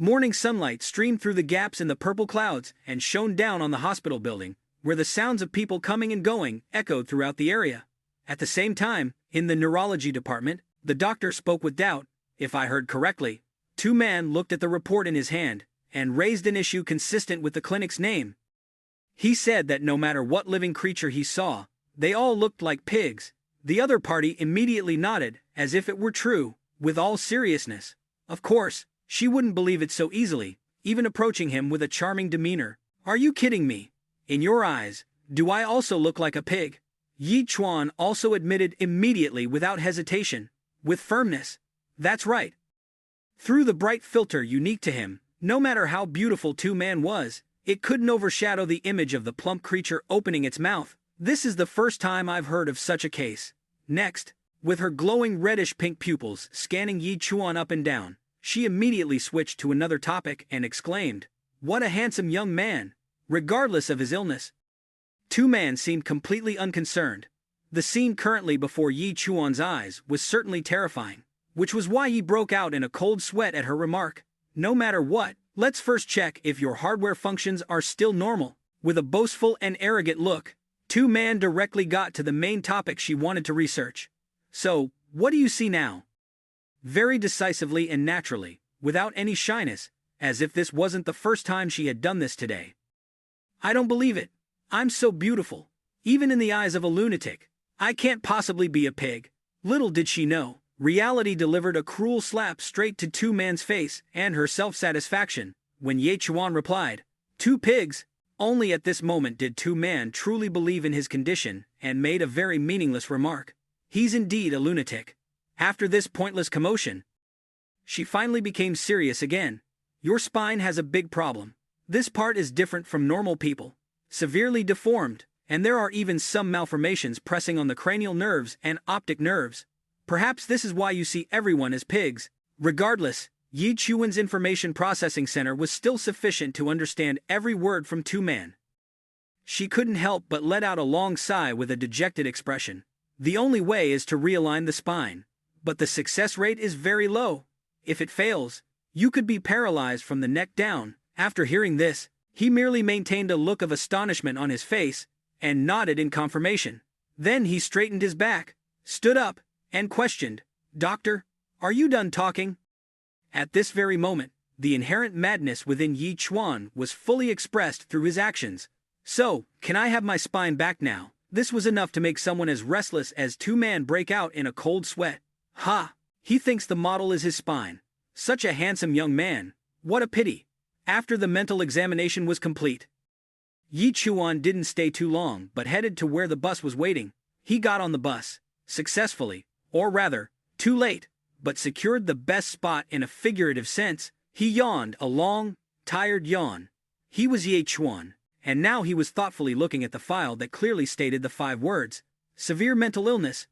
Morning sunlight streamed through the gaps in the purple clouds and shone down on the hospital building, where the sounds of people coming and going echoed throughout the area. At the same time, in the neurology department, the doctor spoke with doubt. If I heard correctly, two men looked at the report in his hand and raised an issue consistent with the clinic's name. He said that no matter what living creature he saw, they all looked like pigs. The other party immediately nodded, as if it were true, with all seriousness. Of course, she wouldn't believe it so easily, even approaching him with a charming demeanor. Are you kidding me? In your eyes, do I also look like a pig? Yi Chuan also admitted immediately without hesitation, with firmness. That's right. Through the bright filter unique to him, no matter how beautiful Tu Man was, it couldn't overshadow the image of the plump creature opening its mouth. This is the first time I've heard of such a case. Next, with her glowing reddish-pink pupils scanning Yi Chuan up and down, she immediately switched to another topic and exclaimed, "What a handsome young man, regardless of his illness." Tu Man seemed completely unconcerned. The scene currently before Yi Chuan's eyes was certainly terrifying, which was why he broke out in a cold sweat at her remark. No matter what, let's first check if your hardware functions are still normal. With a boastful and arrogant look, Tu Man directly got to the main topic she wanted to research. So, what do you see now? Very decisively and naturally, without any shyness, as if this wasn't the first time she had done this today. I don't believe it. I'm so beautiful. Even in the eyes of a lunatic, I can't possibly be a pig. Little did she know, reality delivered a cruel slap straight to Tu Man's face and her self-satisfaction, when Ye Chuan replied, "Two pigs." Only at this moment did Tu Man truly believe in his condition and made a very meaningless remark. He's indeed a lunatic. After this pointless commotion, she finally became serious again. Your spine has a big problem. This part is different from normal people. Severely deformed, and there are even some malformations pressing on the cranial nerves and optic nerves. Perhaps this is why you see everyone as pigs. Regardless, Yi Chuan's information processing center was still sufficient to understand every word from Tu Man. She couldn't help but let out a long sigh with a dejected expression. The only way is to realign the spine, but the success rate is very low. If it fails, you could be paralyzed from the neck down. After hearing this, he merely maintained a look of astonishment on his face and nodded in confirmation. Then he straightened his back, stood up, and questioned, "Doctor, are you done talking?" At this very moment, the inherent madness within Yi Chuan was fully expressed through his actions. "So, can I have my spine back now?" This was enough to make someone as restless as Tu Man break out in a cold sweat. Ha! He thinks the model is his spine. Such a handsome young man. What a pity. After the mental examination was complete, Yi Chuan didn't stay too long but headed to where the bus was waiting. He got on the bus, successfully, or rather, too late, but secured the best spot in a figurative sense. He yawned a long, tired yawn. He was Ye Chuan, and now he was thoughtfully looking at the file that clearly stated the 5 words, "Severe mental illness."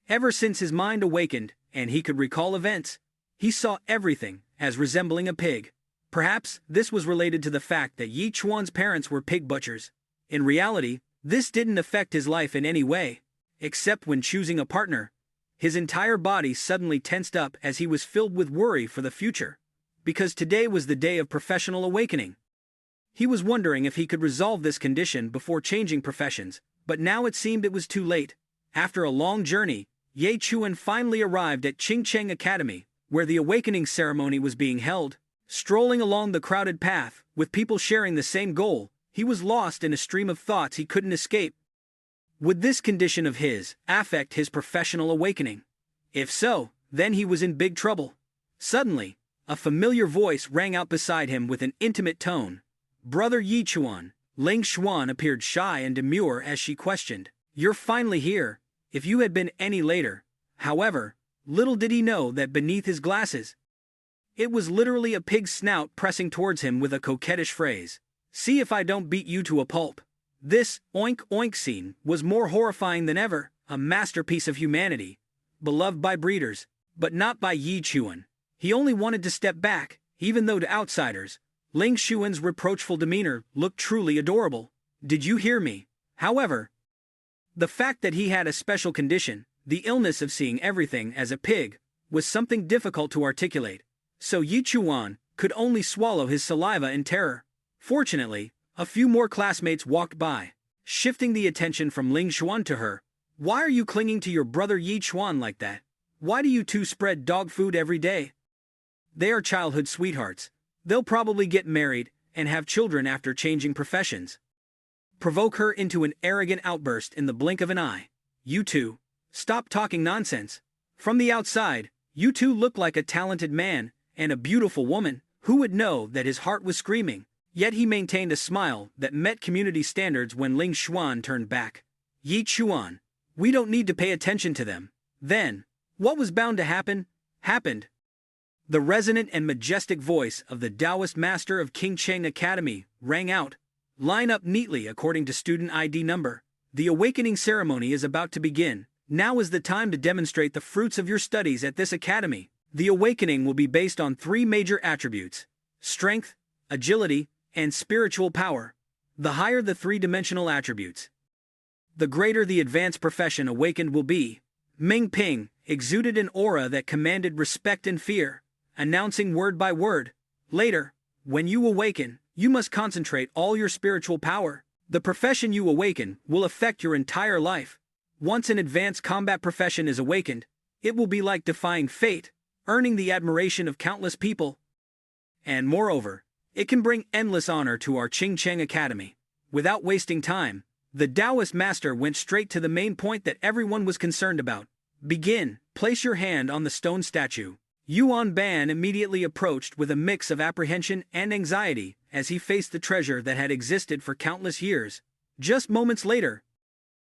Ever since his mind awakened, and he could recall events, he saw everything as resembling a pig. Perhaps this was related to the fact that Yi Chuan's parents were pig butchers. In reality, this didn't affect his life in any way, except when choosing a partner. His entire body suddenly tensed up as he was filled with worry for the future, because today was the day of professional awakening. He was wondering if he could resolve this condition before changing professions, but now it seemed it was too late. After a long journey, Ye Chuan finally arrived at Qingcheng Academy, where the awakening ceremony was being held. Strolling along the crowded path, with people sharing the same goal, he was lost in a stream of thoughts he couldn't escape. Would this condition of his affect his professional awakening? If so, then he was in big trouble. Suddenly, a familiar voice rang out beside him with an intimate tone. "Brother Yi Chuan." Ling Xuan appeared shy and demure as she questioned, "You're finally here. If you had been any later." However, little did he know that beneath his glasses, it was literally a pig's snout pressing towards him with a coquettish phrase, "See if I don't beat you to a pulp." This oink oink scene was more horrifying than ever, a masterpiece of humanity, beloved by breeders, but not by Yi Chuan. He only wanted to step back, even though to outsiders, Ling Xuan's reproachful demeanor looked truly adorable. "Did you hear me?" However, the fact that he had a special condition, the illness of seeing everything as a pig, was something difficult to articulate. So Yi Chuan, could only swallow his saliva in terror. Fortunately, a few more classmates walked by, shifting the attention from Ling Xuan to her. "Why are you clinging to your brother Yi Chuan like that? Why do you two spread dog food every day? They are childhood sweethearts. They'll probably get married and have children after changing professions." Provoke her into an arrogant outburst in the blink of an eye. "You two, stop talking nonsense. From the outside, you two look like a talented man and a beautiful woman. Who would know that his heart was screaming?" Yet he maintained a smile that met community standards when Ling Xuan turned back. "Yi Chuan, we don't need to pay attention to them." Then, what was bound to happen, happened. The resonant and majestic voice of the Taoist master of Qingcheng Academy rang out. "Line up neatly according to student ID number. The awakening ceremony is about to begin. Now is the time to demonstrate the fruits of your studies at this academy. The awakening will be based on 3 major attributes: strength, agility, and spiritual power. The higher the 3-dimensional attributes, the greater the advanced profession awakened will be." Ming Ping exuded an aura that commanded respect and fear, announcing word by word, "Later, when you awaken, you must concentrate all your spiritual power. The profession you awaken will affect your entire life. Once an advanced combat profession is awakened, it will be like defying fate, earning the admiration of countless people. And moreover, it can bring endless honor to our Qingcheng Academy." Without wasting time, the Taoist master went straight to the main point that everyone was concerned about. "Begin. Place your hand on the stone statue." Yuan Ban immediately approached with a mix of apprehension and anxiety as he faced the treasure that had existed for countless years. Just moments later,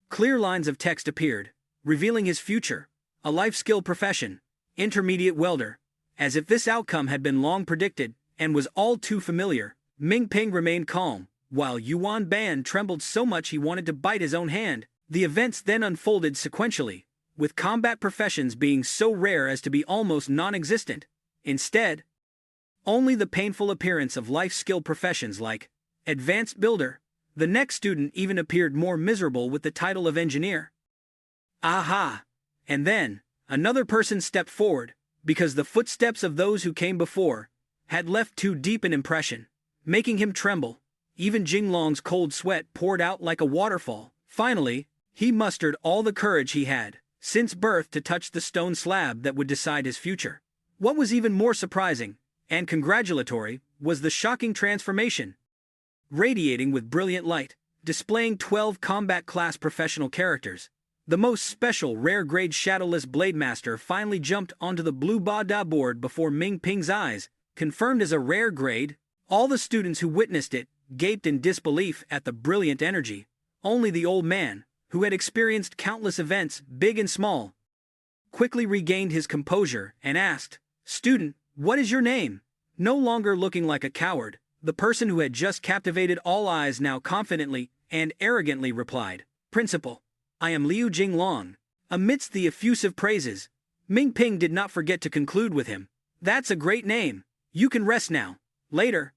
clear lines of text appeared, revealing his future: a life-skill profession, intermediate welder. As if this outcome had been long predicted and was all too familiar, Ming Ping remained calm, while Yuan Ban trembled so much he wanted to bite his own hand. The events then unfolded sequentially, with combat professions being so rare as to be almost non-existent. Instead, only the painful appearance of life-skill professions like advanced builder. The next student even appeared more miserable with the title of engineer. Aha! And then, another person stepped forward, because the footsteps of those who came before had left too deep an impression, making him tremble. Even Jinglong's cold sweat poured out like a waterfall. Finally, he mustered all the courage he had since birth to touch the stone slab that would decide his future. What was even more surprising and congratulatory was the shocking transformation. Radiating with brilliant light, displaying 12 combat class professional characters, the most special rare-grade shadowless blade master finally jumped onto the blue Ba-Da board before Ming Ping's eyes, confirmed as a rare grade. All the students who witnessed it gaped in disbelief at the brilliant energy. Only the old man, who had experienced countless events, big and small, quickly regained his composure and asked, "Student, what is your name?" No longer looking like a coward, the person who had just captivated all eyes now confidently and arrogantly replied, "Principal, I am Liu Jinglong." Amidst the effusive praises, Ming Ping did not forget to conclude with him, "That's a great name. You can rest now. Later,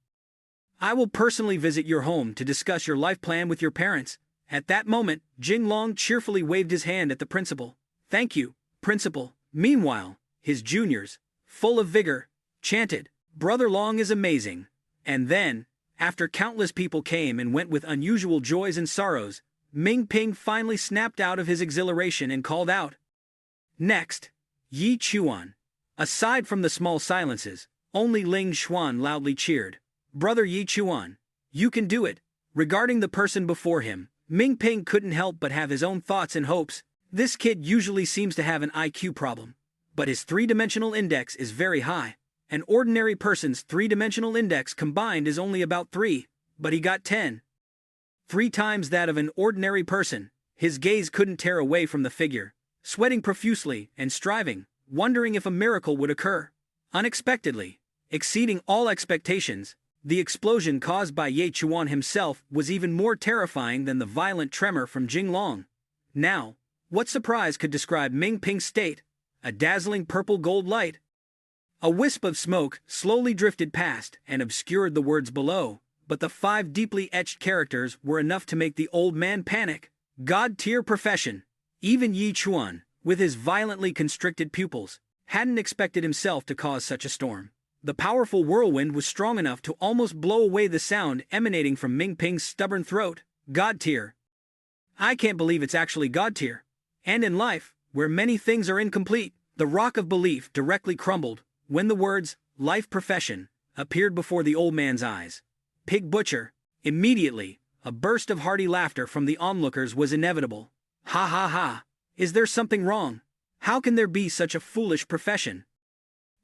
I will personally visit your home to discuss your life plan with your parents." At that moment, Jinglong cheerfully waved his hand at the principal. "Thank you, Principal." Meanwhile, his juniors, full of vigor, chanted, "Brother Long is amazing." And then, after countless people came and went with unusual joys and sorrows, Ming Ping finally snapped out of his exhilaration and called out, "Next, Yi Chuan." Aside from the small silences, only Ling Xuan loudly cheered, "Brother Yi Chuan, you can do it." Regarding the person before him, Ming Ping couldn't help but have his own thoughts and hopes. This kid usually seems to have an IQ problem, but his 3-dimensional index is very high. An ordinary person's 3-dimensional index combined is only about 3, but he got 10. 3 times that of an ordinary person. His gaze couldn't tear away from the figure, sweating profusely and striving, wondering if a miracle would occur. Unexpectedly, exceeding all expectations, the explosion caused by Ye Chuan himself was even more terrifying than the violent tremor from Jinglong. Now, what surprise could describe Ming Ping's state? A dazzling purple gold light. A wisp of smoke slowly drifted past and obscured the words below, but the 5 deeply etched characters were enough to make the old man panic. God-tier profession. Even Yi Chuan, with his violently constricted pupils, hadn't expected himself to cause such a storm. The powerful whirlwind was strong enough to almost blow away the sound emanating from Ming Ping's stubborn throat. God tier. I can't believe it's actually God tier. And in life, where many things are incomplete, the rock of belief directly crumbled when the words, life profession, appeared before the old man's eyes. Pig butcher. Immediately, a burst of hearty laughter from the onlookers was inevitable. Ha ha ha. Is there something wrong? How can there be such a foolish profession?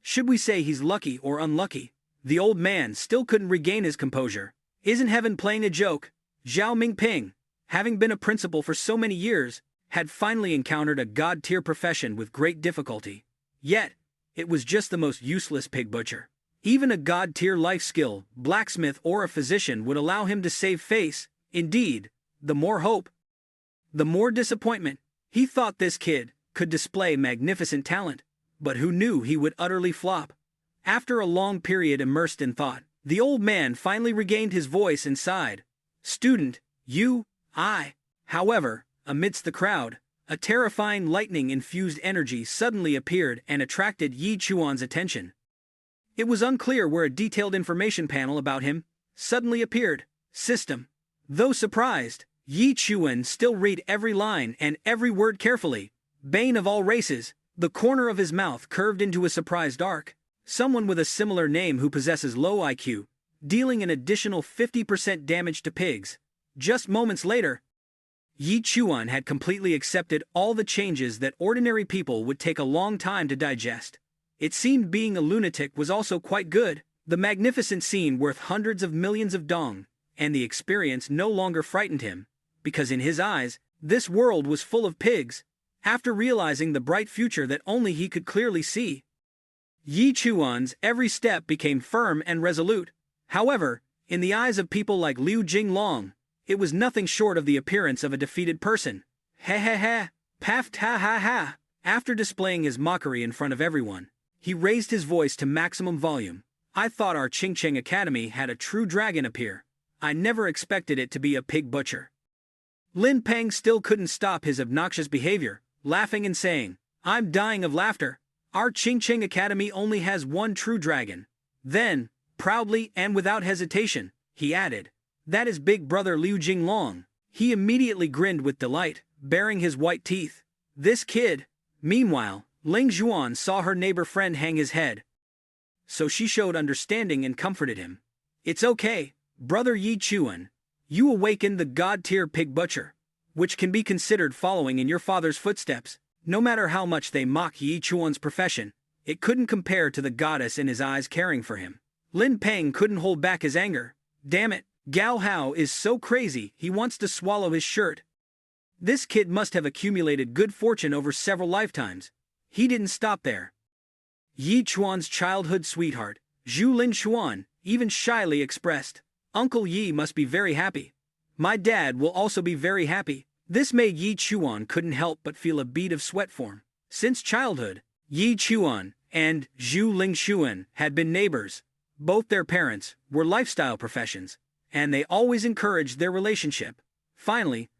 Should we say he's lucky or unlucky? The old man still couldn't regain his composure. Isn't heaven playing a joke? Zhao Mingping, having been a principal for so many years, had finally encountered a god-tier profession with great difficulty. Yet, it was just the most useless pig butcher. Even a god-tier life skill, blacksmith or a physician would allow him to save face. Indeed, the more hope, the more disappointment. He thought this kid could display magnificent talent, but who knew he would utterly flop? After a long period immersed in thought, the old man finally regained his voice and sighed. Student, you, I. However, amidst the crowd, a terrifying lightning-infused energy suddenly appeared and attracted Yi Chuan's attention. It was unclear where a detailed information panel about him suddenly appeared. System. Though surprised, Yi Chuan still read every line and every word carefully. Bane of all races, the corner of his mouth curved into a surprised arc. Someone with a similar name who possesses low IQ, dealing an additional 50% damage to pigs. Just moments later, Yi Chuan had completely accepted all the changes that ordinary people would take a long time to digest. It seemed being a lunatic was also quite good, the magnificent scene worth hundreds of millions of dong, and the experience no longer frightened him, because in his eyes, this world was full of pigs. After realizing the bright future that only he could clearly see, Yi Chuan's every step became firm and resolute. However, in the eyes of people like Liu Jinglong, it was nothing short of the appearance of a defeated person. Ha ha ha, paft ha ha ha. After displaying his mockery in front of everyone, he raised his voice to maximum volume. I thought our Qingcheng Academy had a true dragon appear. I never expected it to be a pig butcher. Lin Peng still couldn't stop his obnoxious behavior, laughing and saying, I'm dying of laughter. Our Qingcheng Academy only has one true dragon. Then, proudly and without hesitation, he added, that is big brother Liu Jinglong. He immediately grinned with delight, baring his white teeth. This kid. Meanwhile, Ling Zhuan saw her neighbor friend hang his head. So she showed understanding and comforted him. It's okay, brother Yi Chuan. You awakened the god-tier pig butcher, which can be considered following in your father's footsteps. No matter how much they mock Yi Chuan's profession, it couldn't compare to the goddess in his eyes caring for him. Lin Peng couldn't hold back his anger. Damn it, Gao Hao is so crazy he wants to swallow his shirt. This kid must have accumulated good fortune over several lifetimes. He didn't stop there. Yi Chuan's childhood sweetheart, Zhu Lin Chuan, even shyly expressed, Uncle Yi must be very happy. My dad will also be very happy. This made Yi Chuan couldn't help but feel a bead of sweat form. Since childhood, Yi Chuan and Zhu Ling Xuan had been neighbors. Both their parents were lifestyle professions, and they always encouraged their relationship. Finally,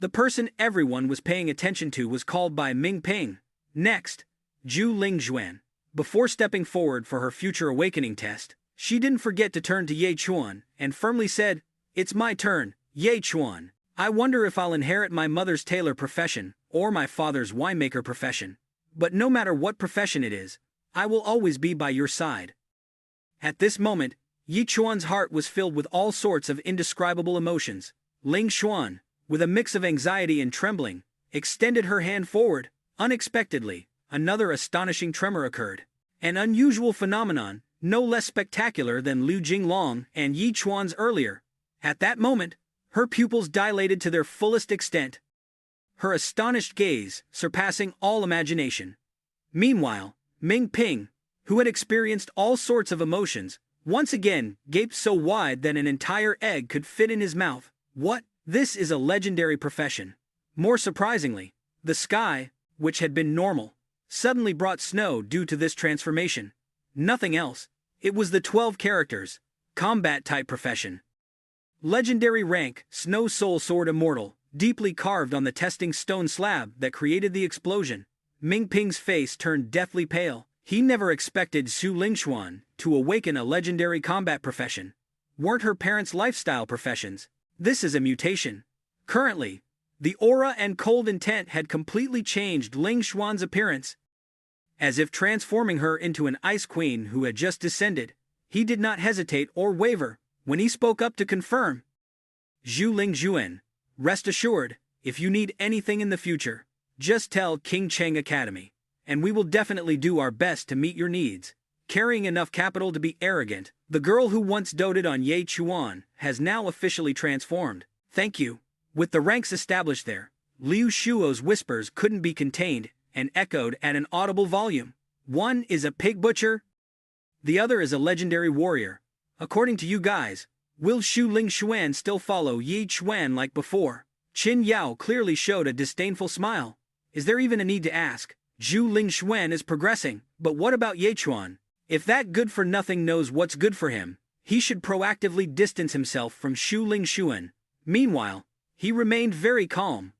the person everyone was paying attention to was called by Ming Ping. Next, Zhu Ling Xuan. Before stepping forward for her future awakening test, she didn't forget to turn to Ye Chuan and firmly said, It's my turn, Ye Chuan. I wonder if I'll inherit my mother's tailor profession or my father's winemaker profession. But no matter what profession it is, I will always be by your side. At this moment, Yi Chuan's heart was filled with all sorts of indescribable emotions. Ling Xuan, with a mix of anxiety and trembling, extended her hand forward. Unexpectedly, another astonishing tremor occurred. An unusual phenomenon, no less spectacular than Liu Jinglong and Yi Chuan's earlier. At that moment, her pupils dilated to their fullest extent, her astonished gaze surpassing all imagination. Meanwhile, Ming Ping, who had experienced all sorts of emotions, once again gaped so wide that an entire egg could fit in his mouth. What? This is a legendary profession. More surprisingly, the sky, which had been normal, suddenly brought snow due to this transformation. Nothing else. It was the 12 characters, combat-type profession. Legendary rank, Snow Soul Sword Immortal, deeply carved on the testing stone slab that created the explosion. Ming Ping's face turned deathly pale. He never expected Su Lingxuan to awaken a legendary combat profession. Weren't her parents' lifestyle professions? This is a mutation. Currently, the aura and cold intent had completely changed Ling Xuan's appearance. As if transforming her into an ice queen who had just descended, he did not hesitate or waver when he spoke up to confirm. Zhu Lingxuan, rest assured, if you need anything in the future, just tell King Cheng Academy, and we will definitely do our best to meet your needs. Carrying enough capital to be arrogant, the girl who once doted on Ye Chuan has now officially transformed. Thank you. With the ranks established there, Liu Shuo's whispers couldn't be contained and echoed at an audible volume. One is a pig butcher, the other is a legendary warrior. According to you guys, will Shu Lingxuan still follow Yi Chuan like before? Qin Yao clearly showed a disdainful smile. Is there even a need to ask? Zhu Lingxuan is progressing, but what about Ye Chuan? If that good-for-nothing knows what's good for him, he should proactively distance himself from Shu Lingxuan. Meanwhile, he remained very calm,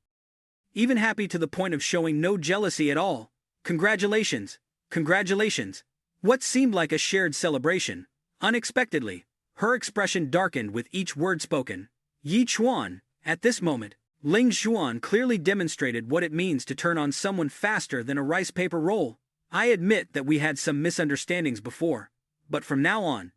even happy to the point of showing no jealousy at all. Congratulations, congratulations. What seemed like a shared celebration. Unexpectedly, her expression darkened with each word spoken. Yi Chuan, at this moment, Ling Xuan clearly demonstrated what it means to turn on someone faster than a rice paper roll. I admit that we had some misunderstandings before, but from now on,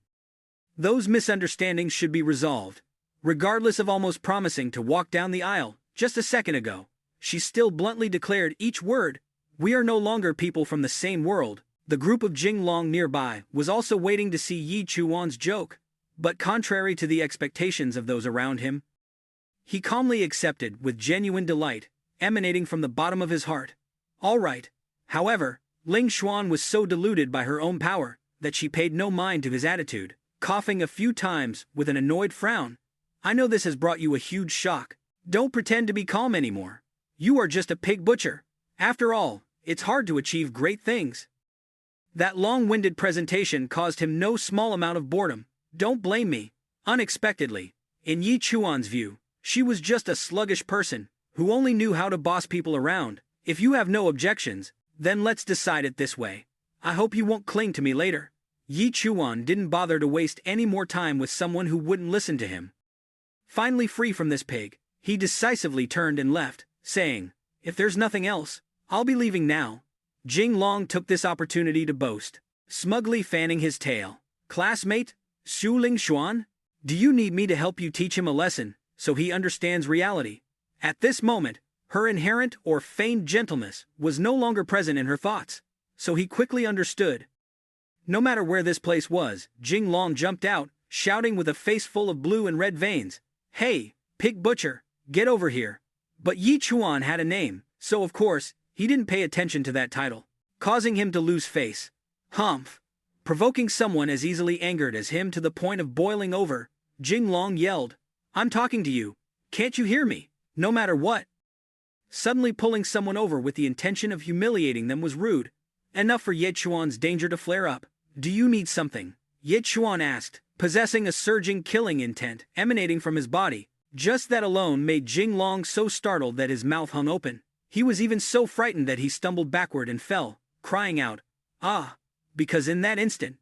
those misunderstandings should be resolved. Regardless of almost promising to walk down the aisle just a second ago, she still bluntly declared each word. We are no longer people from the same world. The group of Jinglong nearby was also waiting to see Yi Chuan's joke, but contrary to the expectations of those around him, he calmly accepted with genuine delight, emanating from the bottom of his heart. All right. However, Ling Xuan was so deluded by her own power that she paid no mind to his attitude, coughing a few times with an annoyed frown. I know this has brought you a huge shock. Don't pretend to be calm anymore. You are just a pig butcher. After all, it's hard to achieve great things. That long-winded presentation caused him no small amount of boredom. Don't blame me. Unexpectedly, in Yi Chuan's view, she was just a sluggish person who only knew how to boss people around. If you have no objections, then let's decide it this way. I hope you won't cling to me later. Yi Chuan didn't bother to waste any more time with someone who wouldn't listen to him. Finally free from this pig, he decisively turned and left, saying, if there's nothing else, I'll be leaving now. Jing Long took this opportunity to boast, smugly fanning his tail. Classmate, Su Lingxuan, do you need me to help you teach him a lesson so he understands reality? At this moment, her inherent or feigned gentleness was no longer present in her thoughts, so he quickly understood. No matter where this place was, Jing Long jumped out, shouting with a face full of blue and red veins, hey, pig butcher, get over here. But Yi Chuan had a name, so of course, he didn't pay attention to that title, causing him to lose face. Humph! Provoking someone as easily angered as him to the point of boiling over, Jing Long yelled, I'm talking to you. Can't you hear me? No matter what. Suddenly pulling someone over with the intention of humiliating them was rude. Enough for Ye Chuan's danger to flare up. Do you need something? Ye Chuan asked, possessing a surging killing intent emanating from his body. Just that alone made Jing Long so startled that his mouth hung open. He was even so frightened that he stumbled backward and fell, crying out, ah, because in that instant,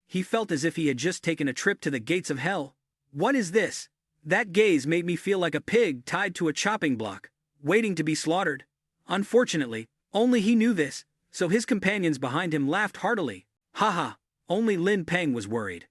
he felt as if he had just taken a trip to the gates of hell. What is this? That gaze made me feel like a pig tied to a chopping block, waiting to be slaughtered. Unfortunately, only he knew this, so his companions behind him laughed heartily. Haha, only Lin Peng was worried.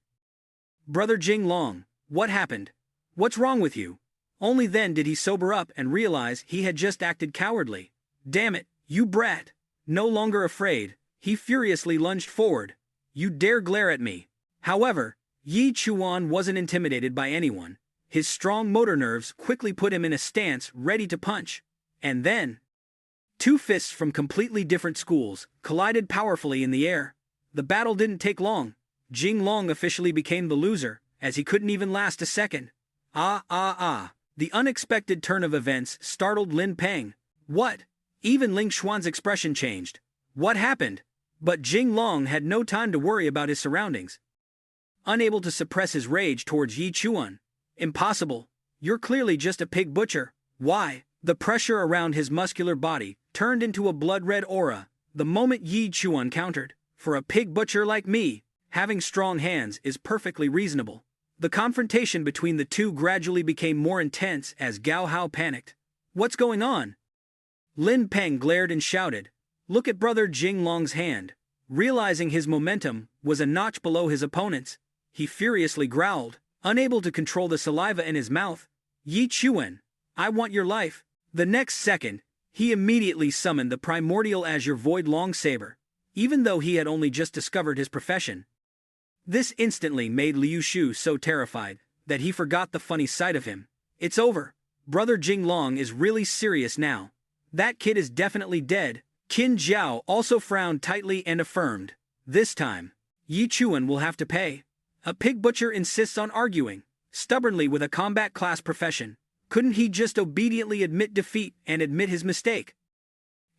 Brother Jing Long, what happened? What's wrong with you? Only then did he sober up and realize he had just acted cowardly. Damn it, you brat! No longer afraid, he furiously lunged forward. You dare glare at me. However, Yi Chuan wasn't intimidated by anyone. His strong motor nerves quickly put him in a stance ready to punch. And then, two fists from completely different schools collided powerfully in the air. The battle didn't take long. Jing Long officially became the loser, as he couldn't even last a second. The unexpected turn of events startled Lin Peng. What? Even Ling Xuan's expression changed. What happened? But Jing Long had no time to worry about his surroundings. Unable to suppress his rage towards Yi Chuan. Impossible. You're clearly just a pig butcher. Why? The pressure around his muscular body turned into a blood-red aura the moment Yi Chuan countered. For a pig butcher like me, having strong hands is perfectly reasonable. The confrontation between the two gradually became more intense as Gao Hao panicked. What's going on? Lin Peng glared and shouted. Look at brother Jing Long's hand. Realizing his momentum was a notch below his opponent's, he furiously growled, unable to control the saliva in his mouth. Yi Chuan, I want your life. The next second, he immediately summoned the primordial azure void long saber, even though he had only just discovered his profession. This instantly made Liu Shu so terrified that he forgot the funny side of him. It's over. Brother Jing Long is really serious now. That kid is definitely dead. Qin Jiao also frowned tightly and affirmed, this time, Yi Chuan will have to pay. A pig butcher insists on arguing, stubbornly with a combat class profession. Couldn't he just obediently admit defeat and admit his mistake?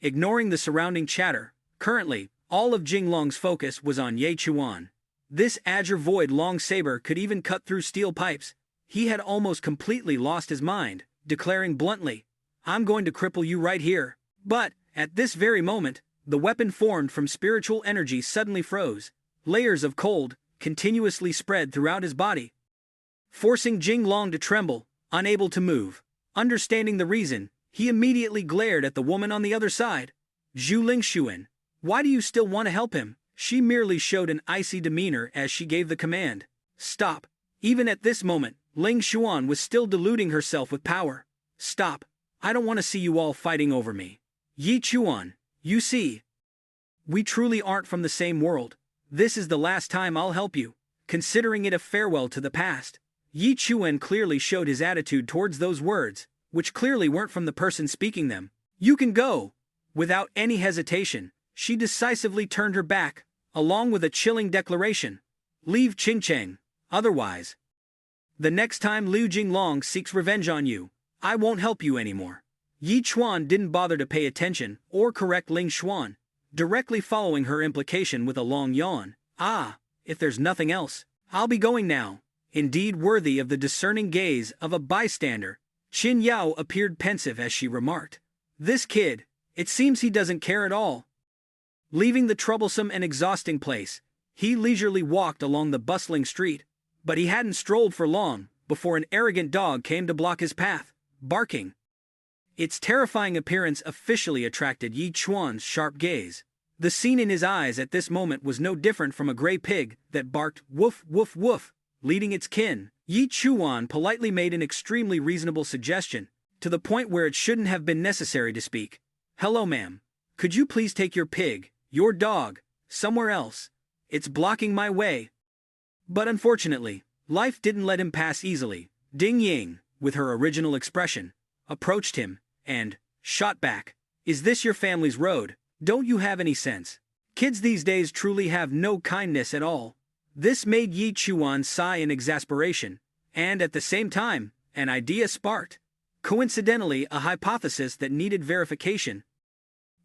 Ignoring the surrounding chatter, currently, all of Jing Long's focus was on Ye Chuan. This azure void long saber could even cut through steel pipes. He had almost completely lost his mind, declaring bluntly, I'm going to cripple you right here. But, at this very moment, the weapon formed from spiritual energy suddenly froze. Layers of cold continuously spread throughout his body, forcing Jing Long to tremble, unable to move. Understanding the reason, he immediately glared at the woman on the other side. Zhu Lingshuan, why do you still want to help him? She merely showed an icy demeanor as she gave the command. Stop. Even at this moment, Ling Xuan was still deluding herself with power. Stop. I don't want to see you all fighting over me. Yi Chuan, you see, we truly aren't from the same world. This is the last time I'll help you, considering it a farewell to the past. Yi Chuan clearly showed his attitude towards those words, which clearly weren't from the person speaking them. You can go. Without any hesitation, she decisively turned her back, along with a chilling declaration. Leave Qingcheng, otherwise. The next time Liu Jinglong seeks revenge on you, I won't help you anymore. Yi Chuan didn't bother to pay attention or correct Ling Xuan, directly following her implication with a long yawn. Ah, if there's nothing else, I'll be going now. Indeed worthy of the discerning gaze of a bystander, Qin Yao appeared pensive as she remarked. This kid, it seems he doesn't care at all. Leaving the troublesome and exhausting place, he leisurely walked along the bustling street, but he hadn't strolled for long before an arrogant dog came to block his path, barking. Its terrifying appearance officially attracted Yi Chuan's sharp gaze. The scene in his eyes at this moment was no different from a gray pig that barked woof woof woof, leading its kin. Yi Chuan politely made an extremely reasonable suggestion, to the point where it shouldn't have been necessary to speak. Hello ma'am, could you please take your pig, your dog, somewhere else? It's blocking my way. But unfortunately, life didn't let him pass easily. Ding Ying, with her original expression, approached him, and shot back. Is this your family's road? Don't you have any sense? Kids these days truly have no kindness at all. This made Yi Chuan sigh in exasperation, and at the same time, an idea sparked. Coincidentally, a hypothesis that needed verification.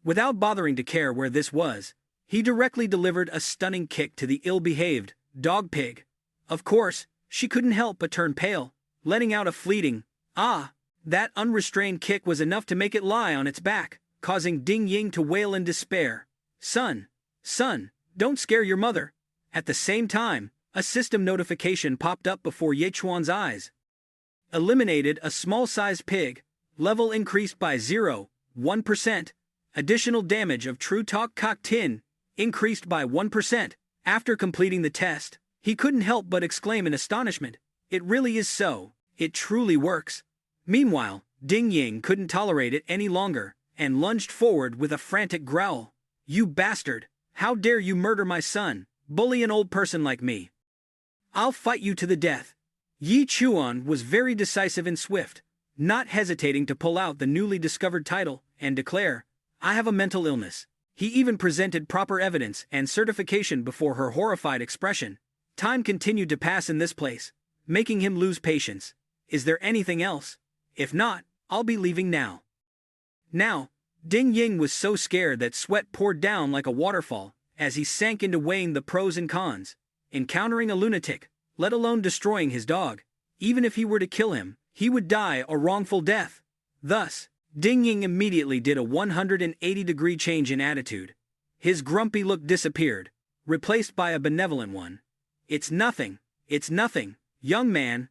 Without bothering to care where this was, he directly delivered a stunning kick to the ill-behaved dog pig. Of course, she couldn't help but turn pale, letting out a fleeting, ah. That unrestrained kick was enough to make it lie on its back, causing Ding Ying to wail in despair. Son, don't scare your mother. At the same time, a system notification popped up before Ye Chuan's eyes. Eliminated a small-sized pig, level increased by 0.1%. Additional damage of True Talk Kok Tin, increased by 1%. After completing the test, he couldn't help but exclaim in astonishment. It really is so. It truly works. Meanwhile, Ding Ying couldn't tolerate it any longer, and lunged forward with a frantic growl. You bastard! How dare you murder my son, bully an old person like me! I'll fight you to the death. Yi Chuan was very decisive and swift, not hesitating to pull out the newly discovered title, and declare, I have a mental illness. He even presented proper evidence and certification before her horrified expression. Time continued to pass in this place, making him lose patience. Is there anything else? If not, I'll be leaving now. Now, Ding Ying was so scared that sweat poured down like a waterfall as he sank into weighing the pros and cons. Encountering a lunatic, let alone destroying his dog, even if he were to kill him, he would die a wrongful death. Thus, Ding Ying immediately did a 180-degree change in attitude. His grumpy look disappeared, replaced by a benevolent one. It's nothing, young man.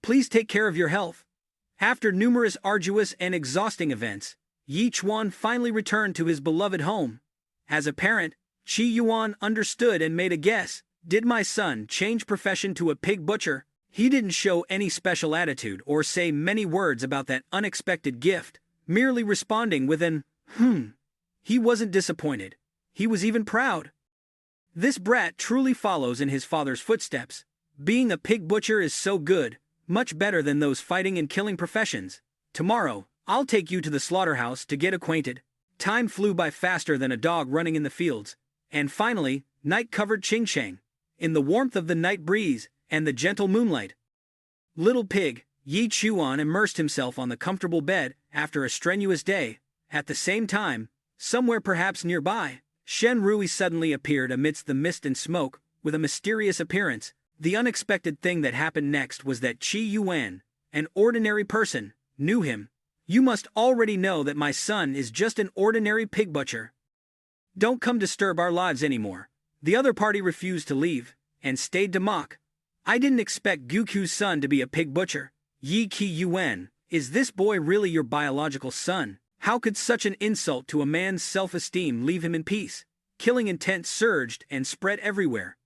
Please take care of your health. After numerous arduous and exhausting events, Yi Chuan finally returned to his beloved home. As a parent, Qi Yuan understood and made a guess. Did my son change profession to a pig butcher? He didn't show any special attitude or say many words about that unexpected gift, merely responding with an, He wasn't disappointed. He was even proud. This brat truly follows in his father's footsteps. Being a pig butcher is so good, much better than those fighting and killing professions. Tomorrow, I'll take you to the slaughterhouse to get acquainted. Time flew by faster than a dog running in the fields. And finally, night covered Qingsheng. In the warmth of the night breeze and the gentle moonlight, little pig, Yi Chuan immersed himself on the comfortable bed after a strenuous day. At the same time, somewhere perhaps nearby, Shen Rui suddenly appeared amidst the mist and smoke, with a mysterious appearance. The unexpected thing that happened next was that Qi Yuan, an ordinary person, knew him. You must already know that my son is just an ordinary pig butcher. Don't come disturb our lives anymore. The other party refused to leave, and stayed to mock. I didn't expect Guku's son to be a pig butcher. Yi Qi Yuan, is this boy really your biological son? How could such an insult to a man's self-esteem leave him in peace? Killing intent surged and spread everywhere.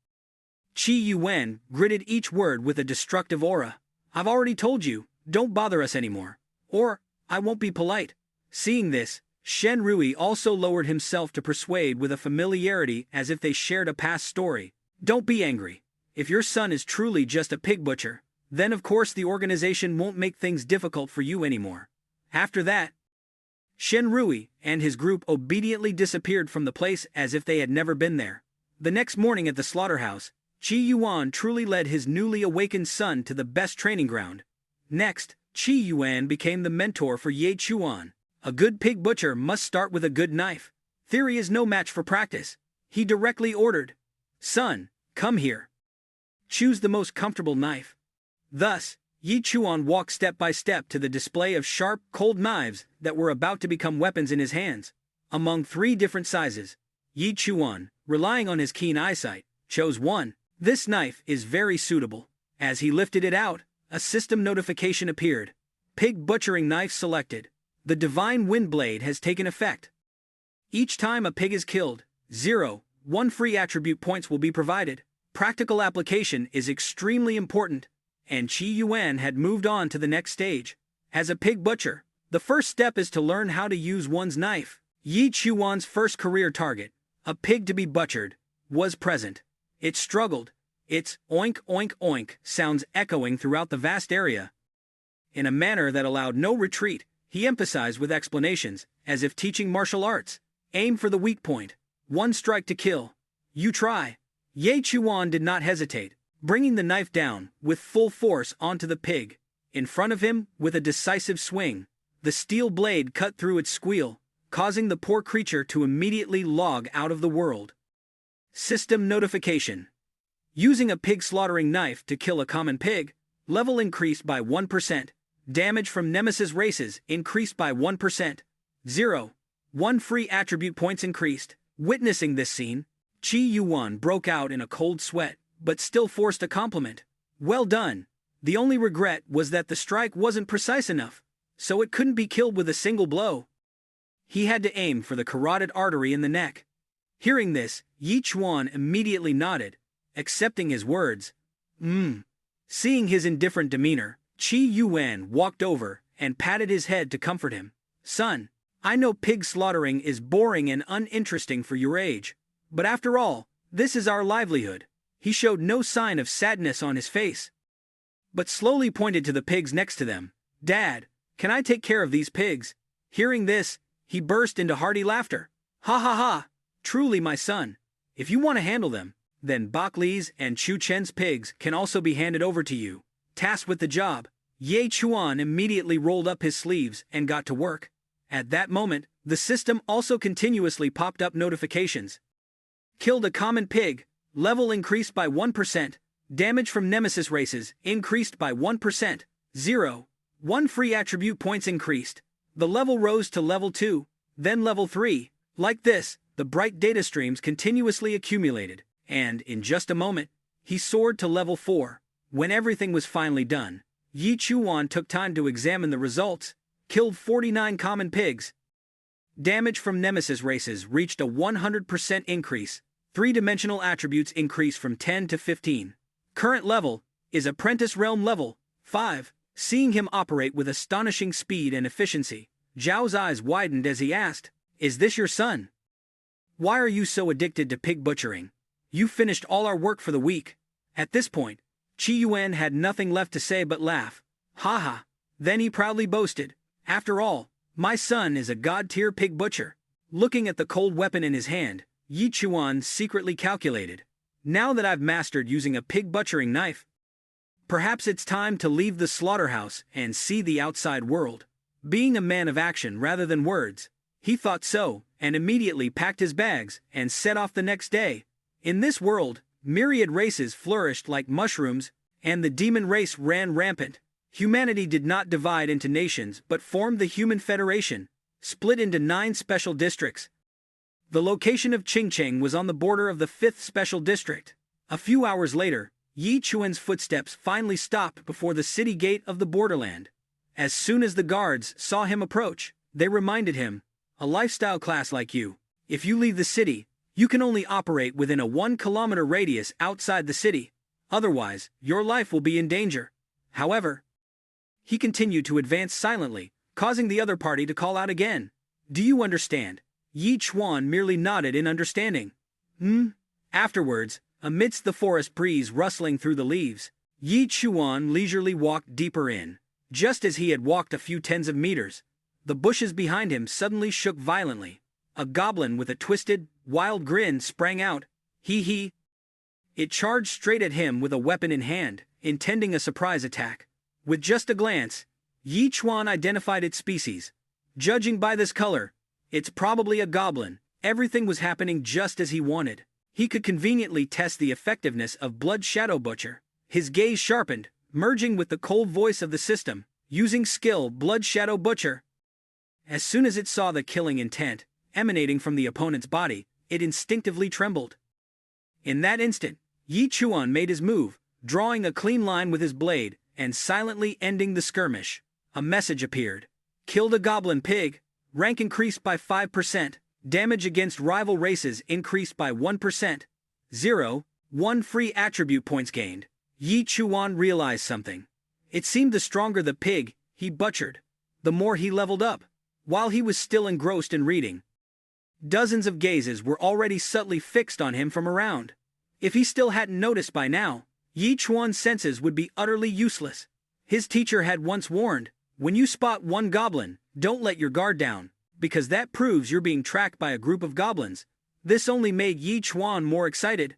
Qi Yuan gritted each word with a destructive aura. I've already told you, don't bother us anymore. Or, I won't be polite. Seeing this, Shen Rui also lowered himself to persuade with a familiarity as if they shared a past story. Don't be angry. If your son is truly just a pig butcher, then of course the organization won't make things difficult for you anymore. After that, Shen Rui and his group obediently disappeared from the place as if they had never been there. The next morning at the slaughterhouse, Qi Yuan truly led his newly awakened son to the best training ground. Next, Qi Yuan became the mentor for Ye Chuan. A good pig butcher must start with a good knife. Theory is no match for practice. He directly ordered, Son, come here. Choose the most comfortable knife. Thus, Yi Chuan walked step by step to the display of sharp, cold knives that were about to become weapons in his hands. Among 3 different sizes, Yi Chuan, relying on his keen eyesight, chose one. This knife is very suitable. As he lifted it out, a system notification appeared. Pig butchering knife selected. The divine wind blade has taken effect. Each time a pig is killed, 1 free attribute points will be provided. Practical application is extremely important, and Qi Yuan had moved on to the next stage. As a pig butcher, the first step is to learn how to use one's knife. Yi Chuan's first career target, a pig to be butchered, was present. It struggled. Its oink oink oink sounds echoing throughout the vast area. In a manner that allowed no retreat, he emphasized with explanations, as if teaching martial arts. Aim for the weak point. 1 strike to kill. You try. Ye Chuan did not hesitate, bringing the knife down with full force onto the pig. In front of him, with a decisive swing, the steel blade cut through its squeal, causing the poor creature to immediately log out of the world. System notification. Using a pig slaughtering knife to kill a common pig, level increased by 1%. Damage from nemesis races increased by 1%. 1 free attribute points increased. Witnessing this scene, Qi Yuan broke out in a cold sweat, but still forced a compliment. Well done. The only regret was that the strike wasn't precise enough, so it couldn't be killed with a single blow. He had to aim for the carotid artery in the neck. Hearing this, Yi Chuan immediately nodded, accepting his words. Seeing his indifferent demeanor, Qi Yuan walked over and patted his head to comfort him. Son, I know pig slaughtering is boring and uninteresting for your age, but after all, this is our livelihood. He showed no sign of sadness on his face, but slowly pointed to the pigs next to them. Dad, can I take care of these pigs? Hearing this, he burst into hearty laughter. Ha ha ha! Truly, my son. If you want to handle them, then Bak Li's and Chu Chen's pigs can also be handed over to you. Tasked with the job, Ye Chuan immediately rolled up his sleeves and got to work. At that moment, the system also continuously popped up notifications. Killed a common pig, level increased by 1%. Damage from nemesis races increased by 1%. 1 free attribute points increased. The level rose to level 2, then level 3. Like this, the bright data streams continuously accumulated, and, in just a moment, he soared to level 4. When everything was finally done, Yi Chuan took time to examine the results, killed 49 common pigs. Damage from nemesis races reached a 100% increase, three-dimensional attributes increased from 10 to 15. Current level is Apprentice Realm level 5. Seeing him operate with astonishing speed and efficiency, Zhao's eyes widened as he asked, "Is this your son? Why are you so addicted to pig butchering? You finished all our work for the week." At this point, Qi Yuan had nothing left to say but laugh. "Haha." Then he proudly boasted, "After all, my son is a god-tier pig butcher." Looking at the cold weapon in his hand, Yi Chuan secretly calculated, "Now that I've mastered using a pig butchering knife, perhaps it's time to leave the slaughterhouse and see the outside world." Being a man of action rather than words, he thought so, and immediately packed his bags and set off the next day. In this world, myriad races flourished like mushrooms, and the demon race ran rampant. Humanity did not divide into nations but formed the Human Federation, split into 9 special districts. The location of Qingcheng was on the border of the 5th Special District. A few hours later, Yi Chuan's footsteps finally stopped before the city gate of the borderland. As soon as the guards saw him approach, they reminded him, "A lifestyle class like you, if you leave the city, you can only operate within a 1-kilometer radius outside the city. Otherwise, your life will be in danger." However, he continued to advance silently, causing the other party to call out again, "Do you understand?" Yi Chuan merely nodded in understanding. Afterwards, amidst the forest breeze rustling through the leaves, Yi Chuan leisurely walked deeper in. Just as he had walked a few tens of meters, the bushes behind him suddenly shook violently. A goblin with a twisted, wild grin sprang out. He. It charged straight at him with a weapon in hand, intending a surprise attack. With just a glance, Yi Chuan identified its species. Judging by this color, it's probably a goblin. Everything was happening just as he wanted. He could conveniently test the effectiveness of Blood Shadow Butcher. His gaze sharpened, merging with the cold voice of the system, using skill Blood Shadow Butcher. As soon as it saw the killing intent emanating from the opponent's body, it instinctively trembled. In that instant, Yi Chuan made his move, drawing a clean line with his blade, and silently ending the skirmish. A message appeared. Killed a goblin pig, rank increased by 5%, damage against rival races increased by 1%. 1 free attribute points gained. Yi Chuan realized something. It seemed the stronger the pig he butchered, the more he leveled up. While he was still engrossed in reading, dozens of gazes were already subtly fixed on him from around. If he still hadn't noticed by now, Yi Chuan's senses would be utterly useless. His teacher had once warned, "When you spot one goblin, don't let your guard down, because that proves you're being tracked by a group of goblins." This only made Yi Chuan more excited,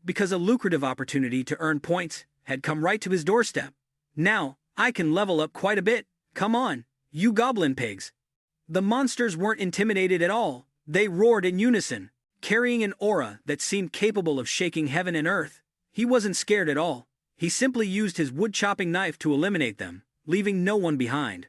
because a lucrative opportunity to earn points had come right to his doorstep. "Now, I can level up quite a bit. Come on, you goblin pigs." The monsters weren't intimidated at all. They roared in unison, carrying an aura that seemed capable of shaking heaven and earth. He wasn't scared at all. He simply used his wood-chopping knife to eliminate them, leaving no one behind.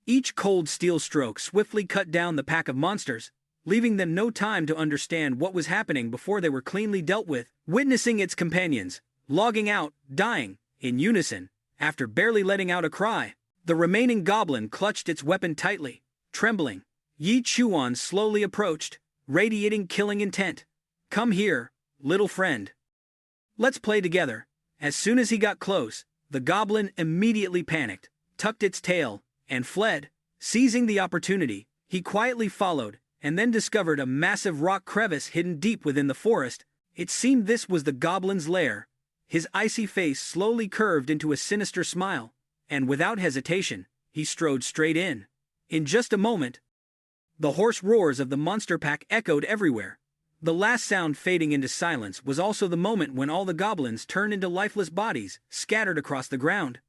Each cold steel stroke swiftly cut down the pack of monsters, leaving them no time to understand what was happening before they were cleanly dealt with. Witnessing its companions, logging out, dying, in unison, after barely letting out a cry, the remaining goblin clutched its weapon tightly, trembling. Yi Chuan slowly approached, radiating killing intent. "Come here, little friend. Let's play together." As soon as he got close, the goblin immediately panicked, tucked its tail, and fled. Seizing the opportunity, he quietly followed, and then discovered a massive rock crevice hidden deep within the forest. It seemed this was the goblin's lair. His icy face slowly curved into a sinister smile, and without hesitation, he strode straight in. In just a moment, the hoarse roars of the monster pack echoed everywhere. The last sound fading into silence was also the moment when all the goblins turned into lifeless bodies, scattered across the ground.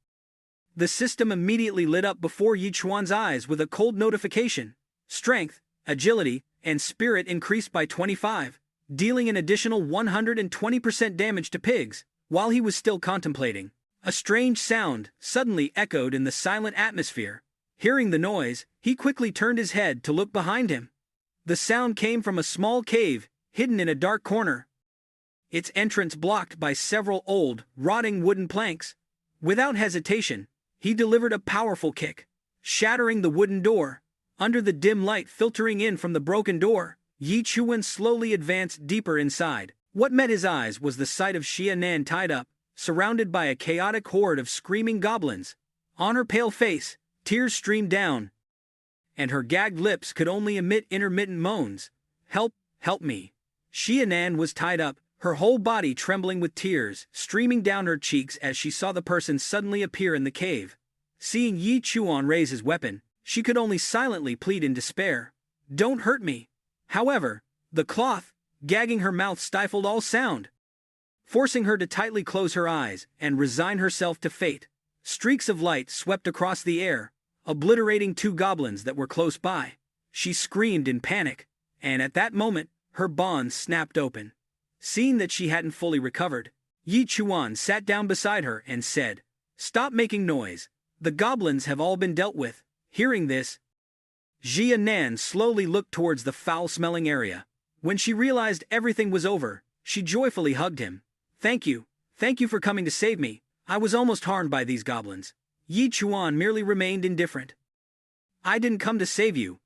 The system immediately lit up before Yi Chuan's eyes with a cold notification. Strength, agility, and spirit increased by 25, dealing an additional 120% damage to pigs. While he was still contemplating, a strange sound suddenly echoed in the silent atmosphere. Hearing the noise, he quickly turned his head to look behind him. The sound came from a small cave, hidden in a dark corner. Its entrance blocked by several old, rotting wooden planks. Without hesitation, he delivered a powerful kick, shattering the wooden door. Under the dim light filtering in from the broken door, Yi Chuan slowly advanced deeper inside. What met his eyes was the sight of Xia Nan tied up, surrounded by a chaotic horde of screaming goblins. On her pale face, tears streamed down, and her gagged lips could only emit intermittent moans. "Help, help me." Xia Nan was tied up, her whole body trembling with tears streaming down her cheeks as she saw the person suddenly appear in the cave. Seeing Yi Chuan raise his weapon, she could only silently plead in despair. "Don't hurt me." However, the cloth, gagging her mouth, stifled all sound, forcing her to tightly close her eyes and resign herself to fate. Streaks of light swept across the air, obliterating two goblins that were close by. She screamed in panic, and at that moment, her bonds snapped open. Seeing that she hadn't fully recovered, Yi Chuan sat down beside her and said, "Stop making noise. The goblins have all been dealt with." Hearing this, Xia Nan slowly looked towards the foul-smelling area. When she realized everything was over, she joyfully hugged him. Thank you for coming to save me. I was almost harmed by these goblins." Yi Chuan merely remained indifferent. "I didn't come to save you."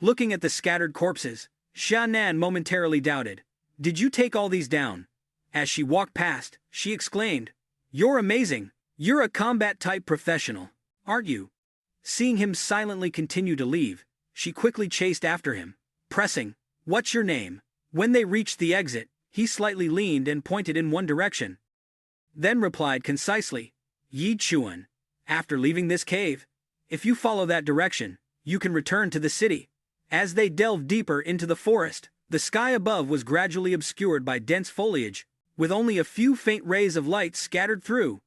Looking at the scattered corpses, Xia Nan momentarily doubted. "Did you take all these down?" As she walked past, she exclaimed, "You're amazing. You're a combat-type professional, aren't you?" Seeing him silently continue to leave, she quickly chased after him, pressing, "What's your name?" When they reached the exit, he slightly leaned and pointed in one direction, then replied concisely, "Yi Chuan. After leaving this cave, if you follow that direction, you can return to the city." As they delved deeper into the forest, the sky above was gradually obscured by dense foliage, with only a few faint rays of light scattered through.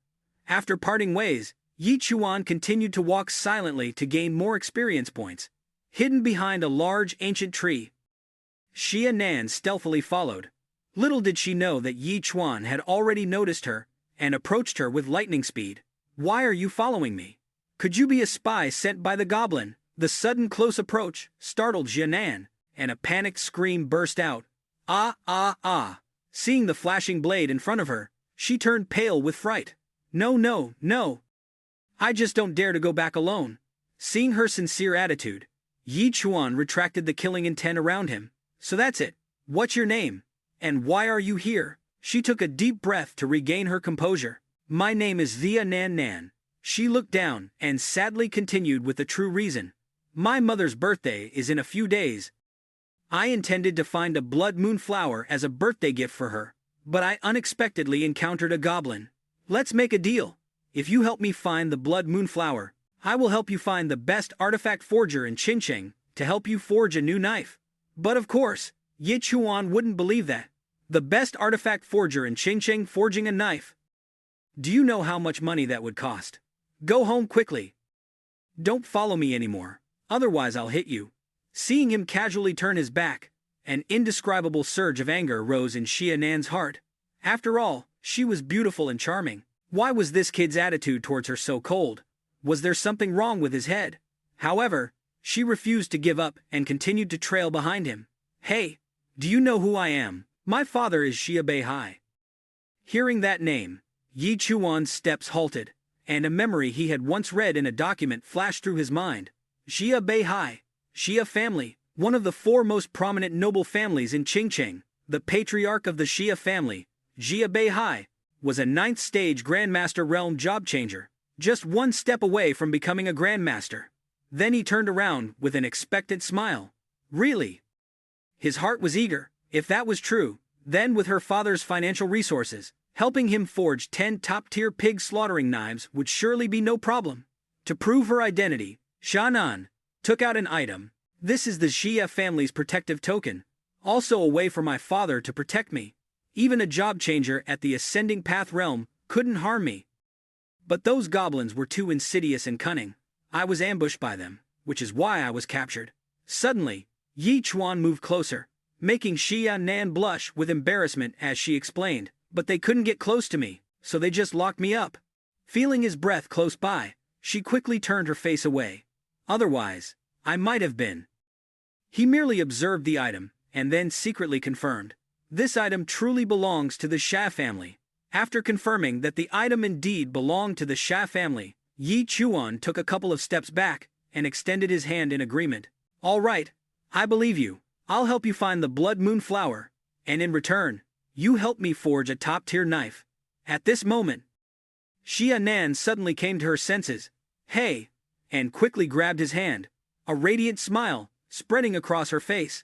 After parting ways, Yi Chuan continued to walk silently to gain more experience points. Hidden behind a large ancient tree, Xia Nan stealthily followed. Little did she know that Yi Chuan had already noticed her and approached her with lightning speed. "Why are you following me? Could you be a spy sent by the goblin?" The sudden close approach startled Xia Nan, and a panicked scream burst out. "Ah, ah, ah!" Seeing the flashing blade in front of her, she turned pale with fright. "No, no, no! I just don't dare to go back alone." Seeing her sincere attitude, Yi Chuan retracted the killing intent around him. "So that's it. What's your name? And why are you here?" She took a deep breath to regain her composure. "My name is Xia Nan." She looked down and sadly continued with the true reason. "My mother's birthday is in a few days. I intended to find a blood moon flower as a birthday gift for her, but I unexpectedly encountered a goblin. Let's make a deal. If you help me find the blood moon flower, I will help you find the best artifact forger in Qincheng to help you forge a new knife." But of course, Yi Chuan wouldn't believe that. The best artifact forger in Qincheng forging a knife? Do you know how much money that would cost? Go home quickly. Don't follow me anymore, otherwise I'll hit you. Seeing him casually turn his back, an indescribable surge of anger rose in Xia Nan's heart. After all, she was beautiful and charming. Why was this kid's attitude towards her so cold? Was there something wrong with his head? However, she refused to give up and continued to trail behind him. "Hey, do you know who I am? My father is Xia Beihai." Hearing that name, Yi Chuan's steps halted, and a memory he had once read in a document flashed through his mind. Xia Beihai, Xia family, one of the four most prominent noble families in Qingcheng. The patriarch of the Xia family, Xia Beihai, was a 9th stage Grandmaster realm job changer, just one step away from becoming a Grandmaster. Then he turned around with an expectant smile. Really? His heart was eager. If that was true, then with her father's financial resources, helping him forge 10 top-tier pig slaughtering knives would surely be no problem. To prove her identity, Shannan took out an item. "This is the Xia family's protective token. Also a way for my father to protect me. Even a job changer at the Ascending Path realm couldn't harm me." But those goblins were too insidious and cunning. I was ambushed by them, which is why I was captured. Suddenly, Yi Chuan moved closer, making Xia Nan blush with embarrassment as she explained, "But they couldn't get close to me, so they just locked me up." Feeling his breath close by, she quickly turned her face away. "Otherwise, I might have been." He merely observed the item, and then secretly confirmed. This item truly belongs to the Xia family. After confirming that the item indeed belonged to the Xia family, Yi Chuan took a couple of steps back and extended his hand in agreement. All right, I believe you. I'll help you find the Blood Moon flower, and in return, you help me forge a top-tier knife. At this moment, Xia Nan suddenly came to her senses. Hey! And quickly grabbed his hand, a radiant smile spreading across her face.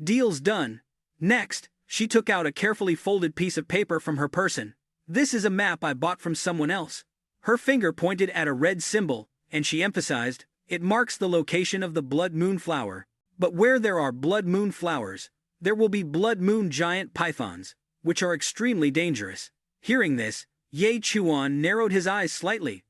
Deal's done. Next, she took out a carefully folded piece of paper from her person. This is a map I bought from someone else. Her finger pointed at a red symbol, and she emphasized, it marks the location of the Blood Moon flower. But where there are Blood Moon flowers, there will be Blood Moon giant pythons, which are extremely dangerous. Hearing this, Ye Chuan narrowed his eyes slightly.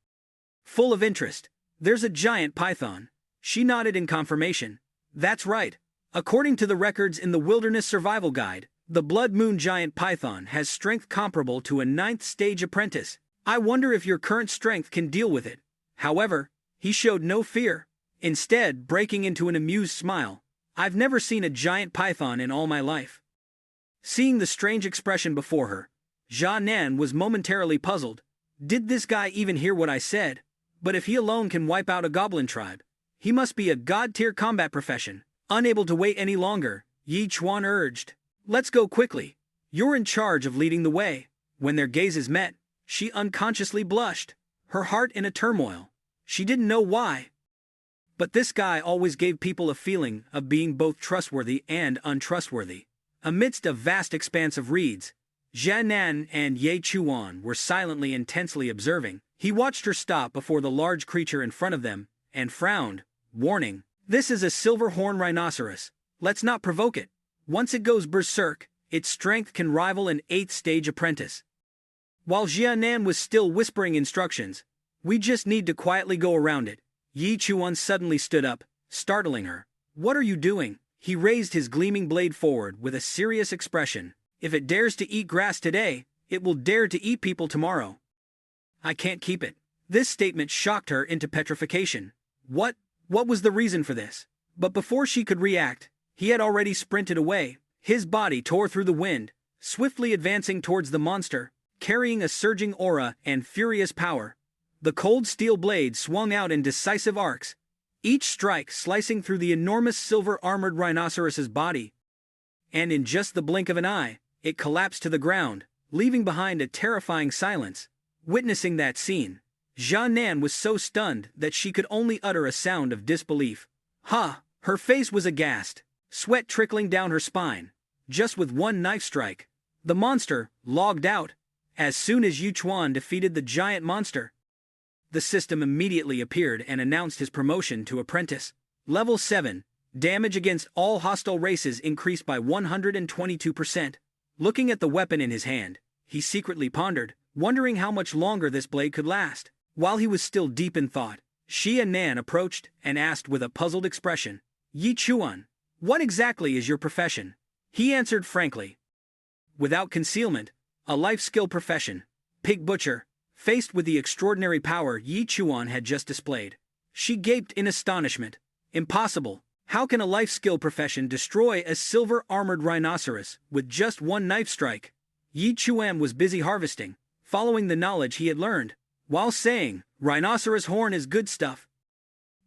Full of interest. There's a giant python. She nodded in confirmation. That's right. According to the records in the Wilderness Survival Guide, the Blood Moon giant python has strength comparable to a 9th stage apprentice. I wonder if your current strength can deal with it. However, he showed no fear, instead breaking into an amused smile. I've never seen a giant python in all my life. Seeing the strange expression before her, Xia Nan was momentarily puzzled. Did this guy even hear what I said? But if he alone can wipe out a goblin tribe, he must be a god-tier combat profession. Unable to wait any longer, Yi Chuan urged, let's go quickly. You're in charge of leading the way. When their gazes met, she unconsciously blushed, her heart in a turmoil. She didn't know why. But this guy always gave people a feeling of being both trustworthy and untrustworthy. Amidst a vast expanse of reeds, Xia Nan and Ye Chuan were silently intensely observing. He watched her stop before the large creature in front of them, and frowned, warning, this is a silver horn rhinoceros. Let's not provoke it. Once it goes berserk, its strength can rival an 8th stage apprentice. While Xia Nan was still whispering instructions, we just need to quietly go around it. Yi Chuan suddenly stood up, startling her. What are you doing? He raised his gleaming blade forward with a serious expression. If it dares to eat grass today, it will dare to eat people tomorrow. I can't keep it. This statement shocked her into petrification. What was the reason for this? But before she could react, he had already sprinted away. His body tore through the wind, swiftly advancing towards the monster, carrying a surging aura and furious power. The cold steel blade swung out in decisive arcs, each strike slicing through the enormous silver-armored rhinoceros's body. And in just the blink of an eye, it collapsed to the ground, leaving behind a terrifying silence. Witnessing that scene, Xia Nan was so stunned that she could only utter a sound of disbelief. Her face was aghast, sweat trickling down her spine. Just with one knife strike, the monster logged out. As soon as Yi Chuan defeated the giant monster, the system immediately appeared and announced his promotion to apprentice. Level 7, damage against all hostile races increased by 122%. Looking at the weapon in his hand, he secretly pondered, wondering how much longer this blade could last. While he was still deep in thought, Xia Nan approached and asked with a puzzled expression, Yi Chuan, what exactly is your profession? He answered frankly, without concealment, a life skill profession, pig butcher. Faced with the extraordinary power Yi Chuan had just displayed, she gaped in astonishment. Impossible. How can a life skill profession destroy a silver-armored rhinoceros with just one knife strike? Yi Chuan was busy harvesting, following the knowledge he had learned, while saying, rhinoceros horn is good stuff.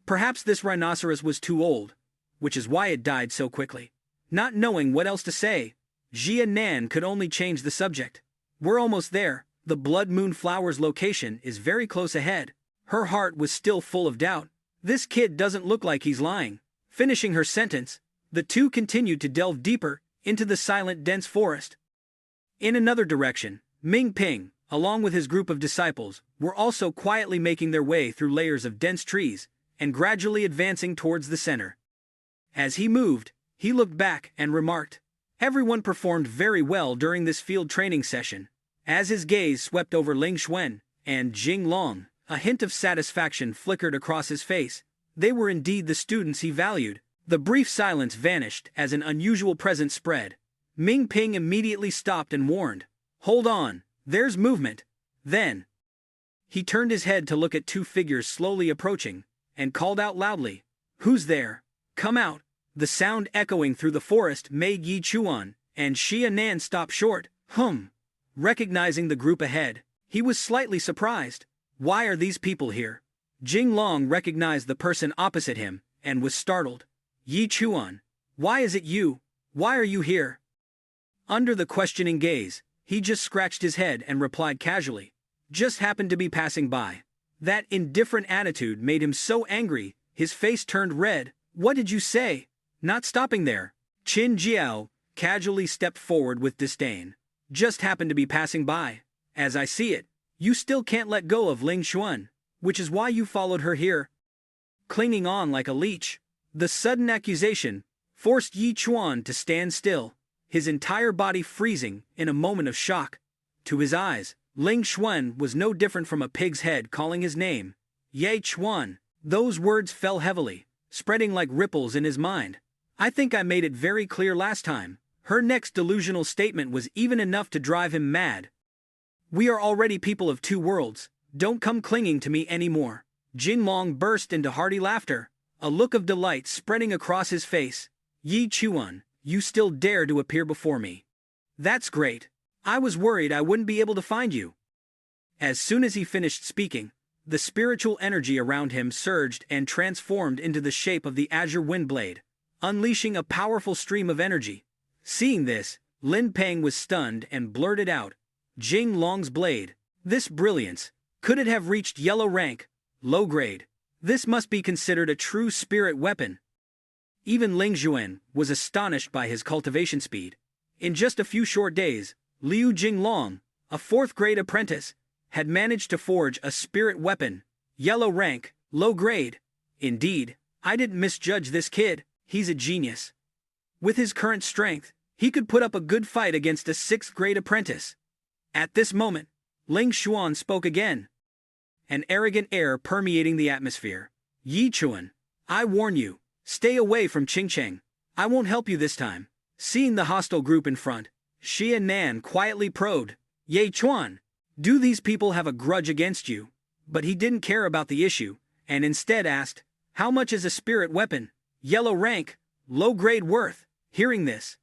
Perhaps this rhinoceros was too old, which is why it died so quickly. Not knowing what else to say, Xia Nan could only change the subject. We're almost there. The Blood Moon flower's location is very close ahead. Her heart was still full of doubt. This kid doesn't look like he's lying. Finishing her sentence, the two continued to delve deeper into the silent, dense forest. In another direction, Ming Ping, along with his group of disciples, were also quietly making their way through layers of dense trees and gradually advancing towards the center. As he moved, he looked back and remarked, everyone performed very well during this field training session. As his gaze swept over Ling Xuan and Jing Long, a hint of satisfaction flickered across his face. They were indeed the students he valued. The brief silence vanished as an unusual presence spread. Ming Ping immediately stopped and warned, hold on, there's movement. Then, he turned his head to look at two figures slowly approaching, and called out loudly, who's there? Come out. The sound echoing through the forest made Yi Chuan and Xia Nan stop short. Recognizing the group ahead, he was slightly surprised. Why are these people here? Jing Long recognized the person opposite him and was startled. Yi Chuan, why is it you? Why are you here? Under the questioning gaze, he just scratched his head and replied casually. Just happened to be passing by. That indifferent attitude made him so angry, his face turned red. What did you say? Not stopping there, Qin Jiao casually stepped forward with disdain. Just happened to be passing by. As I see it, you still can't let go of Ling Xuan, which is why you followed her here. Clinging on like a leech, the sudden accusation forced Yi Chuan to stand still, his entire body freezing in a moment of shock. To his eyes, Ling Xuan was no different from a pig's head calling his name. Ye Chuan. Those words fell heavily, spreading like ripples in his mind. I think I made it very clear last time. Her next delusional statement was even enough to drive him mad. We are already people of two worlds. Don't come clinging to me anymore. Jin Long burst into hearty laughter, a look of delight spreading across his face. Yi Chuan, you still dare to appear before me. That's great. I was worried I wouldn't be able to find you. As soon as he finished speaking, the spiritual energy around him surged and transformed into the shape of the azure wind blade, unleashing a powerful stream of energy. Seeing this, Lin Peng was stunned and blurted out, Jing Long's blade. This brilliance. Could it have reached yellow rank, low grade? This must be considered a true spirit weapon. Even Ling Xuan was astonished by his cultivation speed. In just a few short days, Liu Jinglong, a fourth-grade apprentice, had managed to forge a spirit weapon, yellow rank, low grade. Indeed, I didn't misjudge this kid, he's a genius. With his current strength, he could put up a good fight against a sixth-grade apprentice. At this moment, Ling Xuan spoke again, an arrogant air permeating the atmosphere. Yi Chuan, I warn you, stay away from Qingcheng. I won't help you this time. Seeing the hostile group in front, Xia Nan quietly probed, Ye Chuan, do these people have a grudge against you? But he didn't care about the issue, and instead asked, how much is a spirit weapon? Yellow rank, low grade worth. Hearing this,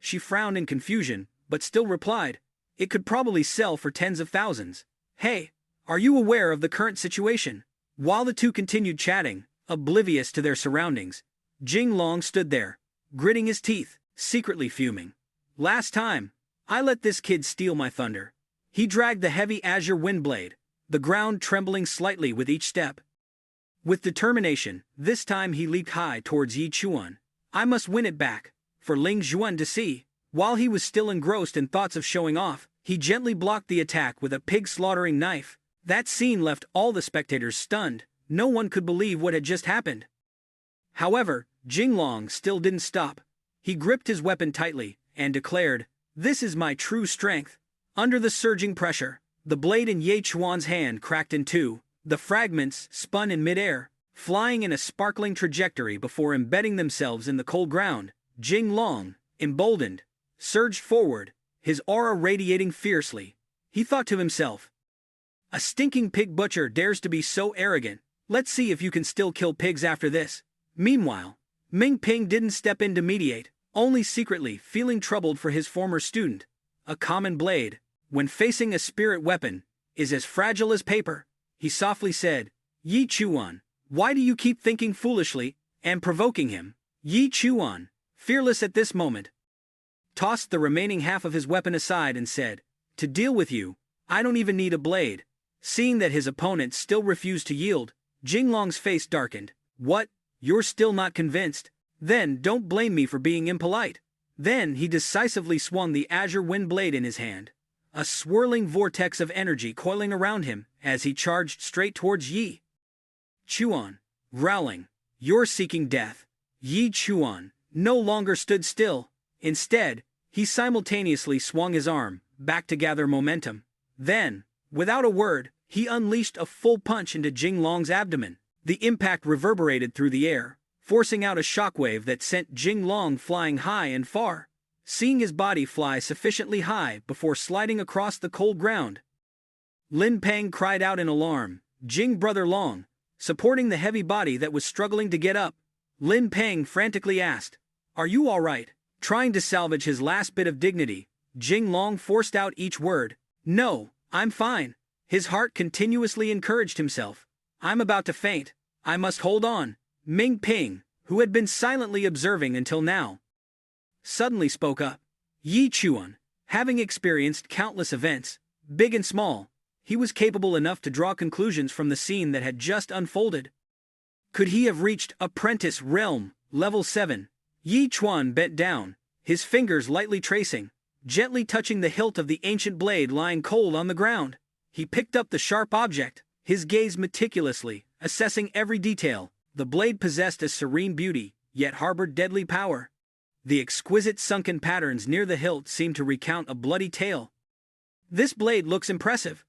she frowned in confusion, but still replied, it could probably sell for tens of thousands. Hey, are you aware of the current situation? While the two continued chatting, oblivious to their surroundings, Jing Long stood there, gritting his teeth, secretly fuming. Last time, I let this kid steal my thunder. He dragged the heavy azure wind blade, the ground trembling slightly with each step. With determination, this time he leaped high towards Yi Chuan. I must win it back, for Ling Xuan to see. While he was still engrossed in thoughts of showing off, he gently blocked the attack with a pig-slaughtering knife. That scene left all the spectators stunned. No one could believe what had just happened. However, Jinglong still didn't stop. He gripped his weapon tightly and declared, this is my true strength. Under the surging pressure, the blade in Ye Chuan's hand cracked in two. The fragments spun in midair, flying in a sparkling trajectory before embedding themselves in the cold ground. Jinglong, emboldened, surged forward, his aura radiating fiercely. He thought to himself, a stinking pig butcher dares to be so arrogant. Let's see if you can still kill pigs after this. Meanwhile, Ming Ping didn't step in to mediate, only secretly feeling troubled for his former student. A common blade, when facing a spirit weapon, is as fragile as paper. He softly said, Yi Chuan, why do you keep thinking foolishly and provoking him? Yi Chuan, fearless at this moment, tossed the remaining half of his weapon aside and said, to deal with you, I don't even need a blade. Seeing that his opponent still refused to yield, Jinglong's face darkened. What? You're still not convinced? Then don't blame me for being impolite. Then he decisively swung the azure wind blade in his hand, a swirling vortex of energy coiling around him as he charged straight towards Yi Chuan, growling, you're seeking death. Yi Chuan no longer stood still. Instead, he simultaneously swung his arm back to gather momentum. Then, without a word, he unleashed a full punch into Jinglong's abdomen. The impact reverberated through the air, forcing out a shockwave that sent Jinglong flying high and far. Seeing his body fly sufficiently high before sliding across the cold ground, Lin Peng cried out in alarm, Jing Brother Long, supporting the heavy body that was struggling to get up. Lin Peng frantically asked. Are you all right? Trying to salvage his last bit of dignity, Jing Long forced out each word. No, I'm fine. His heart continuously encouraged himself. I'm about to faint. I must hold on. Ming Ping, who had been silently observing until now, suddenly spoke up. Yi Chuan, having experienced countless events, big and small, he was capable enough to draw conclusions from the scene that had just unfolded. Could he have reached Apprentice Realm, Level 7? Yi Chuan bent down, his fingers lightly tracing, gently touching the hilt of the ancient blade lying cold on the ground. He picked up the sharp object, his gaze meticulously, assessing every detail. The blade possessed a serene beauty, yet harbored deadly power. The exquisite sunken patterns near the hilt seemed to recount a bloody tale. This blade looks impressive.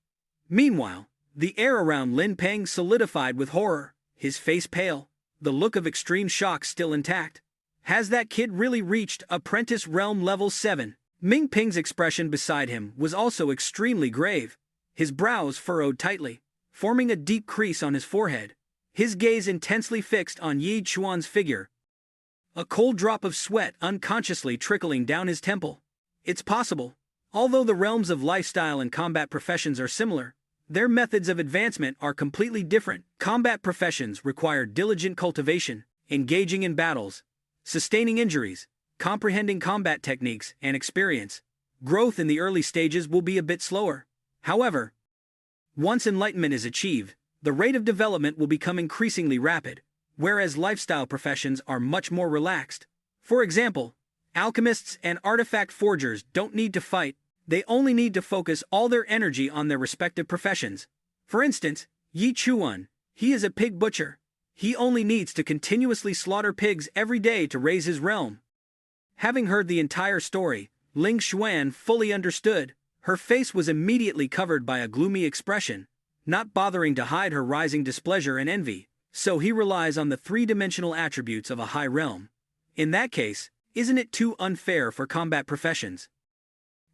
Meanwhile, the air around Lin Peng solidified with horror, his face pale, the look of extreme shock still intact. Has that kid really reached Apprentice Realm Level 7? Ming Ping's expression beside him was also extremely grave. His brows furrowed tightly, forming a deep crease on his forehead, his gaze intensely fixed on Yi Chuan's figure. A cold drop of sweat unconsciously trickling down his temple. It's possible. Although the realms of lifestyle and combat professions are similar, their methods of advancement are completely different. Combat professions require diligent cultivation, engaging in battles, sustaining injuries, comprehending combat techniques, and experience. Growth in the early stages will be a bit slower. However, once enlightenment is achieved, the rate of development will become increasingly rapid, whereas lifestyle professions are much more relaxed. For example, alchemists and artifact forgers don't need to fight, they only need to focus all their energy on their respective professions. For instance, Yi Chuan, he is a pig butcher. He only needs to continuously slaughter pigs every day to raise his realm. Having heard the entire story, Ling Xuan fully understood. Her face was immediately covered by a gloomy expression, not bothering to hide her rising displeasure and envy. So he relies on the three-dimensional attributes of a high realm. In that case, isn't it too unfair for combat professions?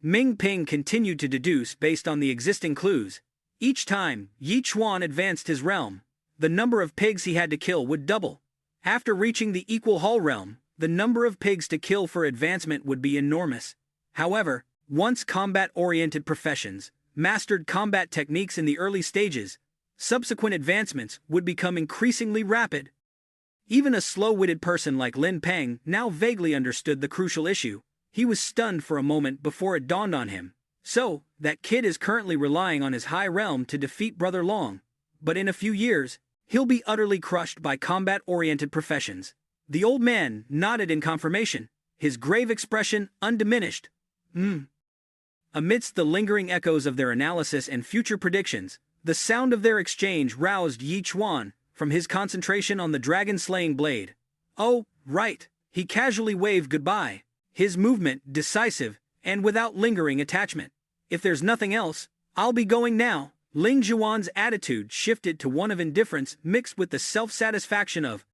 Ming Ping continued to deduce based on the existing clues. Each time Yi Chuan advanced his realm, the number of pigs he had to kill would double. After reaching the equal hull realm, the number of pigs to kill for advancement would be enormous. However, once combat-oriented professions mastered combat techniques in the early stages, subsequent advancements would become increasingly rapid. Even a slow-witted person like Lin Peng now vaguely understood the crucial issue. He was stunned for a moment before it dawned on him. So, that kid is currently relying on his high realm to defeat Brother Long. But in a few years, he'll be utterly crushed by combat-oriented professions. The old man nodded in confirmation, his grave expression undiminished. Amidst the lingering echoes of their analysis and future predictions, the sound of their exchange roused Yi Chuan from his concentration on the dragon-slaying blade. Oh, right, he casually waved goodbye, his movement decisive and without lingering attachment. If there's nothing else, I'll be going now. Ling Zhuan's attitude shifted to one of indifference mixed with the self-satisfaction of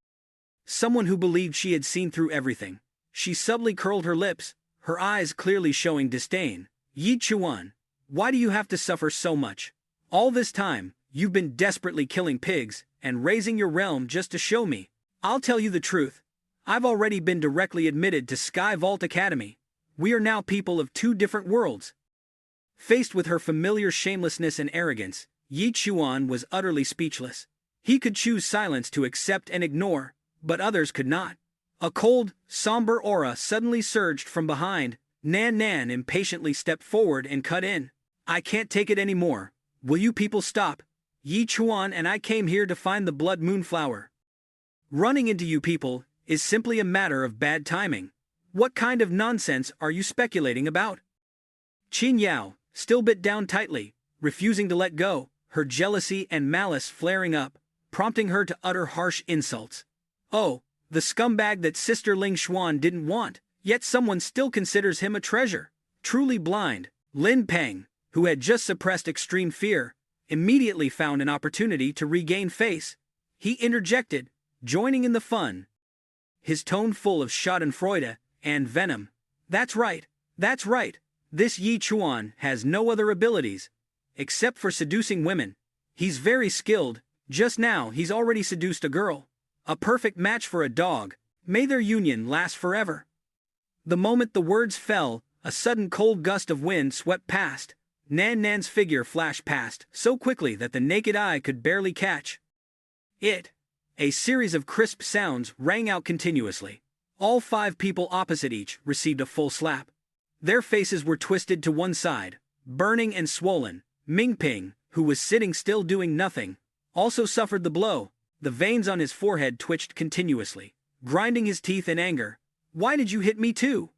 someone who believed she had seen through everything. She subtly curled her lips, her eyes clearly showing disdain. Yi Chuan, why do you have to suffer so much? All this time, you've been desperately killing pigs and raising your realm just to show me. I'll tell you the truth. I've already been directly admitted to Sky Vault Academy. We are now people of two different worlds. Faced with her familiar shamelessness and arrogance, Yi Chuan was utterly speechless. He could choose silence to accept and ignore, but others could not. A cold, somber aura suddenly surged from behind. Nan Nan impatiently stepped forward and cut in. I can't take it anymore. Will you people stop? Yi Chuan and I came here to find the Blood Moon Flower. Running into you people is simply a matter of bad timing. What kind of nonsense are you speculating about? Qin Yao, still bit down tightly, refusing to let go, her jealousy and malice flaring up, prompting her to utter harsh insults. Oh, the scumbag that Sister Ling Xuan didn't want, yet someone still considers him a treasure. Truly blind, Lin Peng, who had just suppressed extreme fear, immediately found an opportunity to regain face. He interjected, joining in the fun, his tone full of schadenfreude and venom. That's right, that's right. This Yi Chuan has no other abilities, except for seducing women. He's very skilled. Just now he's already seduced a girl. A perfect match for a dog. May their union last forever. The moment the words fell, a sudden cold gust of wind swept past. Nan Nan's figure flashed past, so quickly that the naked eye could barely catch it. A series of crisp sounds rang out continuously. All 5 people opposite each received a full slap. Their faces were twisted to one side, burning and swollen. Ming Ping, who was sitting still doing nothing, also suffered the blow. The veins on his forehead twitched continuously, grinding his teeth in anger. Why did you hit me too?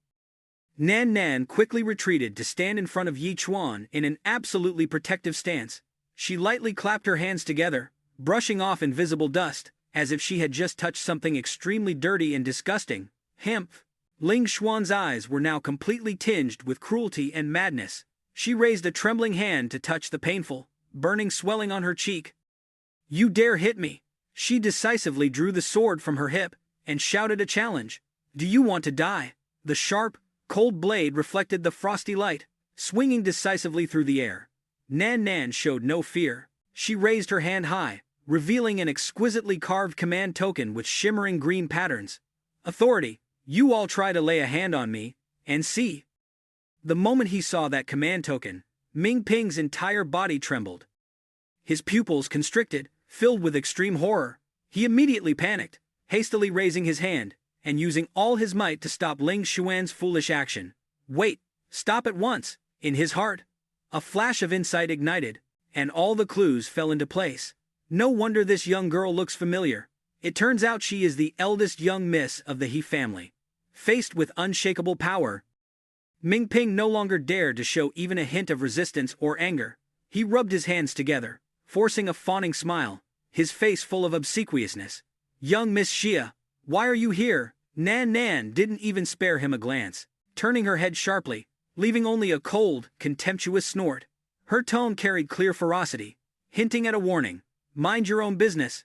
Nan Nan quickly retreated to stand in front of Yi Chuan in an absolutely protective stance. She lightly clapped her hands together, brushing off invisible dust, as if she had just touched something extremely dirty and disgusting. Humph! Ling Xuan's eyes were now completely tinged with cruelty and madness. She raised a trembling hand to touch the painful, burning swelling on her cheek. You dare hit me! She decisively drew the sword from her hip and shouted a challenge. Do you want to die? The sharp, cold blade reflected the frosty light, swinging decisively through the air. Nan Nan showed no fear. She raised her hand high, revealing an exquisitely carved command token with shimmering green patterns. Authority, you all try to lay a hand on me, and see. The moment he saw that command token, Ming Ping's entire body trembled. His pupils constricted, filled with extreme horror. He immediately panicked, hastily raising his hand, and using all his might to stop Ling Xuan's foolish action. Wait, stop at once! In his heart, a flash of insight ignited, and all the clues fell into place. No wonder this young girl looks familiar. It turns out she is the eldest young miss of the He family. Faced with unshakable power, Ming Ping no longer dared to show even a hint of resistance or anger. He rubbed his hands together, forcing a fawning smile, his face full of obsequiousness. Young Miss Xia, why are you here? Nan Nan didn't even spare him a glance, turning her head sharply, leaving only a cold, contemptuous snort. Her tone carried clear ferocity, hinting at a warning. Mind your own business.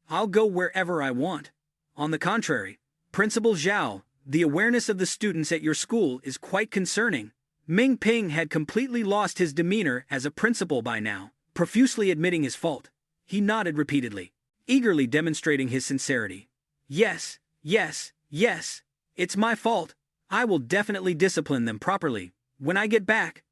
I'll go wherever I want. On the contrary, Principal Zhao, the awareness of the students at your school is quite concerning. Ming Ping had completely lost his demeanor as a principal by now, profusely admitting his fault. He nodded repeatedly, eagerly demonstrating his sincerity. Yes, yes, yes, it's my fault. I will definitely discipline them properly when I get back.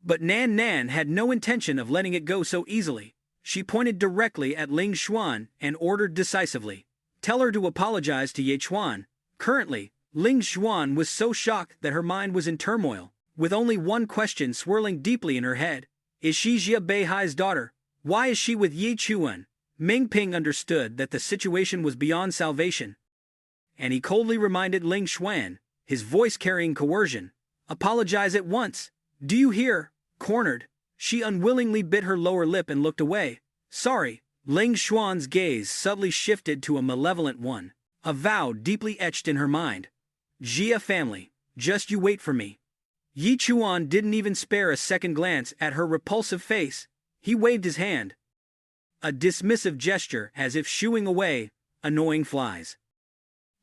But Nan Nan had no intention of letting it go so easily. She pointed directly at Ling Xuan and ordered decisively, tell her to apologize to Ye Chuan. Currently, Ling Xuan was so shocked that her mind was in turmoil, with only one question swirling deeply in her head. Is she Jia Beihai's daughter? Why is she with Yi Chuan? Ming Ping understood that the situation was beyond salvation, and he coldly reminded Ling Xuan, his voice carrying coercion. Apologize at once. Do you hear? Cornered, she unwillingly bit her lower lip and looked away. Sorry. Ling Xuan's gaze subtly shifted to a malevolent one, a vow deeply etched in her mind. Jia family, just you wait for me. Yi Chuan didn't even spare a second glance at her repulsive face. He waved his hand, a dismissive gesture as if shooing away annoying flies.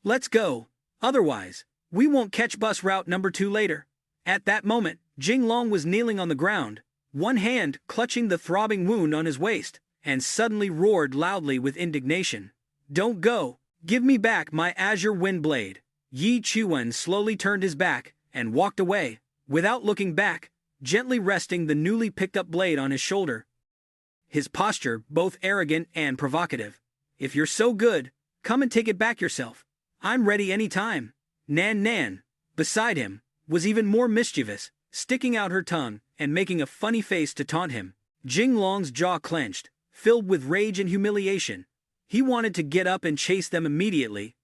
Let's go, otherwise, we won't catch bus route number 2 later. At that moment, Jing Long was kneeling on the ground, one hand clutching the throbbing wound on his waist, and suddenly roared loudly with indignation. Don't go! Give me back my azure wind blade! Yi Chuan slowly turned his back and walked away, without looking back, gently resting the newly picked up blade on his shoulder. His posture both arrogant and provocative. If you're so good, come and take it back yourself. I'm ready any time. Nan Nan, beside him, was even more mischievous, sticking out her tongue and making a funny face to taunt him. Jing Long's jaw clenched, filled with rage and humiliation. He wanted to get up and chase them immediately,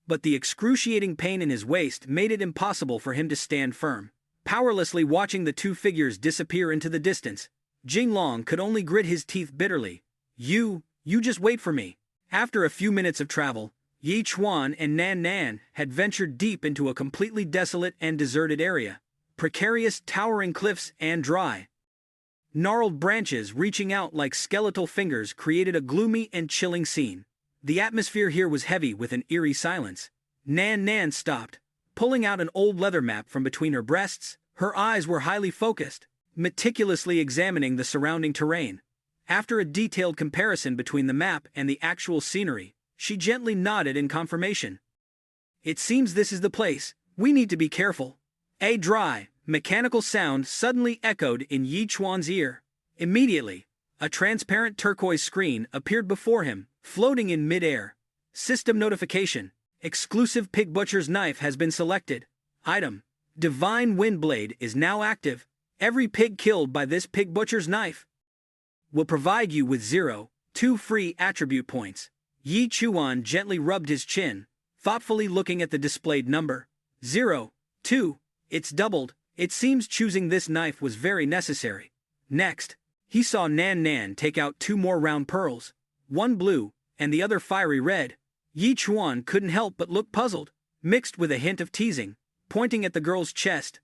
but the excruciating pain in his waist made it impossible for him to stand firm. Powerlessly watching the two figures disappear into the distance, Jing Long could only grit his teeth bitterly. You just wait for me. After a few minutes of travel, Yi Chuan and Nan Nan had ventured deep into a completely desolate and deserted area. Precarious towering cliffs and dry, gnarled branches reaching out like skeletal fingers created a gloomy and chilling scene. The atmosphere here was heavy with an eerie silence. Nan Nan stopped, pulling out an old leather map from between her breasts. Her eyes were highly focused, meticulously examining the surrounding terrain. After a detailed comparison between the map and the actual scenery, She gently nodded in confirmation. It seems this is the place. We need to be careful. A dry, mechanical sound suddenly echoed in Yi Chuan's ear. Immediately, a transparent turquoise screen appeared before him, floating in mid-air. System notification. Exclusive pig butcher's knife has been selected. Item. Divine Wind Blade is now active. Every pig killed by this pig butcher's knife will provide you with 0.2 free attribute points. Yi Chuan gently rubbed his chin, thoughtfully looking at the displayed number. 0.2. It's doubled. It seems choosing this knife was very necessary. Next, he saw Nan Nan take out 2 more round pearls, one blue, and the other fiery red. Yi Chuan couldn't help but look puzzled, mixed with a hint of teasing, pointing at the girl's chest.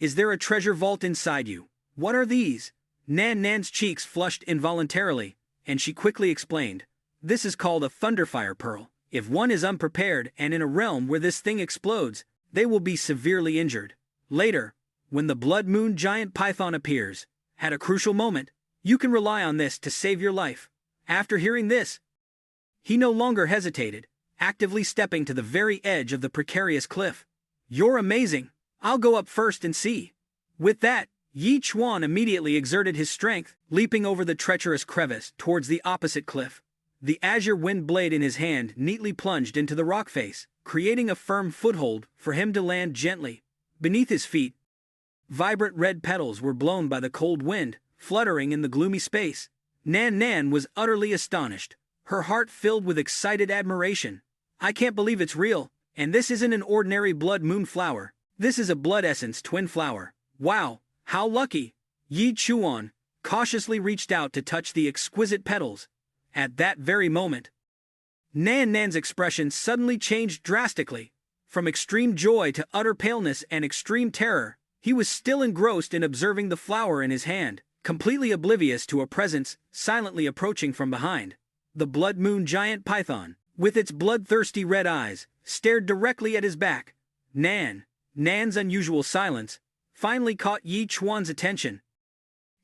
Is there a treasure vault inside you? What are these? Nan Nan's cheeks flushed involuntarily, and she quickly explained. This is called a thunderfire pearl. If one is unprepared and in a realm where this thing explodes, they will be severely injured. Later, when the blood moon giant python appears, at a crucial moment, you can rely on this to save your life. After hearing this, he no longer hesitated, actively stepping to the very edge of the precarious cliff. You're amazing. I'll go up first and see. With that, Yi Chuan immediately exerted his strength, leaping over the treacherous crevice towards the opposite cliff. The azure wind blade in his hand neatly plunged into the rock face, creating a firm foothold for him to land gently. Beneath his feet, vibrant red petals were blown by the cold wind, fluttering in the gloomy space. Nan Nan was utterly astonished, her heart filled with excited admiration. I can't believe it's real, and this isn't an ordinary blood moon flower. This is a blood essence twin flower. Wow, how lucky! Yi Chuan cautiously reached out to touch the exquisite petals. At that very moment, Nan Nan's expression suddenly changed drastically. From extreme joy to utter paleness and extreme terror, he was still engrossed in observing the flower in his hand, completely oblivious to a presence silently approaching from behind. The blood moon giant python, with its bloodthirsty red eyes, stared directly at his back. Nan's unusual silence finally caught Yi Chuan's attention.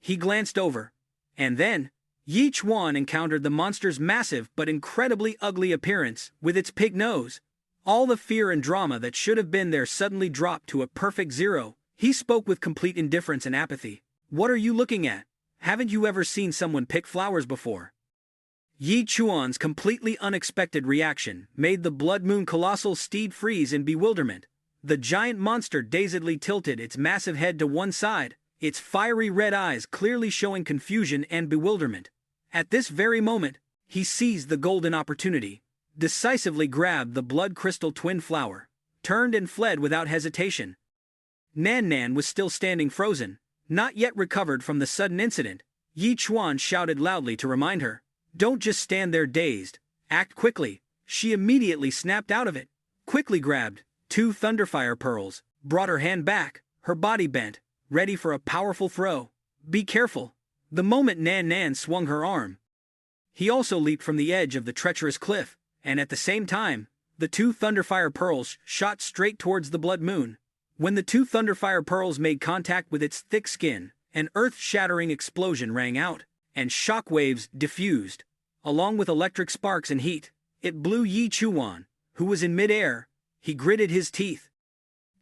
He glanced over, and then Yi Chuan encountered the monster's massive but incredibly ugly appearance with its pig nose. All the fear and drama that should have been there suddenly dropped to a perfect zero. He spoke with complete indifference and apathy. What are you looking at? Haven't you ever seen someone pick flowers before? Yi Chuan's completely unexpected reaction made the blood moon colossal steed freeze in bewilderment. The giant monster dazedly tilted its massive head to one side, its fiery red eyes clearly showing confusion and bewilderment. At this very moment, he seized the golden opportunity, decisively grabbed the blood crystal twin flower, turned and fled without hesitation. Nan Nan was still standing frozen, not yet recovered from the sudden incident. Yi Chuan shouted loudly to remind her, "Don't just stand there dazed, act quickly." She immediately snapped out of it, quickly grabbed 2 thunderfire pearls, brought her hand back, her body bent, ready for a powerful throw. Be careful. The moment Nan Nan swung her arm, he also leaped from the edge of the treacherous cliff, and at the same time, the 2 thunderfire pearls shot straight towards the blood moon. When the 2 thunderfire pearls made contact with its thick skin, an earth-shattering explosion rang out, and shock waves diffused. Along with electric sparks and heat, it blew Yi Chuan, who was in mid-air. He gritted his teeth,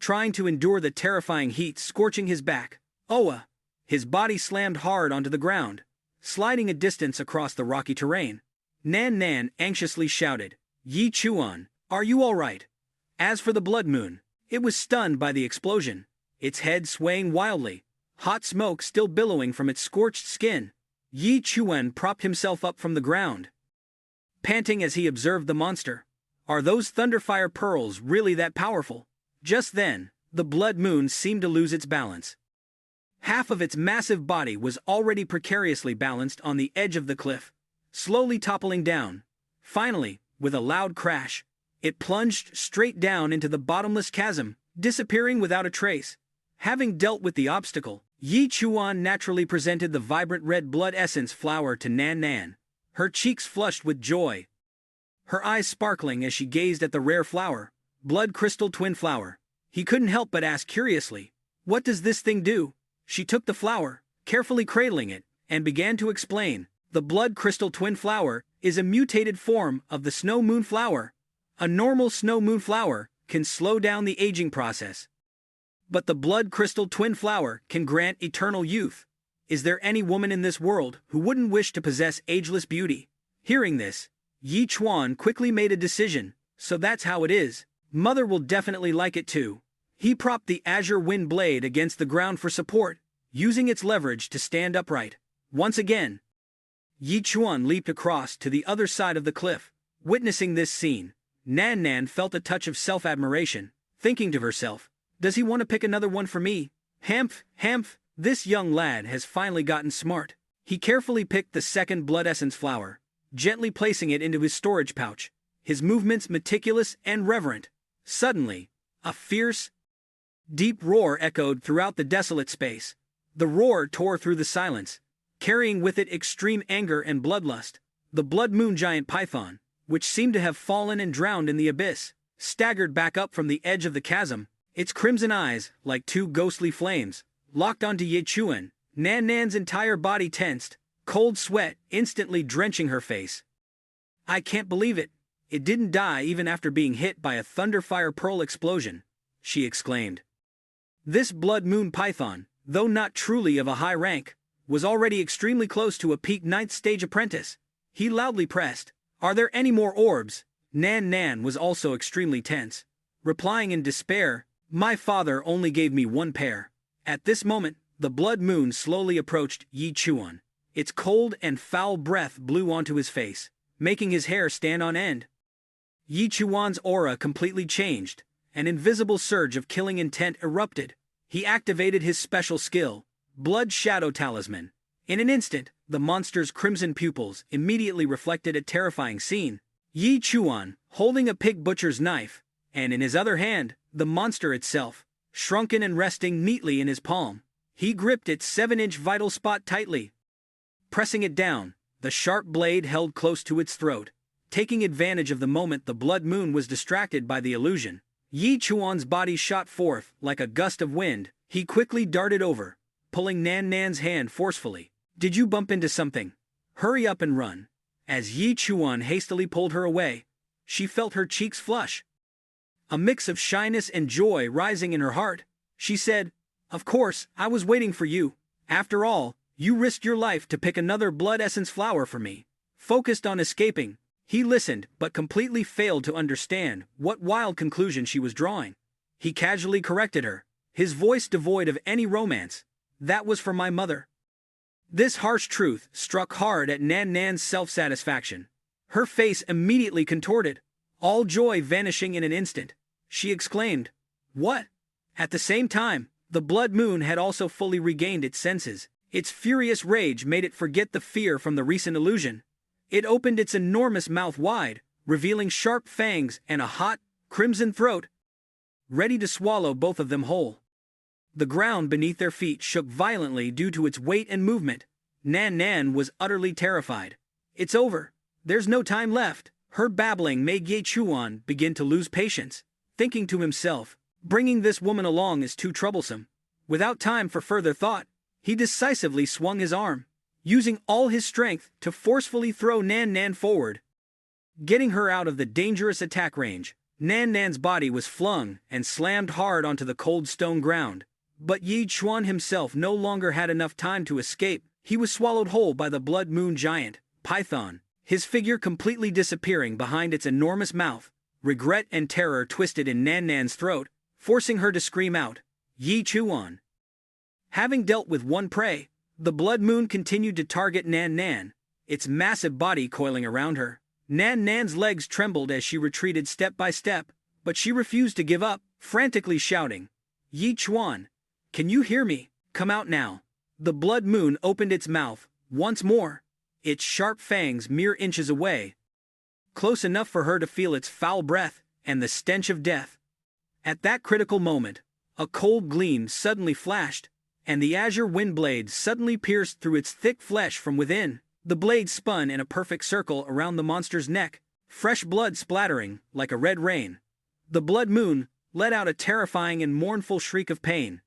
trying to endure the terrifying heat scorching his back. Oa! His body slammed hard onto the ground, sliding a distance across the rocky terrain. Nan Nan anxiously shouted, "Yi Chuan, are you all right?" As for the blood moon, it was stunned by the explosion, its head swaying wildly, hot smoke still billowing from its scorched skin. Yi Chuan propped himself up from the ground, panting as he observed the monster. Are those thunderfire pearls really that powerful? Just then, the blood moon seemed to lose its balance. Half of its massive body was already precariously balanced on the edge of the cliff, slowly toppling down. Finally, with a loud crash, it plunged straight down into the bottomless chasm, disappearing without a trace. Having dealt with the obstacle, Yi Chuan naturally presented the vibrant red blood essence flower to Nan Nan, her cheeks flushed with joy, her eyes sparkling as she gazed at the rare flower, blood crystal twin flower. He couldn't help but ask curiously, "What does this thing do?" She took the flower, carefully cradling it, and began to explain. The blood crystal twin flower is a mutated form of the snow moon flower. A normal snow moon flower can slow down the aging process, but the blood crystal twin flower can grant eternal youth. Is there any woman in this world who wouldn't wish to possess ageless beauty? Hearing this, Yi Chuan quickly made a decision. So that's how it is. Mother will definitely like it too. He propped the azure wind blade against the ground for support, using its leverage to stand upright. Once again, Yi Chuan leaped across to the other side of the cliff. Witnessing this scene, Nan Nan felt a touch of self-admiration, thinking to herself, does he want to pick another one for me? Hamph, hamph, this young lad has finally gotten smart. He carefully picked the second blood essence flower, gently placing it into his storage pouch, his movements meticulous and reverent. Suddenly, a fierce, deep roar echoed throughout the desolate space. The roar tore through the silence, carrying with it extreme anger and bloodlust. The blood moon giant python, which seemed to have fallen and drowned in the abyss, staggered back up from the edge of the chasm, its crimson eyes, like two ghostly flames, locked onto Yi Chuan. Nan Nan's entire body tensed, cold sweat instantly drenching her face. I can't believe it. It didn't die even after being hit by a thunderfire pearl explosion, she exclaimed. This blood moon python, though not truly of a high rank, was already extremely close to a peak 9th stage apprentice. He loudly pressed, are there any more orbs? Nan Nan was also extremely tense, replying in despair, my father only gave me one pair. At this moment, the blood moon slowly approached Yi Chuan. Its cold and foul breath blew onto his face, making his hair stand on end. Yi Chuan's aura completely changed. An invisible surge of killing intent erupted. He activated his special skill, Blood Shadow Talisman. In an instant, the monster's crimson pupils immediately reflected a terrifying scene. Yi Chuan, holding a pig butcher's knife, and in his other hand, the monster itself, shrunken and resting neatly in his palm. He gripped its 7-inch vital spot tightly. Pressing it down, the sharp blade held close to its throat. Taking advantage of the moment the blood moon was distracted by the illusion, Yi Chuan's body shot forth like a gust of wind. He quickly darted over, pulling Nan Nan's hand forcefully. Did you bump into something? Hurry up and run. As Yi Chuan hastily pulled her away, she felt her cheeks flush. A mix of shyness and joy rising in her heart, she said, of course, I was waiting for you. After all, you risked your life to pick another blood essence flower for me. Focused on escaping, he listened but completely failed to understand what wild conclusion she was drawing. He casually corrected her, his voice devoid of any romance. That was for my mother. This harsh truth struck hard at Nan Nan's self-satisfaction. Her face immediately contorted, all joy vanishing in an instant. She exclaimed, what? At the same time, the blood moon had also fully regained its senses. Its furious rage made it forget the fear from the recent illusion. It opened its enormous mouth wide, revealing sharp fangs and a hot, crimson throat, ready to swallow both of them whole. The ground beneath their feet shook violently due to its weight and movement. Nan Nan was utterly terrified. It's over. There's no time left. Her babbling made Yi Chuan begin to lose patience, thinking to himself, bringing this woman along is too troublesome. Without time for further thought, he decisively swung his arm, using all his strength to forcefully throw Nan Nan forward. Getting her out of the dangerous attack range, Nan Nan's body was flung and slammed hard onto the cold stone ground. But Yi Chuan himself no longer had enough time to escape. He was swallowed whole by the blood moon giant python, his figure completely disappearing behind its enormous mouth. Regret and terror twisted in Nan Nan's throat, forcing her to scream out, Yi Chuan. Having dealt with one prey, the blood moon continued to target Nan Nan, its massive body coiling around her. Nan Nan's legs trembled as she retreated step by step, but she refused to give up, frantically shouting, Yi Chuan, can you hear me? Come out now. The blood moon opened its mouth, once more, its sharp fangs mere inches away, close enough for her to feel its foul breath and the stench of death. At that critical moment, a cold gleam suddenly flashed, and the azure wind blade suddenly pierced through its thick flesh from within. The blade spun in a perfect circle around the monster's neck, fresh blood splattering like a red rain. The blood moon let out a terrifying and mournful shriek of pain.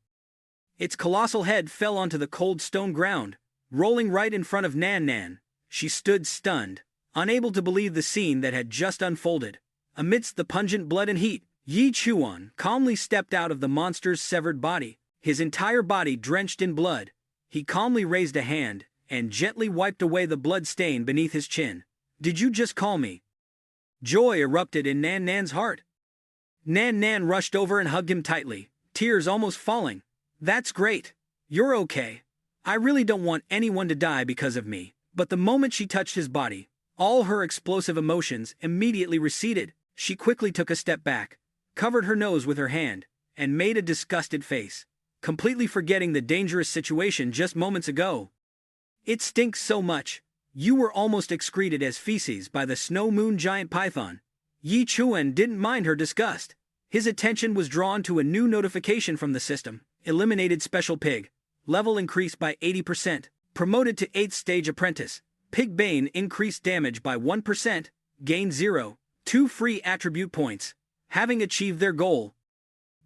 Its colossal head fell onto the cold stone ground, rolling right in front of Nan Nan. She stood stunned, unable to believe the scene that had just unfolded. Amidst the pungent blood and heat, Yi Chuan calmly stepped out of the monster's severed body, his entire body drenched in blood. He calmly raised a hand and gently wiped away the blood stain beneath his chin. "Did you just call me?" Joy erupted in Nan Nan's heart. Nan Nan rushed over and hugged him tightly, tears almost falling. "That's great. You're okay. I really don't want anyone to die because of me." But the moment she touched his body, all her explosive emotions immediately receded. She quickly took a step back, covered her nose with her hand, and made a disgusted face, completely forgetting the dangerous situation just moments ago. "It stinks so much. You were almost excreted as feces by the snow moon giant python." Yi Chuan didn't mind her disgust. His attention was drawn to a new notification from the system. Eliminated special pig. Level increased by 80%. Promoted to 8th stage apprentice. Pig Bane increased damage by 1%. Gain 0.2 free attribute points. Having achieved their goal,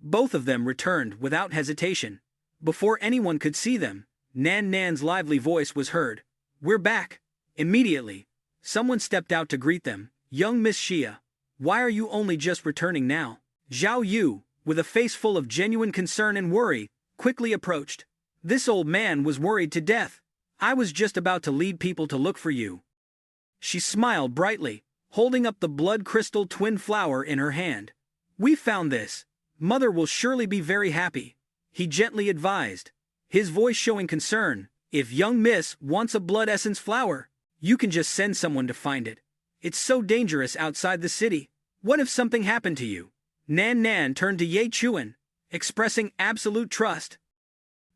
both of them returned without hesitation. Before anyone could see them, Nan Nan's lively voice was heard. "We're back." Immediately, someone stepped out to greet them. "Young Miss Xia, why are you only just returning now?" Zhao Yu, with a face full of genuine concern and worry, quickly approached. "This old man was worried to death. I was just about to lead people to look for you." She smiled brightly, holding up the blood crystal twin flower in her hand. "We found this. Mother will surely be very happy," he gently advised, his voice showing concern. "If young Miss wants a blood essence flower, you can just send someone to find it. It's so dangerous outside the city. What if something happened to you?" Nan Nan turned to Ye Chuan, expressing absolute trust.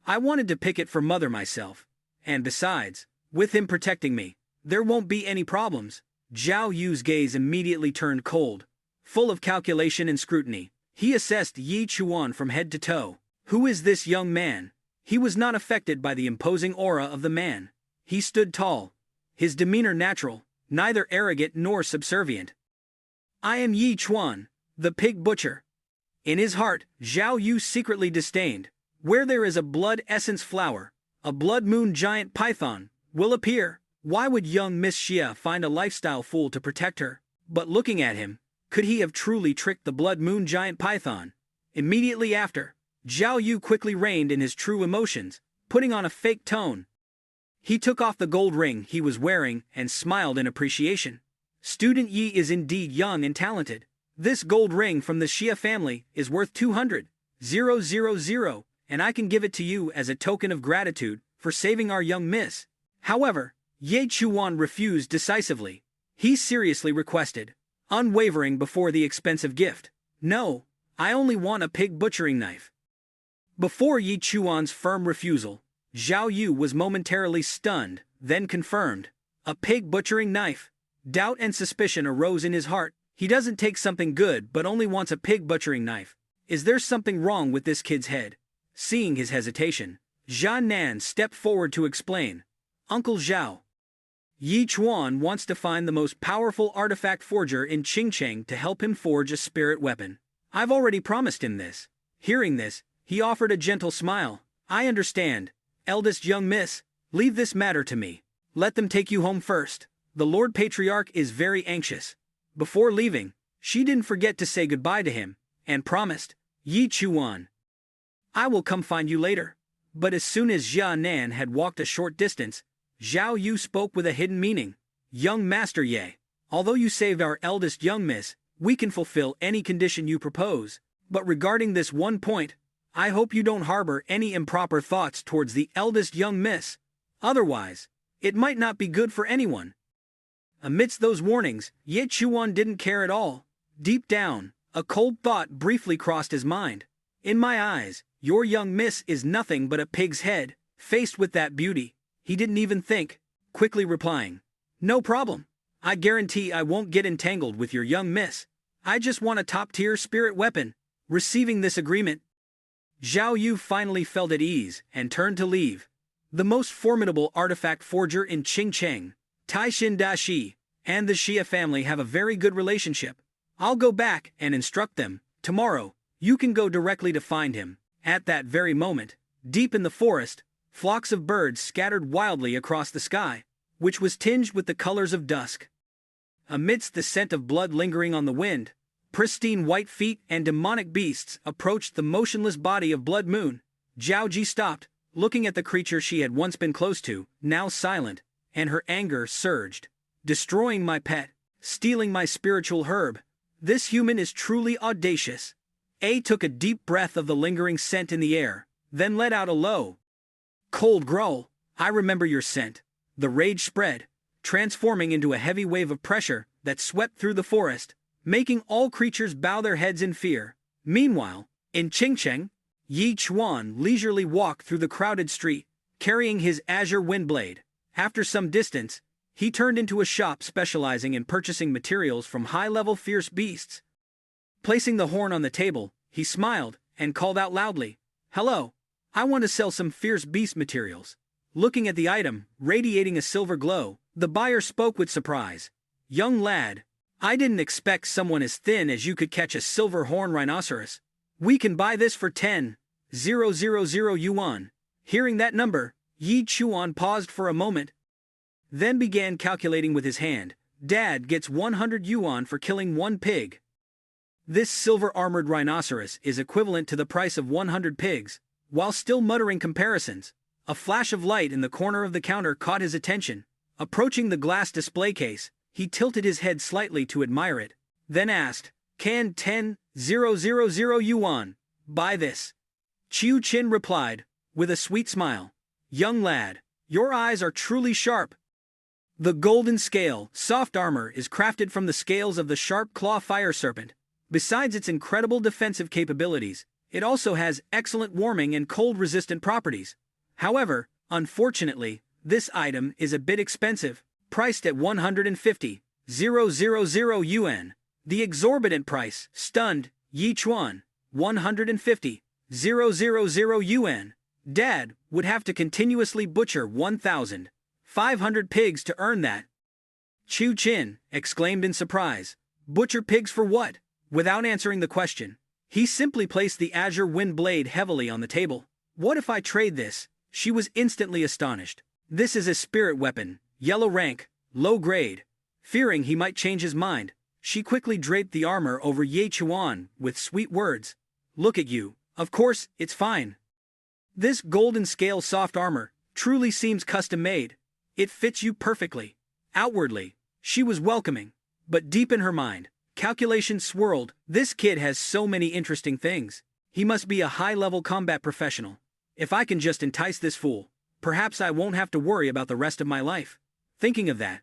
"I wanted to pick it for Mother myself. And besides, with him protecting me, there won't be any problems." Zhao Yu's gaze immediately turned cold. Full of calculation and scrutiny, he assessed Yi Chuan from head to toe. Who is this young man? He was not affected by the imposing aura of the man. He stood tall, his demeanor natural, neither arrogant nor subservient. "I am Yi Chuan, the pig butcher." In his heart, Zhao Yu secretly disdained. Where there is a blood essence flower, a blood moon giant python will appear. Why would young Miss Xia find a lifestyle fool to protect her? But looking at him, could he have truly tricked the blood moon giant python? Immediately after, Zhao Yu quickly reined in his true emotions, putting on a fake tone. He took off the gold ring he was wearing and smiled in appreciation. "Student Yi is indeed young and talented. This gold ring from the Xia family is worth 200,000, and I can give it to you as a token of gratitude for saving our young miss." However, Ye Chuan refused decisively. He seriously requested, unwavering before the expensive gift. "No, I only want a pig butchering knife." Before Yi Chuan's firm refusal, Zhao Yu was momentarily stunned, then confirmed. A pig butchering knife. Doubt and suspicion arose in his heart. He doesn't take something good but only wants a pig butchering knife. Is there something wrong with this kid's head? Seeing his hesitation, Zhan Nan stepped forward to explain. "Uncle Zhao, Yi Chuan wants to find the most powerful artifact forger in Qingcheng to help him forge a spirit weapon. I've already promised him this." Hearing this, he offered a gentle smile. "I understand. Eldest young miss, leave this matter to me. Let them take you home first. The Lord Patriarch is very anxious." Before leaving, she didn't forget to say goodbye to him, and promised, "Yi Chuan, I will come find you later." But as soon as Jia Nan had walked a short distance, Zhao Yu spoke with a hidden meaning. "Young Master Ye, although you saved our eldest young miss, we can fulfill any condition you propose. But regarding this one point, I hope you don't harbor any improper thoughts towards the eldest young miss. Otherwise, it might not be good for anyone." Amidst those warnings, Ye Chuan didn't care at all. Deep down, a cold thought briefly crossed his mind. "In my eyes, your young miss is nothing but a pig's head." Faced with that beauty, he didn't even think, quickly replying, "No problem. I guarantee I won't get entangled with your young miss. I just want a top-tier spirit weapon." Receiving this agreement, Zhao Yu finally felt at ease and turned to leave. The most formidable artifact forger in Qingcheng, Taishin Dashi, and the Xia family have a very good relationship. I'll go back and instruct them. Tomorrow, you can go directly to find him. At that very moment, deep in the forest, flocks of birds scattered wildly across the sky, which was tinged with the colors of dusk. Amidst the scent of blood lingering on the wind, pristine white feet and demonic beasts approached the motionless body of Blood Moon. Zhao Ji stopped, looking at the creature she had once been close to, now silent, and her anger surged. Destroying my pet, stealing my spiritual herb. This human is truly audacious. A took a deep breath of the lingering scent in the air, then let out a low, cold growl. I remember your scent. The rage spread, transforming into a heavy wave of pressure that swept through the forest, making all creatures bow their heads in fear. Meanwhile, in Qingcheng, Yi Chuan leisurely walked through the crowded street, carrying his azure windblade. After some distance, he turned into a shop specializing in purchasing materials from high-level fierce beasts. Placing the horn on the table, he smiled and called out loudly, "Hello, I want to sell some fierce beast materials." Looking at the item, radiating a silver glow, the buyer spoke with surprise. "Young lad, I didn't expect someone as thin as you could catch a silver horn rhinoceros. We can buy this for 10,000 yuan. Hearing that number, Yi Chuan paused for a moment, then began calculating with his hand. Dad gets 100 yuan for killing one pig. This silver-armored rhinoceros is equivalent to the price of 100 pigs. While still muttering comparisons, a flash of light in the corner of the counter caught his attention. Approaching the glass display case, he tilted his head slightly to admire it, then asked, "Can 10,000 yuan buy this?" Chiu Chin replied, with a sweet smile, "Young lad, your eyes are truly sharp." The golden scale, soft armor, is crafted from the scales of the sharp claw fire serpent. Besides its incredible defensive capabilities, it also has excellent warming and cold-resistant properties. However, unfortunately, this item is a bit expensive, priced at 150,000 yuan. The exorbitant price stunned Yi Chuan. 150,000 yuan. Dad would have to continuously butcher 1,500 pigs to earn that. Chiu Chin exclaimed in surprise. Butcher pigs for what? Without answering the question, he simply placed the azure wind blade heavily on the table. What if I trade this? She was instantly astonished. This is a spirit weapon, yellow rank, low grade. Fearing he might change his mind, she quickly draped the armor over Ye Chuan with sweet words. Look at you, of course, it's fine. This golden scale soft armor truly seems custom-made. It fits you perfectly. Outwardly, she was welcoming, but deep in her mind, calculations swirled. This kid has so many interesting things. He must be a high-level combat professional. If I can just entice this fool, perhaps I won't have to worry about the rest of my life. Thinking of that,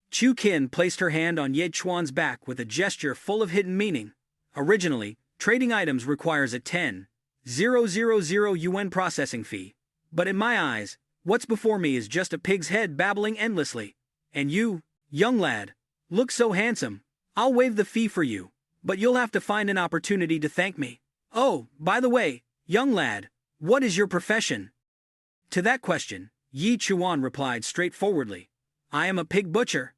Chu Qin placed her hand on Ye Chuan's back with a gesture full of hidden meaning. Originally, trading items requires a 10,000 yuan processing fee. But in my eyes, what's before me is just a pig's head babbling endlessly. And you, young lad, look so handsome. I'll waive the fee for you, but you'll have to find an opportunity to thank me. Oh, by the way, young lad, what is your profession? To that question, Yi Chuan replied straightforwardly. I am a pig butcher.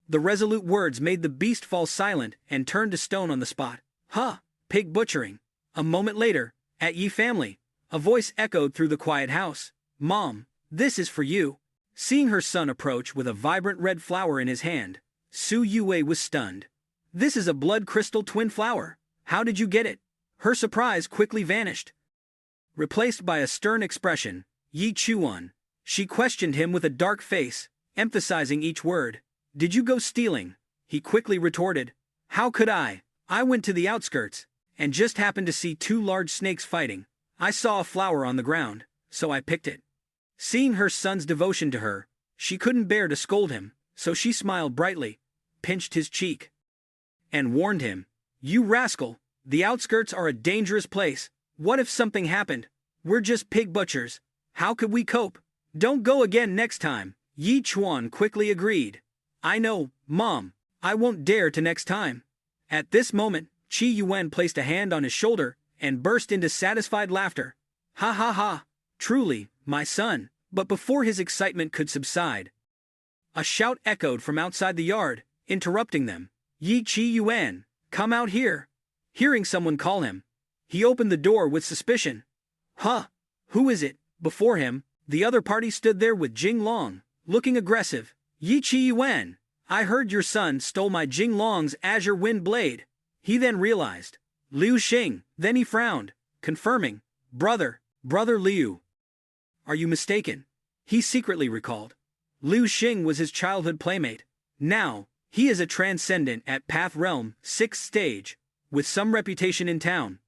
The resolute words made the beast fall silent and turn to stone on the spot. Huh, pig butchering. A moment later, at Yi family, a voice echoed through the quiet house. Mom, this is for you. Seeing her son approach with a vibrant red flower in his hand, Su Yue was stunned. This is a blood crystal twin flower. How did you get it? Her surprise quickly vanished. Replaced by a stern expression, Yi Chuan, she questioned him with a dark face, emphasizing each word. Did you go stealing? He quickly retorted. How could I? I went to the outskirts, and just happened to see two large snakes fighting. I saw a flower on the ground, so I picked it. Seeing her son's devotion to her, she couldn't bear to scold him, so she smiled brightly, pinched his cheek, and warned him. You rascal, the outskirts are a dangerous place. What if something happened? We're just pig butchers. How could we cope? Don't go again next time. Yi Chuan quickly agreed. I know, Mom. I won't dare to next time. At this moment, Qi Yuan placed a hand on his shoulder and burst into satisfied laughter. Ha ha ha. Truly, my son. But before his excitement could subside, a shout echoed from outside the yard, interrupting them. Yi Qi Yuan, come out here. Hearing someone call him, he opened the door with suspicion. Huh? Who is it? Before him, the other party stood there with Jing Long, looking aggressive. Yi Qi Yuan, I heard your son stole my Jinglong's azure wind blade. He then realized. Liu Xing, then he frowned, confirming, brother Liu. Are you mistaken? He secretly recalled. Liu Xing was his childhood playmate. Now, he is a transcendent at Path Realm, 6th stage, with some reputation in town.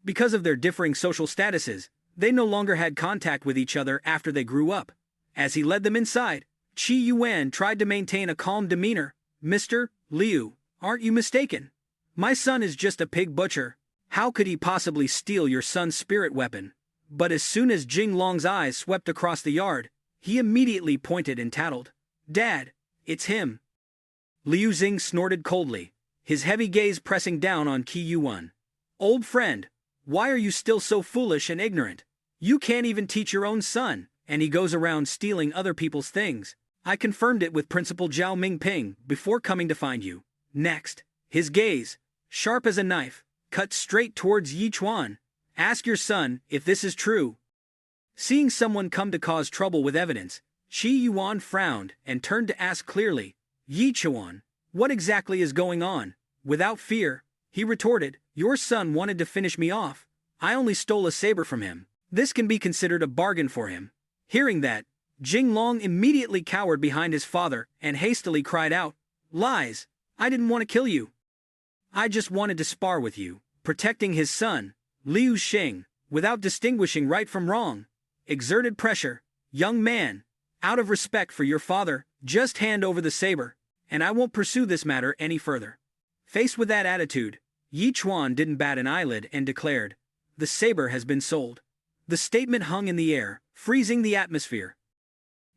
Because of their differing social statuses, they no longer had contact with each other after they grew up. As he led them inside, Qi Yuan tried to maintain a calm demeanor. Mr. Liu, aren't you mistaken? My son is just a pig butcher. How could he possibly steal your son's spirit weapon? But as soon as Jinglong's eyes swept across the yard, he immediately pointed and tattled. Dad, it's him. Liu Xing snorted coldly, his heavy gaze pressing down on Qi Yuan. Old friend, why are you still so foolish and ignorant? You can't even teach your own son, and he goes around stealing other people's things. I confirmed it with Principal Zhao Mingping before coming to find you. Next, his gaze, sharp as a knife, cut straight towards Yi Chuan. Ask your son if this is true. Seeing someone come to cause trouble with evidence, Qi Yuan frowned and turned to ask clearly, Yi Chuan, what exactly is going on? Without fear, he retorted, your son wanted to finish me off. I only stole a saber from him. This can be considered a bargain for him. Hearing that, Jinglong immediately cowered behind his father and hastily cried out, lies, I didn't want to kill you. I just wanted to spar with you. Protecting his son, Liu Xing, without distinguishing right from wrong, exerted pressure. Young man, out of respect for your father, just hand over the saber, and I won't pursue this matter any further. Faced with that attitude, Yi Chuan didn't bat an eyelid and declared, the saber has been sold. The statement hung in the air, freezing the atmosphere.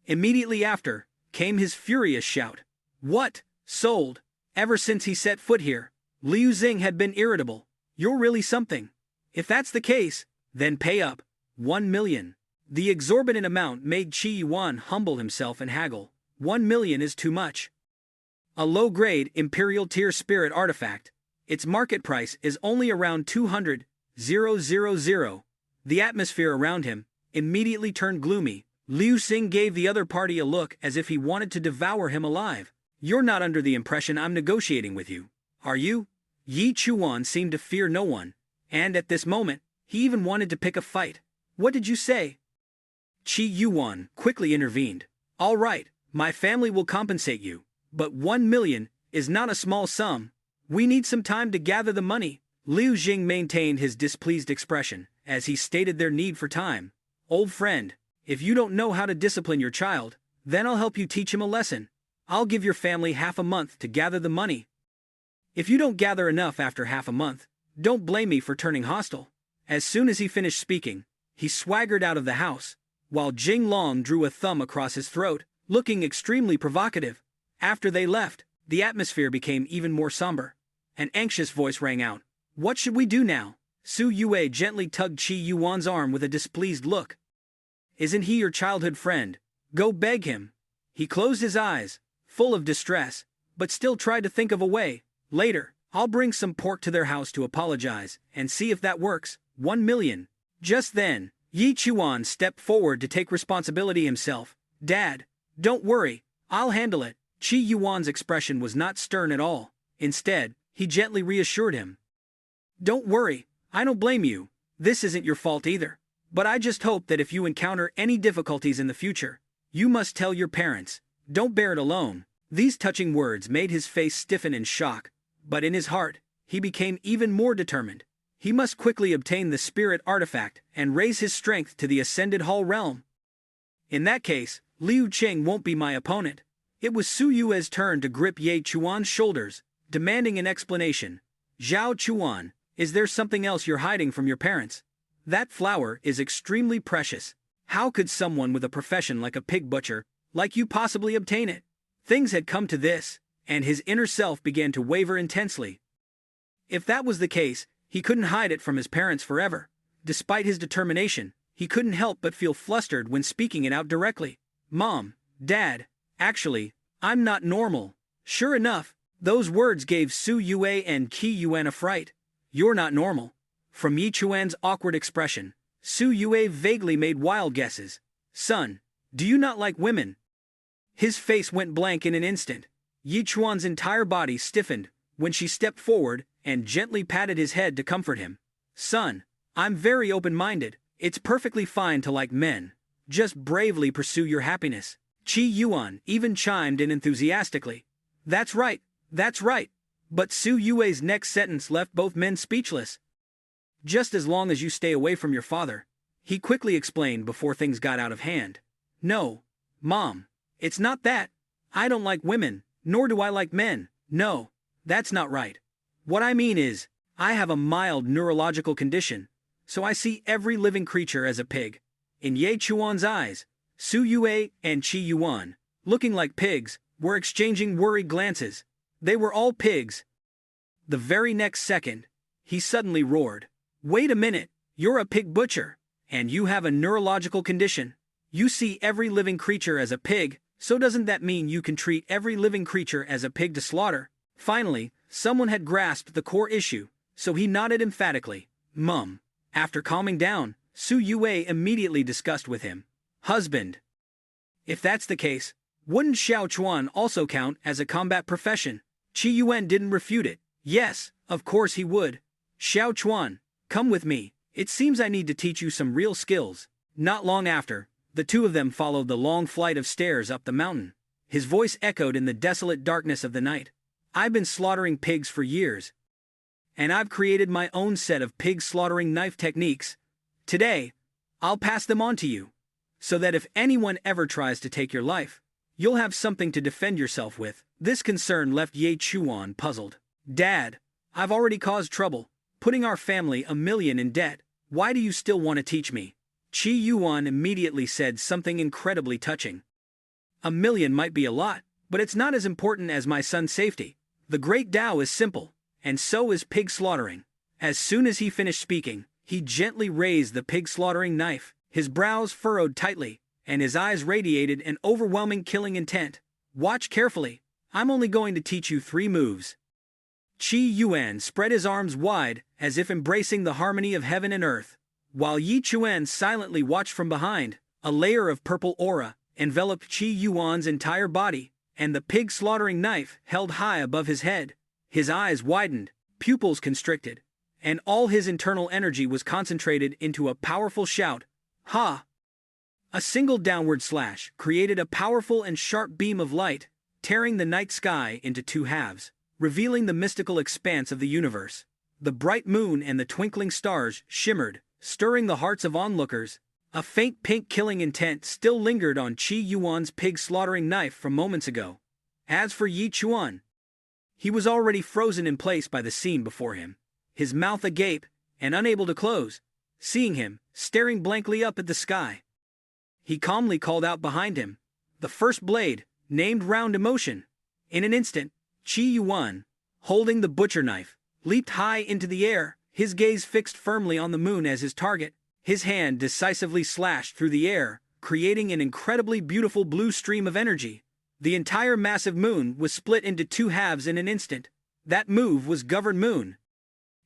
Immediately after, came his furious shout. What? Sold? Ever since he set foot here, Liu Xing had been irritable. You're really something. If that's the case, then pay up. 1 million. The exorbitant amount made Qi Yuan humble himself and haggle. 1 million is too much. A low-grade Imperial Tier Spirit artifact. Its market price is only around 200,000. The atmosphere around him immediately turned gloomy. Liu Xing gave the other party a look as if he wanted to devour him alive. You're not under the impression I'm negotiating with you, are you? Yi Chuan seemed to fear no one, and at this moment, he even wanted to pick a fight. What did you say? Qi Yuan quickly intervened. All right, my family will compensate you, but 1 million is not a small sum. We need some time to gather the money. Liu Xing maintained his displeased expression as he stated their need for time. Old friend, if you don't know how to discipline your child, then I'll help you teach him a lesson. I'll give your family half a month to gather the money. If you don't gather enough after half a month, don't blame me for turning hostile. As soon as he finished speaking, he swaggered out of the house, while Jinglong drew a thumb across his throat, looking extremely provocative. After they left, the atmosphere became even more somber. An anxious voice rang out. What should we do now? Su Yue gently tugged Qi Yuan's arm with a displeased look. Isn't he your childhood friend? Go beg him. He closed his eyes, full of distress, but still tried to think of a way. Later, I'll bring some pork to their house to apologize and see if that works. 1 million. Just then, Yi Chuan stepped forward to take responsibility himself. Dad, don't worry, I'll handle it. Qi Yuan's expression was not stern at all. Instead, he gently reassured him. Don't worry, I don't blame you. This isn't your fault either. But I just hope that if you encounter any difficulties in the future, you must tell your parents. Don't bear it alone. These touching words made his face stiffen in shock, but in his heart, he became even more determined. He must quickly obtain the spirit artifact and raise his strength to the Ascended Hall realm. In that case, Liu Qing won't be my opponent. It was Su Yue's turn to grip Ye Chuan's shoulders, demanding an explanation. Zhao Chuan, is there something else you're hiding from your parents? That flower is extremely precious. How could someone with a profession like a pig butcher, like you possibly obtain it? Things had come to this, and his inner self began to waver intensely. If that was the case, he couldn't hide it from his parents forever. Despite his determination, he couldn't help but feel flustered when speaking it out directly. Mom, Dad, actually, I'm not normal. Sure enough, those words gave Su Yue and Qi Yuan a fright. You're not normal. From Yi Chuan's awkward expression, Su Yue vaguely made wild guesses. Son, do you not like women? His face went blank in an instant. Yi Chuan's entire body stiffened when she stepped forward and gently patted his head to comfort him. Son, I'm very open-minded. It's perfectly fine to like men. Just bravely pursue your happiness. Qi Yuan even chimed in enthusiastically. That's right, that's right. But Su Yue's next sentence left both men speechless. Just as long as you stay away from your father, he quickly explained before things got out of hand. No, Mom, it's not that. I don't like women, nor do I like men. No, that's not right. What I mean is, I have a mild neurological condition, so I see every living creature as a pig. In Ye Chuan's eyes, Su Yue and Qi Yuan, looking like pigs, were exchanging worried glances. They were all pigs. The very next second, he suddenly roared. Wait a minute, you're a pig butcher, and you have a neurological condition. You see every living creature as a pig, so doesn't that mean you can treat every living creature as a pig to slaughter? Finally, someone had grasped the core issue, so he nodded emphatically. Mum. After calming down, Su Yue immediately discussed with him. Husband. If that's the case, wouldn't Xiao Chuan also count as a combat profession? Qi Yuan didn't refute it. Yes, of course he would. Xiao Chuan, come with me. It seems I need to teach you some real skills. Not long after, the two of them followed the long flight of stairs up the mountain. His voice echoed in the desolate darkness of the night. I've been slaughtering pigs for years, and I've created my own set of pig slaughtering knife techniques. Today, I'll pass them on to you, so that if anyone ever tries to take your life, you'll have something to defend yourself with. This concern left Ye Chuan puzzled. Dad, I've already caused trouble, putting our family $1 million in debt. Why do you still want to teach me? Qi Yuan immediately said something incredibly touching. $1 million might be a lot, but it's not as important as my son's safety. The Great Tao is simple, and so is pig slaughtering. As soon as he finished speaking, he gently raised the pig slaughtering knife. His brows furrowed tightly, and his eyes radiated an overwhelming killing intent. Watch carefully. I'm only going to teach you 3 moves. Qi Yuan spread his arms wide, as if embracing the harmony of heaven and earth. While Yi Chuan silently watched from behind, a layer of purple aura enveloped Qi Yuan's entire body, and the pig slaughtering knife held high above his head. His eyes widened, pupils constricted, and all his internal energy was concentrated into a powerful shout. Ha! A single downward slash created a powerful and sharp beam of light, tearing the night sky into 2 halves, revealing the mystical expanse of the universe. The bright moon and the twinkling stars shimmered, stirring the hearts of onlookers. A faint pink killing intent still lingered on Qi Yuan's pig slaughtering knife from moments ago. As for Yi Chuan, he was already frozen in place by the scene before him, his mouth agape and unable to close, seeing him staring blankly up at the sky. He calmly called out behind him, the first blade, named Round Emotion. In an instant, Qi Yuan, holding the butcher knife, leaped high into the air, his gaze fixed firmly on the moon as his target. His hand decisively slashed through the air, creating an incredibly beautiful blue stream of energy. The entire massive moon was split into 2 halves in an instant. That move was Govern Moon.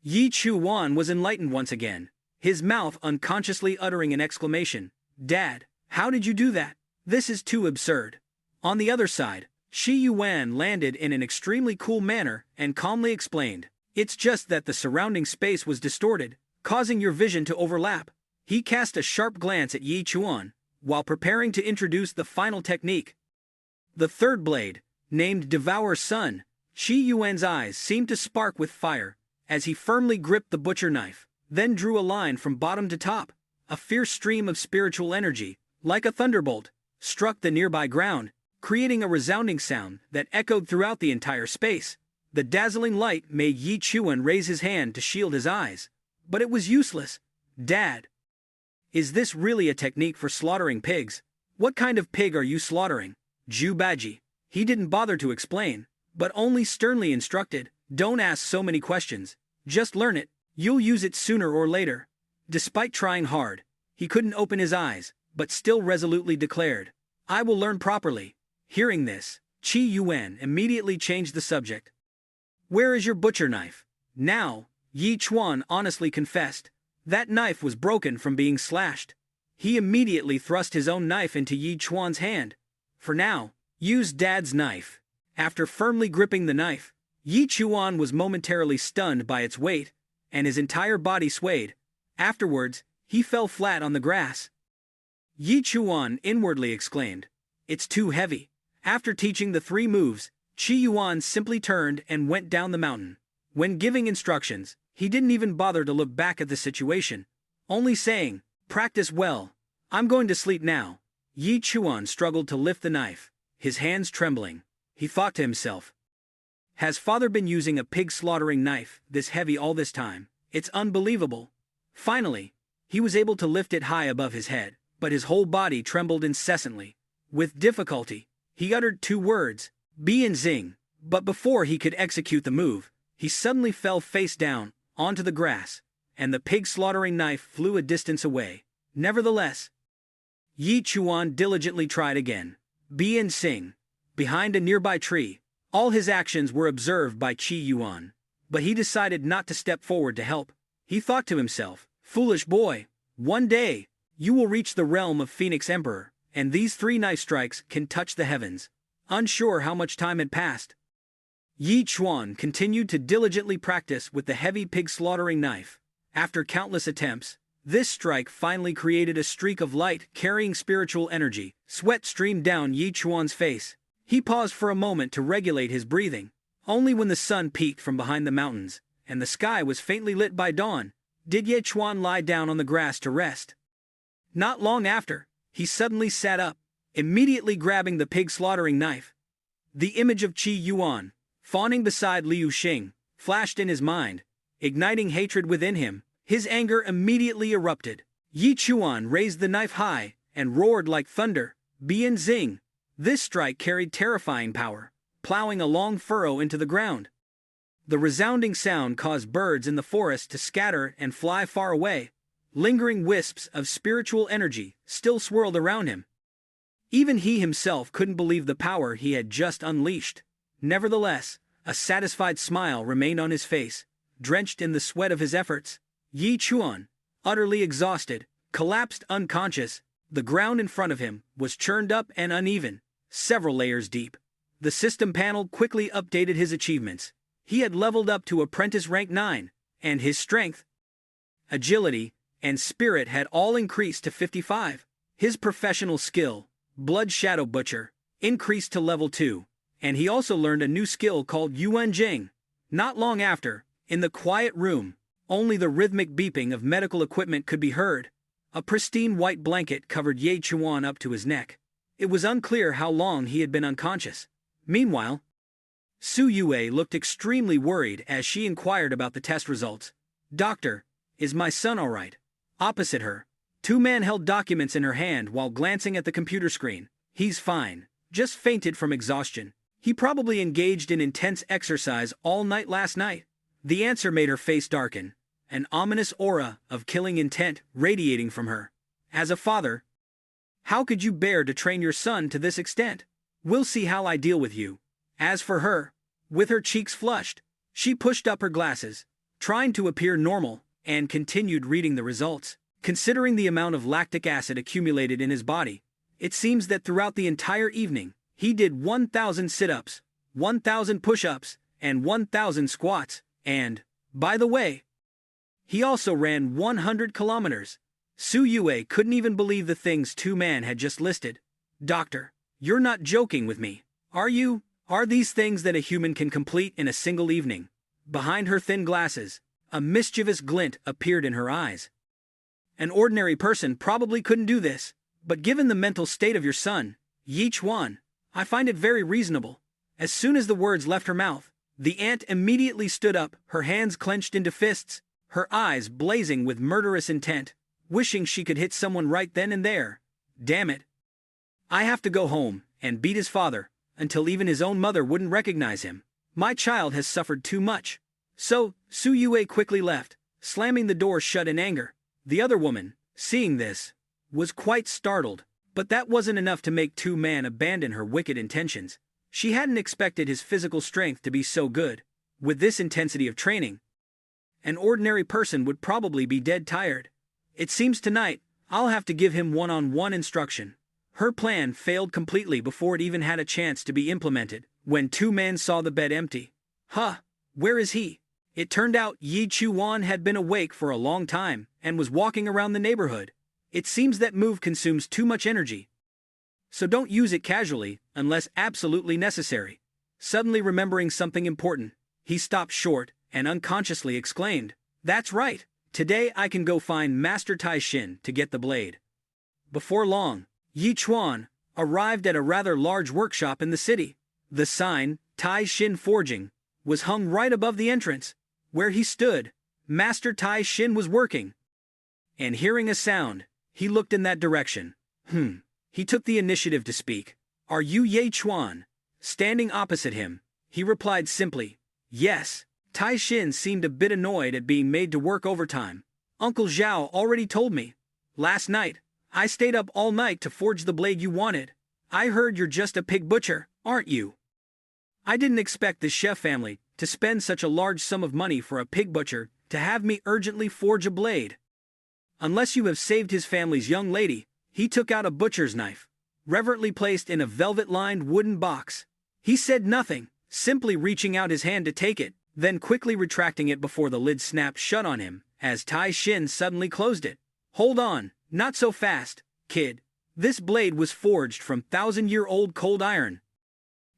Yi Chuan was enlightened once again, his mouth unconsciously uttering an exclamation. Dad, how did you do that? This is too absurd. On the other side, Qi Yuan landed in an extremely cool manner and calmly explained. It's just that the surrounding space was distorted, causing your vision to overlap. He cast a sharp glance at Yi Chuan, while preparing to introduce the final technique. The third blade, named Devour Sun. Qi Yuan's eyes seemed to spark with fire, as he firmly gripped the butcher knife, then drew a line from bottom to top. A fierce stream of spiritual energy, like a thunderbolt, struck the nearby ground, creating a resounding sound that echoed throughout the entire space. The dazzling light made Yi Chuan raise his hand to shield his eyes, but it was useless. Dad, is this really a technique for slaughtering pigs? What kind of pig are you slaughtering? Zhu Baji. He didn't bother to explain, but only sternly instructed, don't ask so many questions, just learn it, you'll use it sooner or later. Despite trying hard, he couldn't open his eyes, but still resolutely declared, I will learn properly. Hearing this, Qi Yuan immediately changed the subject. Where is your butcher knife? Now, Yi Chuan honestly confessed, that knife was broken from being slashed. He immediately thrust his own knife into Yi Chuan's hand. For now, use Dad's knife. After firmly gripping the knife, Yi Chuan was momentarily stunned by its weight, and his entire body swayed. Afterwards, he fell flat on the grass. Yi Chuan inwardly exclaimed, "It's too heavy." After teaching the 3 moves, Qi Yuan simply turned and went down the mountain. When giving instructions, he didn't even bother to look back at the situation, only saying, "Practice well. I'm going to sleep now." Yi Chuan struggled to lift the knife, his hands trembling. He thought to himself, "Has father been using a pig slaughtering knife this heavy all this time? It's unbelievable." Finally, he was able to lift it high above his head, but his whole body trembled incessantly. With difficulty, he uttered 2 words, "Bi and Zing," but before he could execute the move, he suddenly fell face down, onto the grass, and the pig slaughtering knife flew a distance away. Nevertheless, Yi Chuan diligently tried again. Bi and Sing. Behind a nearby tree, all his actions were observed by Qi Yuan, but he decided not to step forward to help. He thought to himself, "Foolish boy, one day, you will reach the realm of Phoenix Emperor, and these 3 knife strikes can touch the heavens." Unsure how much time had passed, Yi Chuan continued to diligently practice with the heavy pig slaughtering knife. After countless attempts, this strike finally created a streak of light carrying spiritual energy. Sweat streamed down Yi Chuan's face. He paused for a moment to regulate his breathing. Only when the sun peeked from behind the mountains, and the sky was faintly lit by dawn, did Yi Chuan lie down on the grass to rest. Not long after, he suddenly sat up, immediately grabbing the pig slaughtering knife. The image of Qi Yuan, fawning beside Liu Xing, flashed in his mind, igniting hatred within him. His anger immediately erupted. Yi Chuan raised the knife high and roared like thunder, "Bi and Zing." This strike carried terrifying power, plowing a long furrow into the ground. The resounding sound caused birds in the forest to scatter and fly far away. Lingering wisps of spiritual energy still swirled around him. Even he himself couldn't believe the power he had just unleashed. Nevertheless, a satisfied smile remained on his face, drenched in the sweat of his efforts. Yi Chuan, utterly exhausted, collapsed unconscious. The ground in front of him was churned up and uneven, several layers deep. The system panel quickly updated his achievements. He had leveled up to apprentice rank 9, and his strength, agility, and spirit had all increased to 55. His professional skill, Blood Shadow Butcher, increased to level 2, and he also learned a new skill called Yuan Jing. Not long after, in the quiet room, only the rhythmic beeping of medical equipment could be heard. A pristine white blanket covered Yi Chuan up to his neck. It was unclear how long he had been unconscious. Meanwhile, Su Yue looked extremely worried as she inquired about the test results. "Doctor, is my son all right?" Opposite her, 2 men held documents in her hand while glancing at the computer screen. "He's fine, just fainted from exhaustion. He probably engaged in intense exercise all night last night." The answer made her face darken, an ominous aura of killing intent radiating from her. As a father, how could you bear to train your son to this extent? "We'll see how I deal with you." As for her, with her cheeks flushed, she pushed up her glasses, trying to appear normal, and continued reading the results. Considering the amount of lactic acid accumulated in his body, it seems that throughout the entire evening, he did 1,000 sit-ups, 1,000 push-ups, and 1,000 squats, and, by the way, he also ran 100 kilometers. Su Yue couldn't even believe the things 2 men had just listed. "Doctor, you're not joking with me, are you? Are these things that a human can complete in a single evening?" Behind her thin glasses, a mischievous glint appeared in her eyes. "An ordinary person probably couldn't do this, but given the mental state of your son, Yi Chuan, I find it very reasonable." As soon as the words left her mouth, the ant immediately stood up, her hands clenched into fists, her eyes blazing with murderous intent, wishing she could hit someone right then and there. "Damn it. I have to go home and beat his father, until even his own mother wouldn't recognize him. My child has suffered too much." So, Su Yue quickly left, slamming the door shut in anger. The other woman, seeing this, was quite startled, but that wasn't enough to make 2 men abandon her wicked intentions. She hadn't expected his physical strength to be so good. With this intensity of training, an ordinary person would probably be dead tired. "It seems tonight, I'll have to give him one-on-one instruction." Her plan failed completely before it even had a chance to be implemented. when two men saw the bed empty. Huh, where is he? It turned out Yi Chuan had been awake for a long time and was walking around the neighborhood. It seems that move consumes too much energy, so don't use it casually unless absolutely necessary. Suddenly remembering something important, he stopped short and unconsciously exclaimed, "That's right, today I can go find Master Tai Shin to get the blade." Before long, Yi Chuan arrived at a rather large workshop in the city. The sign, Tai Shin Forging, was hung right above the entrance. Where he stood, Master Tai Shin was working. And hearing a sound, he looked in that direction. He took the initiative to speak. "Are you Ye Chuan?" Standing opposite him, he replied simply, "Yes." Tai Shin seemed a bit annoyed at being made to work overtime. "Uncle Zhao already told me. Last night, I stayed up all night to forge the blade you wanted. I heard you're just a pig butcher, aren't you? I didn't expect the chef family to spend such a large sum of money for a pig butcher to have me urgently forge a blade. Unless you have saved his family's young lady." He took out a butcher's knife, reverently placed in a velvet-lined wooden box. He said nothing, simply reaching out his hand to take it, then quickly retracting it before the lid snapped shut on him, as Tai Shin suddenly closed it. "Hold on, not so fast, kid. This blade was forged from thousand-year-old cold iron,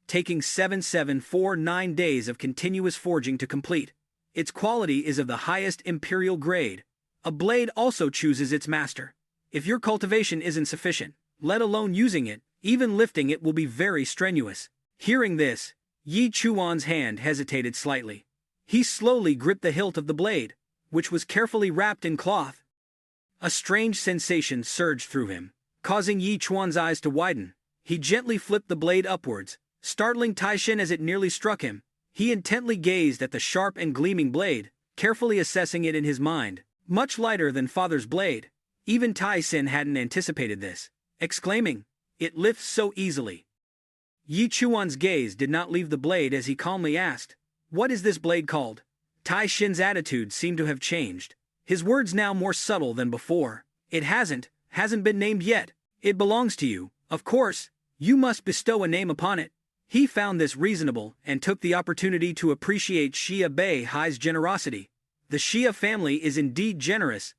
taking 7,749 days of continuous forging to complete. Its quality is of the highest imperial grade. A blade also chooses its master. If your cultivation isn't sufficient, let alone using it, even lifting it will be very strenuous." Hearing this, Yi Chuan's hand hesitated slightly. He slowly gripped the hilt of the blade, which was carefully wrapped in cloth. A strange sensation surged through him, causing Yi Chuan's eyes to widen. He gently flipped the blade upwards, startling Tai Shin as it nearly struck him. He intently gazed at the sharp and gleaming blade, carefully assessing it in his mind. Much lighter than father's blade. Even Tai Shin hadn't anticipated this, exclaiming, "It lifts so easily." Yi Chuan's gaze did not leave the blade as he calmly asked, "What is this blade called?" Tai Shin's attitude seemed to have changed, his words now more subtle than before. "It hasn't been named yet. It belongs to you, of course. You must bestow a name upon it." He found this reasonable and took the opportunity to appreciate Xia Bei Hai's generosity. The Xia family is indeed generous.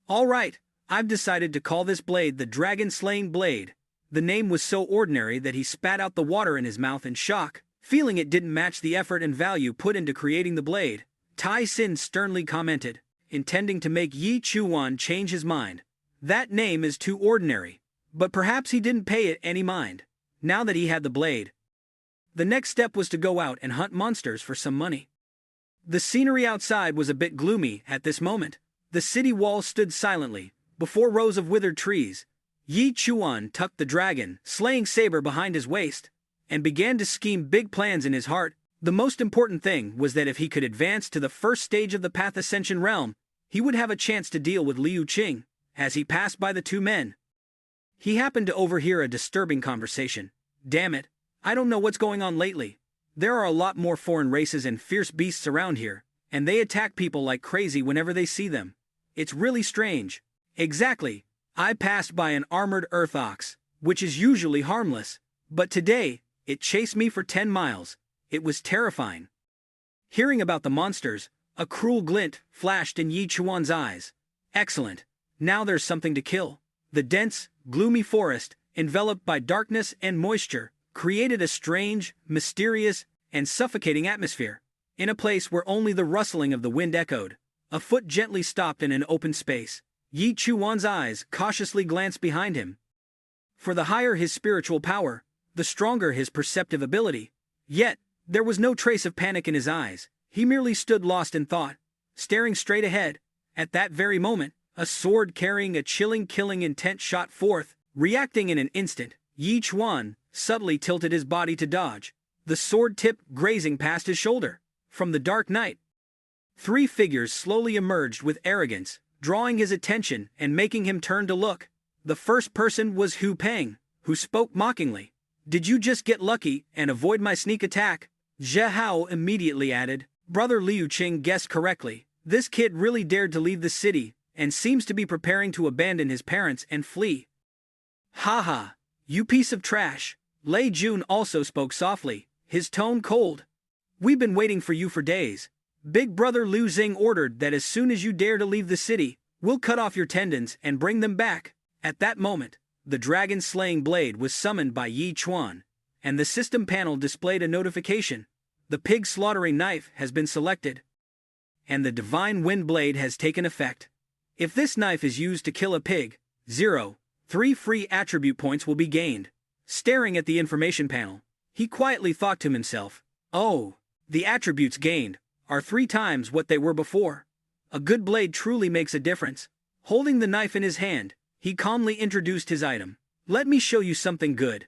"All right, I've decided to call this blade the Dragon-Slaying Blade." The name was so ordinary that he spat out the water in his mouth in shock, feeling it didn't match the effort and value put into creating the blade. Tai Shin sternly commented, intending to make Yi Chuan change his mind. "That name is too ordinary." But perhaps he didn't pay it any mind, now that he had the blade. The next step was to go out and hunt monsters for some money. The scenery outside was a bit gloomy at this moment. The city walls stood silently, before rows of withered trees. Yi Chuan tucked the dragon-slaying saber behind his waist, and began to scheme big plans in his heart. The most important thing was that if he could advance to the first stage of the Path Ascension realm, he would have a chance to deal with Liu Qing. As he passed by the two men, he happened to overhear a disturbing conversation. "Damn it, I don't know what's going on lately. There are a lot more foreign races and fierce beasts around here, and they attack people like crazy whenever they see them. It's really strange." "Exactly. I passed by an armored earth ox, which is usually harmless, but today, it chased me for 10 miles. It was terrifying." Hearing about the monsters, a cruel glint flashed in Yi Chuan's eyes. "Excellent. Now there's something to kill." The dense, gloomy forest, enveloped by darkness and moisture, created a strange, mysterious, and suffocating atmosphere. In a place where only the rustling of the wind echoed, a foot gently stopped in an open space. Yi Chuan's eyes cautiously glanced behind him. For the higher his spiritual power, the stronger his perceptive ability. Yet, there was no trace of panic in his eyes. He merely stood lost in thought, staring straight ahead. At that very moment, a sword carrying a chilling killing intent shot forth. Reacting in an instant, Yi Chuan subtly tilted his body to dodge, the sword tip grazing past his shoulder. From the dark night, 3 figures slowly emerged with arrogance, drawing his attention and making him turn to look. The first person was Hu Peng, who spoke mockingly. "Did you just get lucky and avoid my sneak attack?" Zhe Hao immediately added, "Brother Liu Qing guessed correctly. This kid really dared to leave the city, and seems to be preparing to abandon his parents and flee." "Ha ha, you piece of trash." Lei Jun also spoke softly, his tone cold. "We've been waiting for you for days. Big Brother Liu Xing ordered that as soon as you dare to leave the city, we'll cut off your tendons and bring them back." At that moment, the dragon-slaying blade was summoned by Yi Chuan, and the system panel displayed a notification. "The pig slaughtering knife has been selected, and the divine wind blade has taken effect. If this knife is used to kill a pig, 3 free attribute points will be gained." Staring at the information panel, he quietly thought to himself, "Oh, the attributes gained are 3 times what they were before. A good blade truly makes a difference." Holding the knife in his hand, he calmly introduced his item. "Let me show you something good.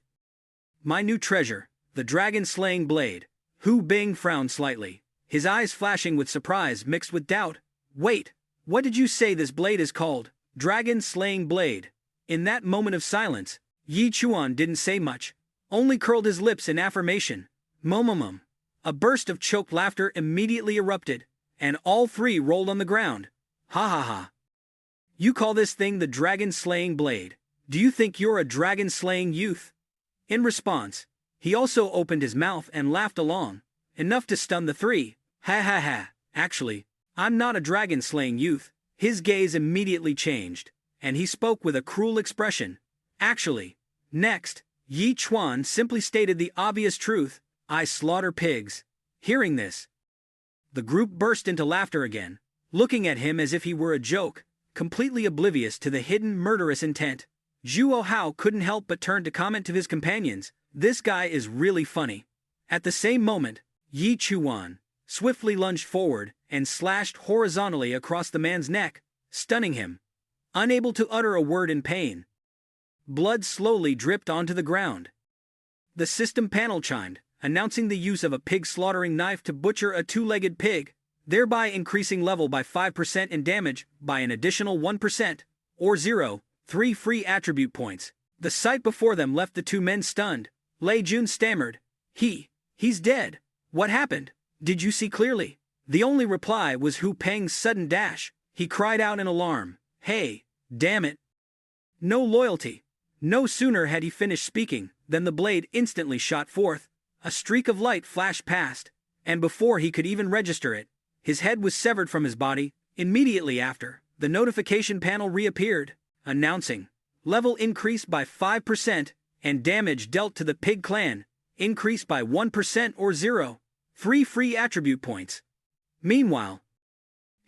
My new treasure, the dragon-slaying blade." Hu Bing frowned slightly, his eyes flashing with surprise mixed with doubt. "Wait, what did you say this blade is called?" "Dragon-slaying blade." In that moment of silence, Yi Chuan didn't say much, only curled his lips in affirmation. Mum. A burst of choked laughter immediately erupted, and all 3 rolled on the ground. "Ha ha ha. You call this thing the dragon-slaying blade? Do you think you're a dragon-slaying youth?" In response, he also opened his mouth and laughed along, enough to stun the 3. "Ha ha ha, actually, I'm not a dragon-slaying youth." His gaze immediately changed, and he spoke with a cruel expression. "Actually." Next, Yi Chuan simply stated the obvious truth: "I slaughter pigs." Hearing this, the group burst into laughter again, looking at him as if he were a joke, completely oblivious to the hidden murderous intent. Zhuo Hao couldn't help but turn to comment to his companions, "This guy is really funny." At the same moment, Yi Chuan swiftly lunged forward and slashed horizontally across the man's neck, stunning him. Unable to utter a word in pain, blood slowly dripped onto the ground. The system panel chimed, announcing the use of a pig slaughtering knife to butcher a 2-legged pig, thereby increasing level by 5% and damage by an additional 1%, or 3 free attribute points. The sight before them left the 2 men stunned. Lei Jun stammered, He's dead. What happened? Did you see clearly?" The only reply was Hu Peng's sudden dash. He cried out in alarm, "Hey, damn it! No loyalty." No sooner had he finished speaking than the blade instantly shot forth. A streak of light flashed past, and before he could even register it, his head was severed from his body. Immediately after, the notification panel reappeared, announcing, "Level increased by 5%, and damage dealt to the pig clan increased by 1% or 3 free attribute points." Meanwhile,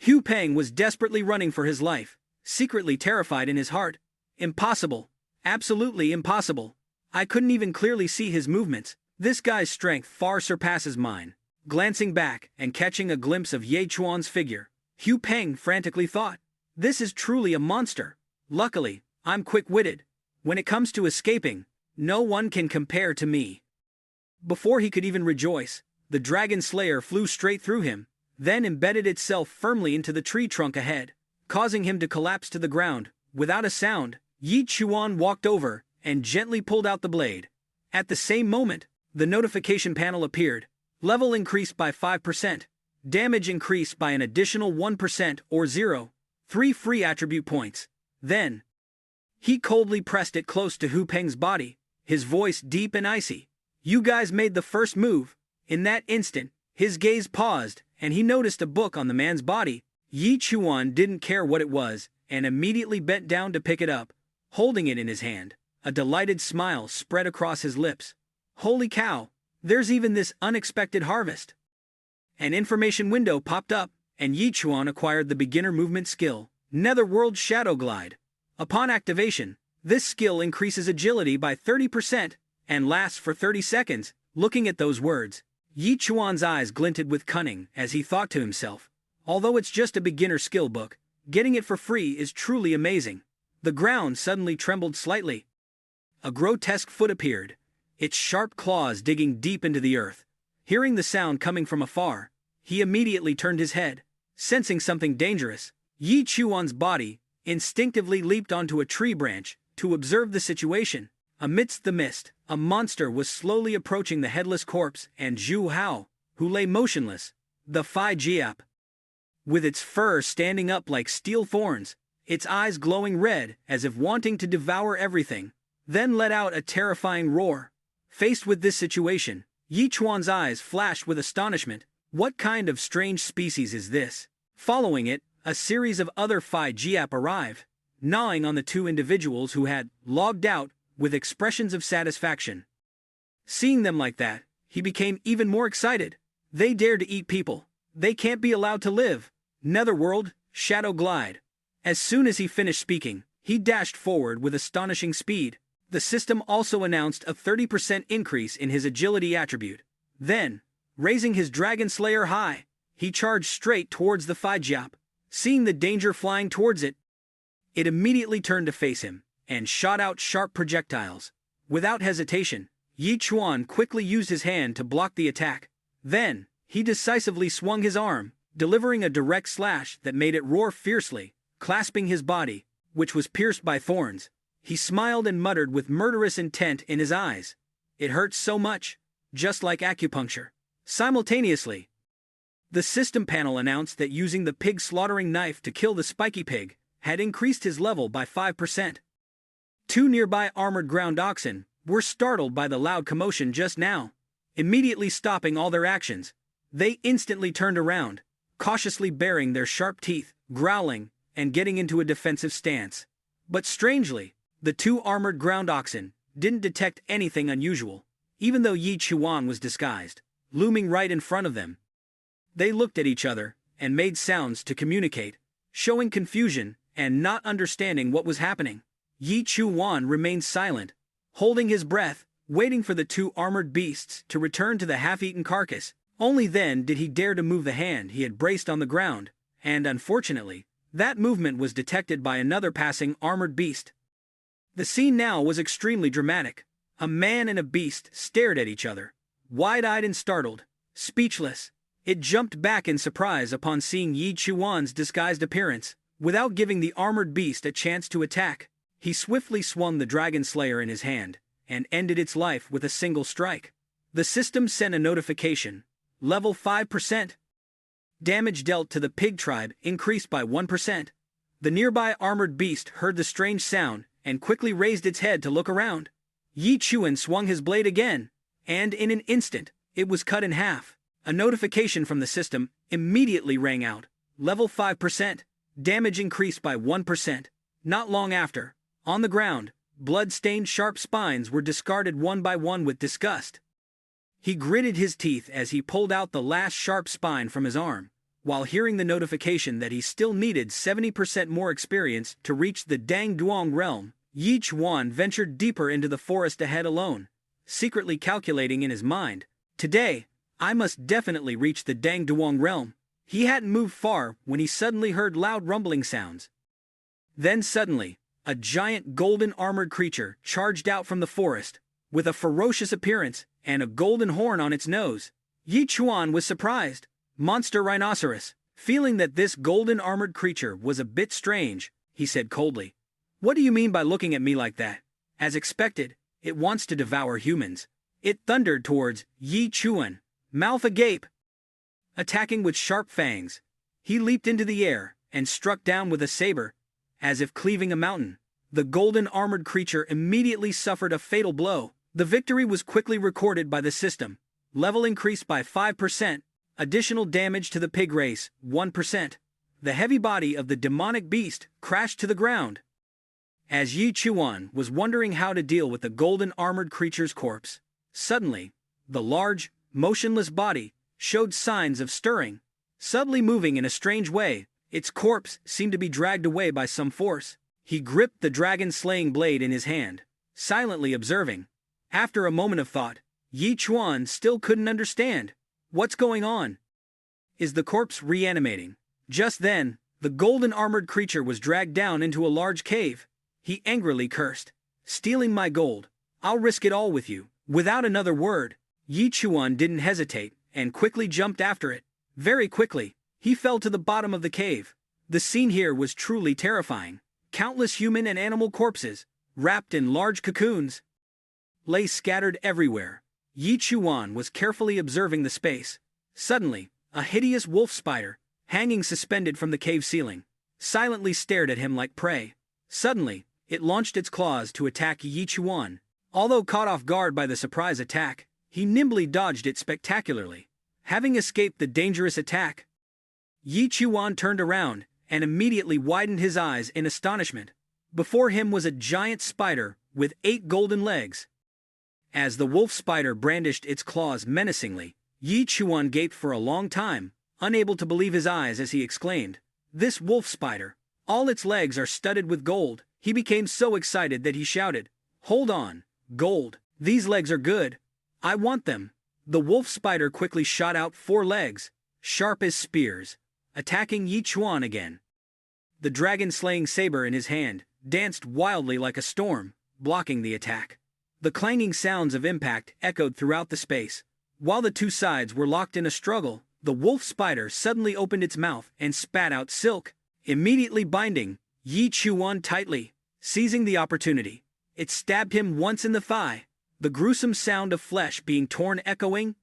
Hu Peng was desperately running for his life, secretly terrified in his heart. "Impossible. Absolutely impossible. I couldn't even clearly see his movements. This guy's strength far surpasses mine." Glancing back and catching a glimpse of Ye Chuan's figure, Hu Peng frantically thought, "This is truly a monster. Luckily, I'm quick-witted. When it comes to escaping, no one can compare to me." Before he could even rejoice, the dragon slayer flew straight through him, then embedded itself firmly into the tree trunk ahead, causing him to collapse to the ground. Without a sound, Yi Chuan walked over and gently pulled out the blade. At the same moment, the notification panel appeared. Level increased by 5%. Damage increased by an additional 1% or 3 free attribute points. Then, he coldly pressed it close to Hu Peng's body, his voice deep and icy. "You guys made the first move." In that instant, his gaze paused, and he noticed a book on the man's body. Yi Chuan didn't care what it was, and immediately bent down to pick it up. Holding it in his hand, a delighted smile spread across his lips. "Holy cow, there's even this unexpected harvest." An information window popped up, and Yi Chuan acquired the beginner movement skill, Netherworld Shadow Glide. Upon activation, this skill increases agility by 30% and lasts for 30 seconds. Looking at those words, Yi Chuan's eyes glinted with cunning as he thought to himself, "Although it's just a beginner skill book, getting it for free is truly amazing." The ground suddenly trembled slightly. A grotesque foot appeared, its sharp claws digging deep into the earth. Hearing the sound coming from afar, he immediately turned his head, sensing something dangerous. Yi Chuan's body instinctively leaped onto a tree branch to observe the situation. Amidst the mist, a monster was slowly approaching the headless corpse and Zhu Hao, who lay motionless, the Phi Jiap, with its fur standing up like steel thorns, its eyes glowing red as if wanting to devour everything, then let out a terrifying roar. Faced with this situation, Yi Chuan's eyes flashed with astonishment. What kind of strange species is this? Following it, a series of other Phi Giap arrived, gnawing on the two individuals who had logged out with expressions of satisfaction. Seeing them like that, he became even more excited. They dare to eat people. They can't be allowed to live. Netherworld, Shadow Glide. As soon as he finished speaking, he dashed forward with astonishing speed. The system also announced a 30% increase in his agility attribute. Then, raising his Dragon Slayer high, he charged straight towards the Phi Giap. Seeing the danger flying towards it, it immediately turned to face him and shot out sharp projectiles. Without hesitation, Yi Chuan quickly used his hand to block the attack. Then, he decisively swung his arm, delivering a direct slash that made it roar fiercely, clasping his body, which was pierced by thorns. He smiled and muttered with murderous intent in his eyes. It hurts so much, just like acupuncture. Simultaneously, the system panel announced that using the pig slaughtering knife to kill the spiky pig had increased his level by 5%. Two nearby armored ground oxen were startled by the loud commotion just now. Immediately stopping all their actions, they instantly turned around, cautiously baring their sharp teeth, growling, and getting into a defensive stance. But strangely, the two armored ground oxen didn't detect anything unusual, even though Yi Chuan was disguised, looming right in front of them. They looked at each other and made sounds to communicate, showing confusion and not understanding what was happening. Yi Chuan remained silent, holding his breath, waiting for the two armored beasts to return to the half-eaten carcass. Only then did he dare to move the hand he had braced on the ground, and unfortunately, that movement was detected by another passing armored beast. The scene now was extremely dramatic. A man and a beast stared at each other, wide-eyed and startled, speechless. It jumped back in surprise upon seeing Yi Chuan's disguised appearance. Without giving the armored beast a chance to attack, he swiftly swung the Dragon Slayer in his hand and ended its life with a single strike. The system sent a notification. Level 5%. Damage dealt to the pig tribe increased by 1%. The nearby armored beast heard the strange sound and quickly raised its head to look around. Yi Chuan swung his blade again, and in an instant, it was cut in half. A notification from the system immediately rang out. Level 5%. Damage increased by 1%. Not long after, on the ground, blood-stained sharp spines were discarded one by one with disgust. He gritted his teeth as he pulled out the last sharp spine from his arm, while hearing the notification that he still needed 70% more experience to reach the Dang Duong realm. Yi Chuan ventured deeper into the forest ahead alone, secretly calculating in his mind, "Today, I must definitely reach the Dang Duong realm." He hadn't moved far when he suddenly heard loud rumbling sounds. Then suddenly, a giant golden armored creature charged out from the forest, with a ferocious appearance and a golden horn on its nose. Yi Chuan was surprised. Monster rhinoceros. Feeling that this golden armored creature was a bit strange, he said coldly, "What do you mean by looking at me like that?" As expected, it wants to devour humans. It thundered towards Yi Chuan, mouth agape. Attacking with sharp fangs, he leaped into the air and struck down with a saber, as if cleaving a mountain. The golden armored creature immediately suffered a fatal blow. The victory was quickly recorded by the system. Level increased by 5%. Additional damage to the pig race, 1%. The heavy body of the demonic beast crashed to the ground. As Yi Chuan was wondering how to deal with the golden armored creature's corpse, suddenly, the large, motionless body showed signs of stirring. Subtly moving in a strange way, its corpse seemed to be dragged away by some force. He gripped the dragon-slaying blade in his hand, silently observing. After a moment of thought, Yi Chuan still couldn't understand. What's going on? Is the corpse reanimating? Just then, the golden armored creature was dragged down into a large cave. He angrily cursed. "Stealing my gold. I'll risk it all with you." Without another word, Yi Chuan didn't hesitate and quickly jumped after it. Very quickly, he fell to the bottom of the cave. The scene here was truly terrifying. Countless human and animal corpses, wrapped in large cocoons, lay scattered everywhere. Yi Chuan was carefully observing the space. Suddenly, a hideous wolf spider, hanging suspended from the cave ceiling, silently stared at him like prey. Suddenly, it launched its claws to attack Yi Chuan. Although caught off guard by the surprise attack, he nimbly dodged it spectacularly, having escaped the dangerous attack. Yi Chuan turned around and immediately widened his eyes in astonishment. Before him was a giant spider with 8 golden legs. As the wolf spider brandished its claws menacingly, Yi Chuan gaped for a long time, unable to believe his eyes as he exclaimed, "This wolf spider! All its legs are studded with gold." He became so excited that he shouted, "Hold on, gold! These legs are good! I want them!" The wolf spider quickly shot out 4 legs, sharp as spears, attacking Yi Chuan again. The dragon-slaying saber in his hand danced wildly like a storm, blocking the attack. The clanging sounds of impact echoed throughout the space. While the two sides were locked in a struggle, the wolf spider suddenly opened its mouth and spat out silk, immediately binding Yi Chuan tightly. Seizing the opportunity, it stabbed him once in the thigh, the gruesome sound of flesh being torn echoing.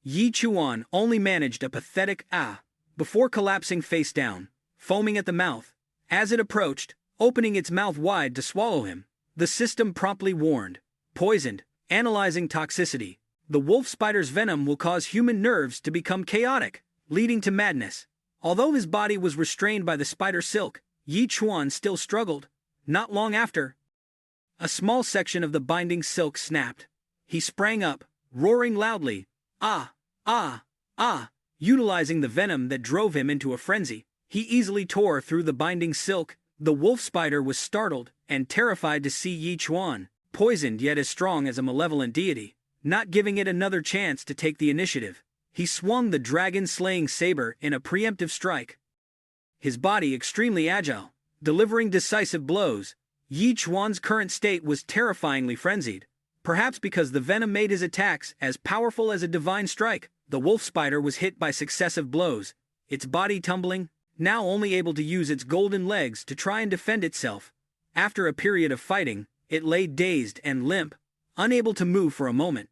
Yi Chuan only managed a pathetic "ah" before collapsing face down, foaming at the mouth. As it approached, opening its mouth wide to swallow him, the system promptly warned, "Poisoned, analyzing toxicity. The wolf spider's venom will cause human nerves to become chaotic, leading to madness." Although his body was restrained by the spider silk, Yi Chuan still struggled. Not long after, a small section of the binding silk snapped. He sprang up, roaring loudly, "Ah! Ah! Ah!" Utilizing the venom that drove him into a frenzy, he easily tore through the binding silk. The wolf spider was startled and terrified to see Yi Chuan, poisoned yet as strong as a malevolent deity. Not giving it another chance to take the initiative, he swung the dragon-slaying saber in a preemptive strike. His body extremely agile, delivering decisive blows, Yi Chuan's current state was terrifyingly frenzied. Perhaps because the venom made his attacks as powerful as a divine strike, the wolf spider was hit by successive blows, its body tumbling, now only able to use its golden legs to try and defend itself. After a period of fighting, it lay dazed and limp, unable to move for a moment.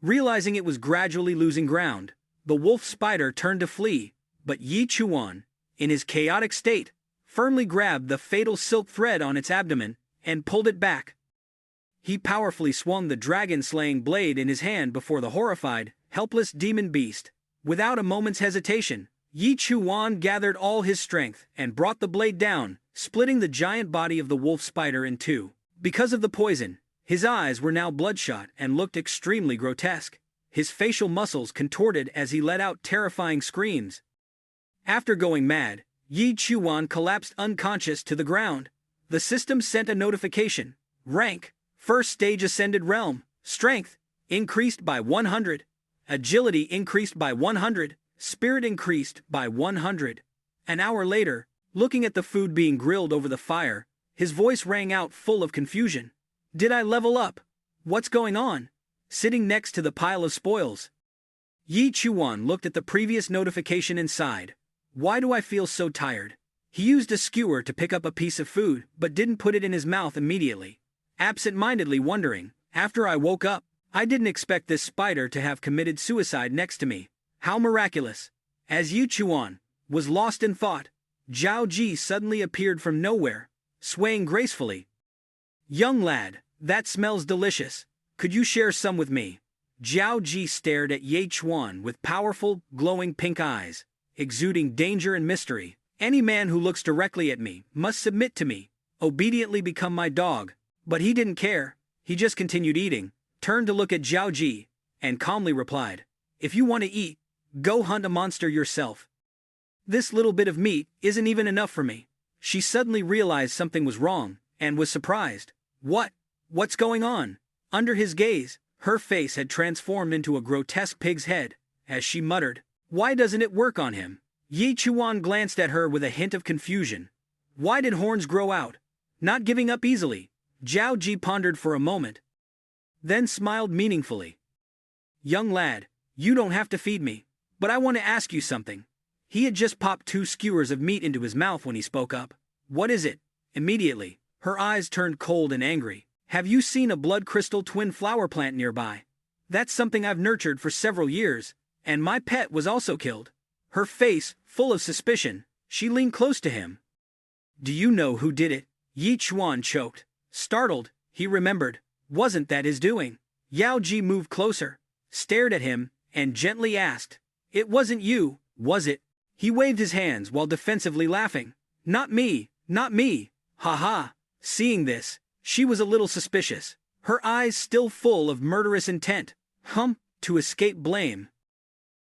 Realizing it was gradually losing ground, the wolf spider turned to flee, but Yi Chuan, in his chaotic state, firmly grabbed the fatal silk thread on its abdomen and pulled it back. He powerfully swung the dragon-slaying blade in his hand before the horrified, helpless demon beast. Without a moment's hesitation, Yi Chuan gathered all his strength and brought the blade down, splitting the giant body of the wolf spider in two. Because of the poison, his eyes were now bloodshot and looked extremely grotesque. His facial muscles contorted as he let out terrifying screams. After going mad, Yi Chuan collapsed unconscious to the ground. The system sent a notification. Rank: First Stage Ascended Realm. Strength: increased by 100. Agility increased by 100. Spirit increased by 100. An hour later, looking at the food being grilled over the fire, his voice rang out full of confusion. "Did I level up? What's going on?" Sitting next to the pile of spoils, Yi Chuan looked at the previous notification and sighed. "Why do I feel so tired?" He used a skewer to pick up a piece of food but didn't put it in his mouth immediately, absent-mindedly wondering, "After I woke up, I didn't expect this spider to have committed suicide next to me. How miraculous!" As Yi Chuan was lost in thought, Zhao Ji suddenly appeared from nowhere, swaying gracefully. "Young lad, that smells delicious. Could you share some with me?" Zhao Ji stared at Yi Chuan with powerful, glowing pink eyes, exuding danger and mystery. "Any man who looks directly at me must submit to me, obediently become my dog." But he didn't care. He just continued eating, turned to look at Zhao Ji, and calmly replied, "If you want to eat, go hunt a monster yourself. This little bit of meat isn't even enough for me." She suddenly realized something was wrong, and was surprised. What's going on?" Under his gaze, her face had transformed into a grotesque pig's head, as she muttered, "Why doesn't it work on him?" Yi Chuan glanced at her with a hint of confusion. Why did horns grow out? Not giving up easily, Zhao Ji pondered for a moment, then smiled meaningfully. "Young lad, you don't have to feed me, but I want to ask you something." He had just popped 2 skewers of meat into his mouth when he spoke up. "What is it?" Immediately, her eyes turned cold and angry. "Have you seen a blood crystal twin flower plant nearby? That's something I've nurtured for several years, and my pet was also killed." Her face full of suspicion, she leaned close to him. "Do you know who did it?" Yi Chuan choked. Startled, he remembered. Wasn't that his doing? Yao Ji moved closer, stared at him, and gently asked, "It wasn't you, was it?" He waved his hands while defensively laughing. "Not me, not me, ha." Seeing this, she was a little suspicious, her eyes still full of murderous intent. To escape blame.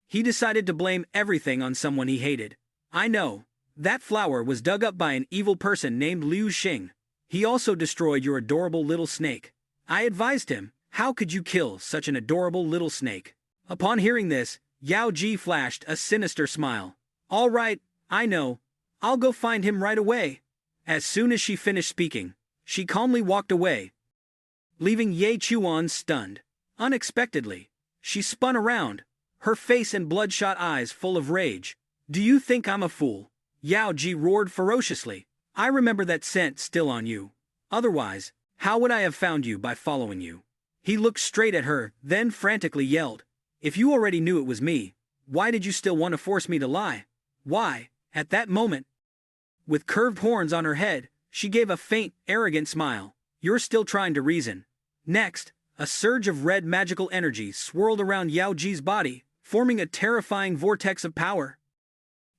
He decided to blame everything on someone he hated. "I know. That flower was dug up by an evil person named Liu Xing. He also destroyed your adorable little snake. I advised him, how could you kill such an adorable little snake?" Upon hearing this, Yao Ji flashed a sinister smile. "All right, I know. I'll go find him right away." As soon as she finished speaking, she calmly walked away, leaving Ye Chuan stunned. Unexpectedly, she spun around, her face and bloodshot eyes full of rage. "Do you think I'm a fool?" Yao Ji roared ferociously. "I remember that scent still on you. Otherwise, how would I have found you by following you?" He looked straight at her, then frantically yelled, "If you already knew it was me, why did you still want to force me to lie? Why?" At that moment, with curved horns on her head, she gave a faint, arrogant smile. "You're still trying to reason." Next, a surge of red magical energy swirled around Yao Ji's body, forming a terrifying vortex of power.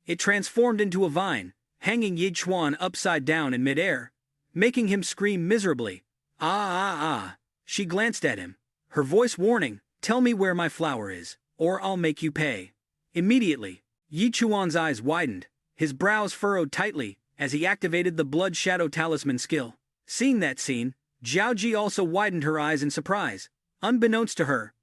It transformed into a vine, hanging Ye Chuan upside down in midair, making him scream miserably. Ah. She glanced at him, her voice warning, "Tell me where my flower is, or I'll make you pay." Immediately, Ye Chuan's eyes widened, his brows furrowed tightly, as he activated the Blood Shadow Talisman skill. Seeing that scene, Zhao Ji also widened her eyes in surprise. Unbeknownst to her,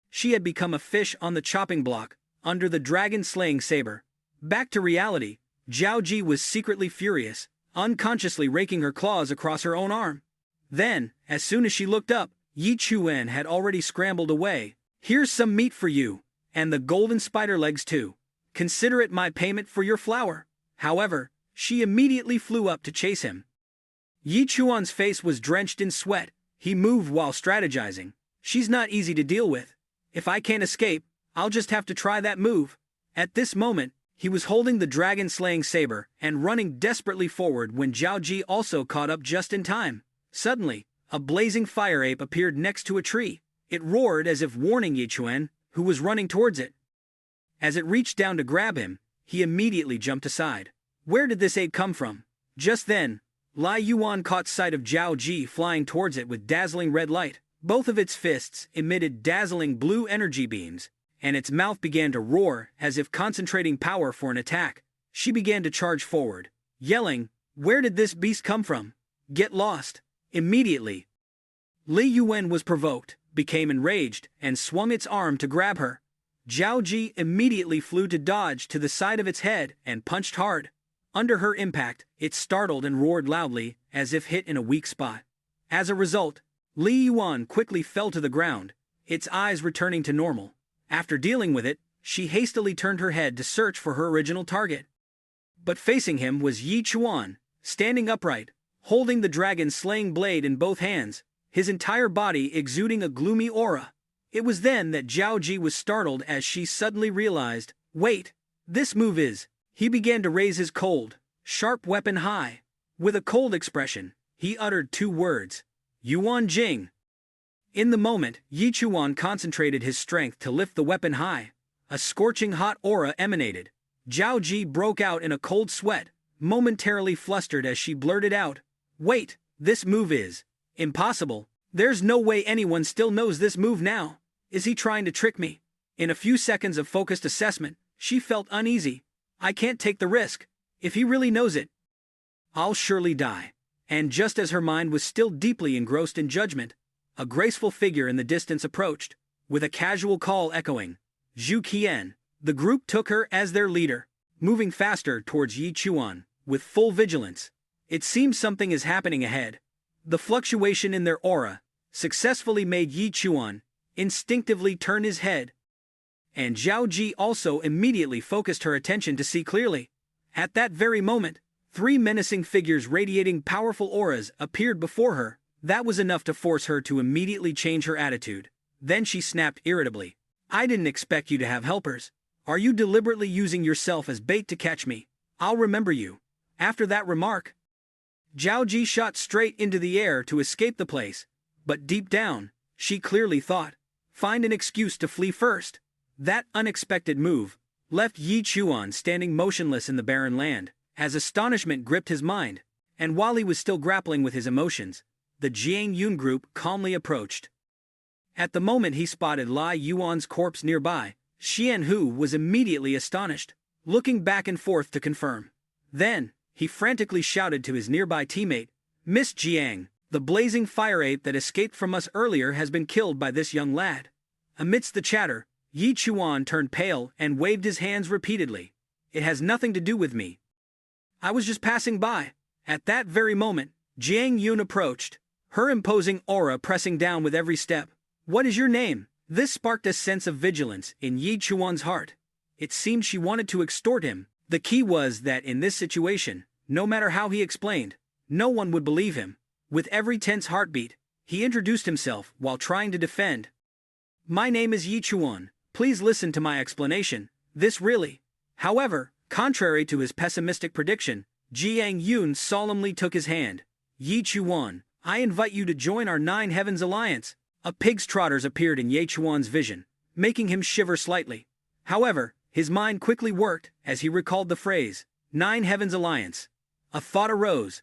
she had become a fish on the chopping block, under the dragon-slaying saber. Back to reality, Zhao Ji was secretly furious, unconsciously raking her claws across her own arm. Then, as soon as she looked up, Yi Chuan had already scrambled away. "Here's some meat for you, and the golden spider legs too. Consider it my payment for your flower." However, she immediately flew up to chase him. Yi Chuan's face was drenched in sweat. He moved while strategizing. "She's not easy to deal with. If I can't escape, I'll just have to try that move." At this moment, he was holding the dragon-slaying saber and running desperately forward when Zhao Ji also caught up just in time. Suddenly, a blazing fire ape appeared next to a tree. It roared as if warning Yi Chuan, who was running towards it. As it reached down to grab him, he immediately jumped aside. Where did this ape come from? Just then, Lai Yuan caught sight of Zhao Ji flying towards it with dazzling red light. Both of its fists emitted dazzling blue energy beams, and its mouth began to roar as if concentrating power for an attack. She began to charge forward, yelling, "Where did this beast come from? Get lost!" Immediately, Li Yuan was provoked, became enraged, and swung its arm to grab her. Zhao Ji immediately flew to dodge to the side of its head and punched hard. Under her impact, it startled and roared loudly, as if hit in a weak spot. As a result, Li Yuan quickly fell to the ground, its eyes returning to normal. After dealing with it, she hastily turned her head to search for her original target. But facing him was Yi Chuan, standing upright, holding the dragon-slaying blade in both hands, his entire body exuding a gloomy aura. It was then that Zhao Ji was startled as she suddenly realized, wait, this move is... He began to raise his cold, sharp weapon high. With a cold expression, he uttered two words, Yuan Jing. In the moment, Yi Chuan concentrated his strength to lift the weapon high. A scorching hot aura emanated. Zhao Ji broke out in a cold sweat, momentarily flustered as she blurted out, wait, this move is... impossible. There's no way anyone still knows this move now. Is he trying to trick me? In a few seconds of focused assessment, she felt uneasy. I can't take the risk. If he really knows it, I'll surely die. And just as her mind was still deeply engrossed in judgment, a graceful figure in the distance approached, with a casual call echoing, Zhu Qian. The group took her as their leader, moving faster towards Yi Chuan, with full vigilance. It seems something is happening ahead. The fluctuation in their aura successfully made Yi Chuan instinctively turn his head, and Zhao Ji also immediately focused her attention to see clearly. At that very moment, three menacing figures radiating powerful auras appeared before her. That was enough to force her to immediately change her attitude. Then she snapped irritably, I didn't expect you to have helpers. Are you deliberately using yourself as bait to catch me? I'll remember you. After that remark, Zhao Ji shot straight into the air to escape the place, but deep down, she clearly thought, find an excuse to flee first. That unexpected move left Yi Chuan standing motionless in the barren land, as astonishment gripped his mind, and while he was still grappling with his emotions, the Jiang Yun group calmly approached. At the moment he spotted Lai Yuan's corpse nearby, Xian Hu was immediately astonished, looking back and forth to confirm. Then, he frantically shouted to his nearby teammate, "Miss Jiang, the blazing fire ape that escaped from us earlier has been killed by this young lad." Amidst the chatter, Yi Chuan turned pale and waved his hands repeatedly. "It has nothing to do with me. I was just passing by." At that very moment, Jiang Yun approached, her imposing aura pressing down with every step. "What is your name?" This sparked a sense of vigilance in Yi Chuan's heart. It seemed she wanted to extort him. The key was that in this situation, no matter how he explained, no one would believe him. With every tense heartbeat, he introduced himself while trying to defend. "My name is Yi Chuan. Please listen to my explanation. This really..." However, contrary to his pessimistic prediction, Jiang Yun solemnly took his hand. "Yi Chuan, I invite you to join our Nine Heavens Alliance." A pig's trotters appeared in Yi Chuan's vision, making him shiver slightly. However, his mind quickly worked as he recalled the phrase, Nine Heavens Alliance. A thought arose.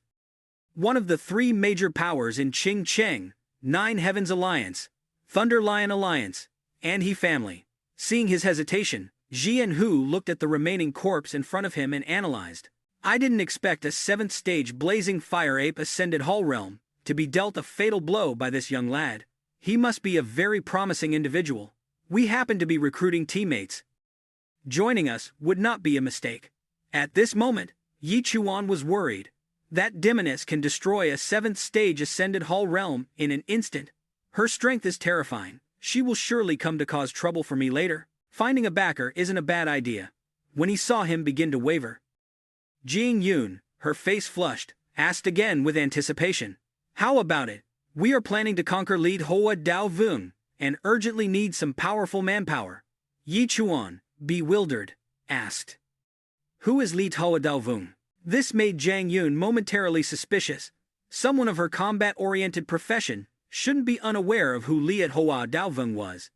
One of the three major powers in Qing Cheng, Nine Heavens Alliance, Thunder Lion Alliance, and He family. Seeing his hesitation, Jian Hu looked at the remaining corpse in front of him and analyzed. "I didn't expect a 7th stage blazing fire ape ascended Hall realm to be dealt a fatal blow by this young lad. He must be a very promising individual. We happen to be recruiting teammates. Joining us would not be a mistake." At this moment, Yi Chuan was worried. That demoness can destroy a 7th stage ascended Hall realm in an instant. Her strength is terrifying. She will surely come to cause trouble for me later. Finding a backer isn't a bad idea. When he saw him begin to waver, Jiang Yun, her face flushed, asked again with anticipation, "How about it? We are planning to conquer Lead Hoa Dao Vung, and urgently need some powerful manpower." Yi Chuan, bewildered, asked, "Who is Lead Hoa Dao Vung?" This made Jiang Yun momentarily suspicious. Someone of her combat-oriented profession shouldn't be unaware of who Liat Hoa Dao Vung was.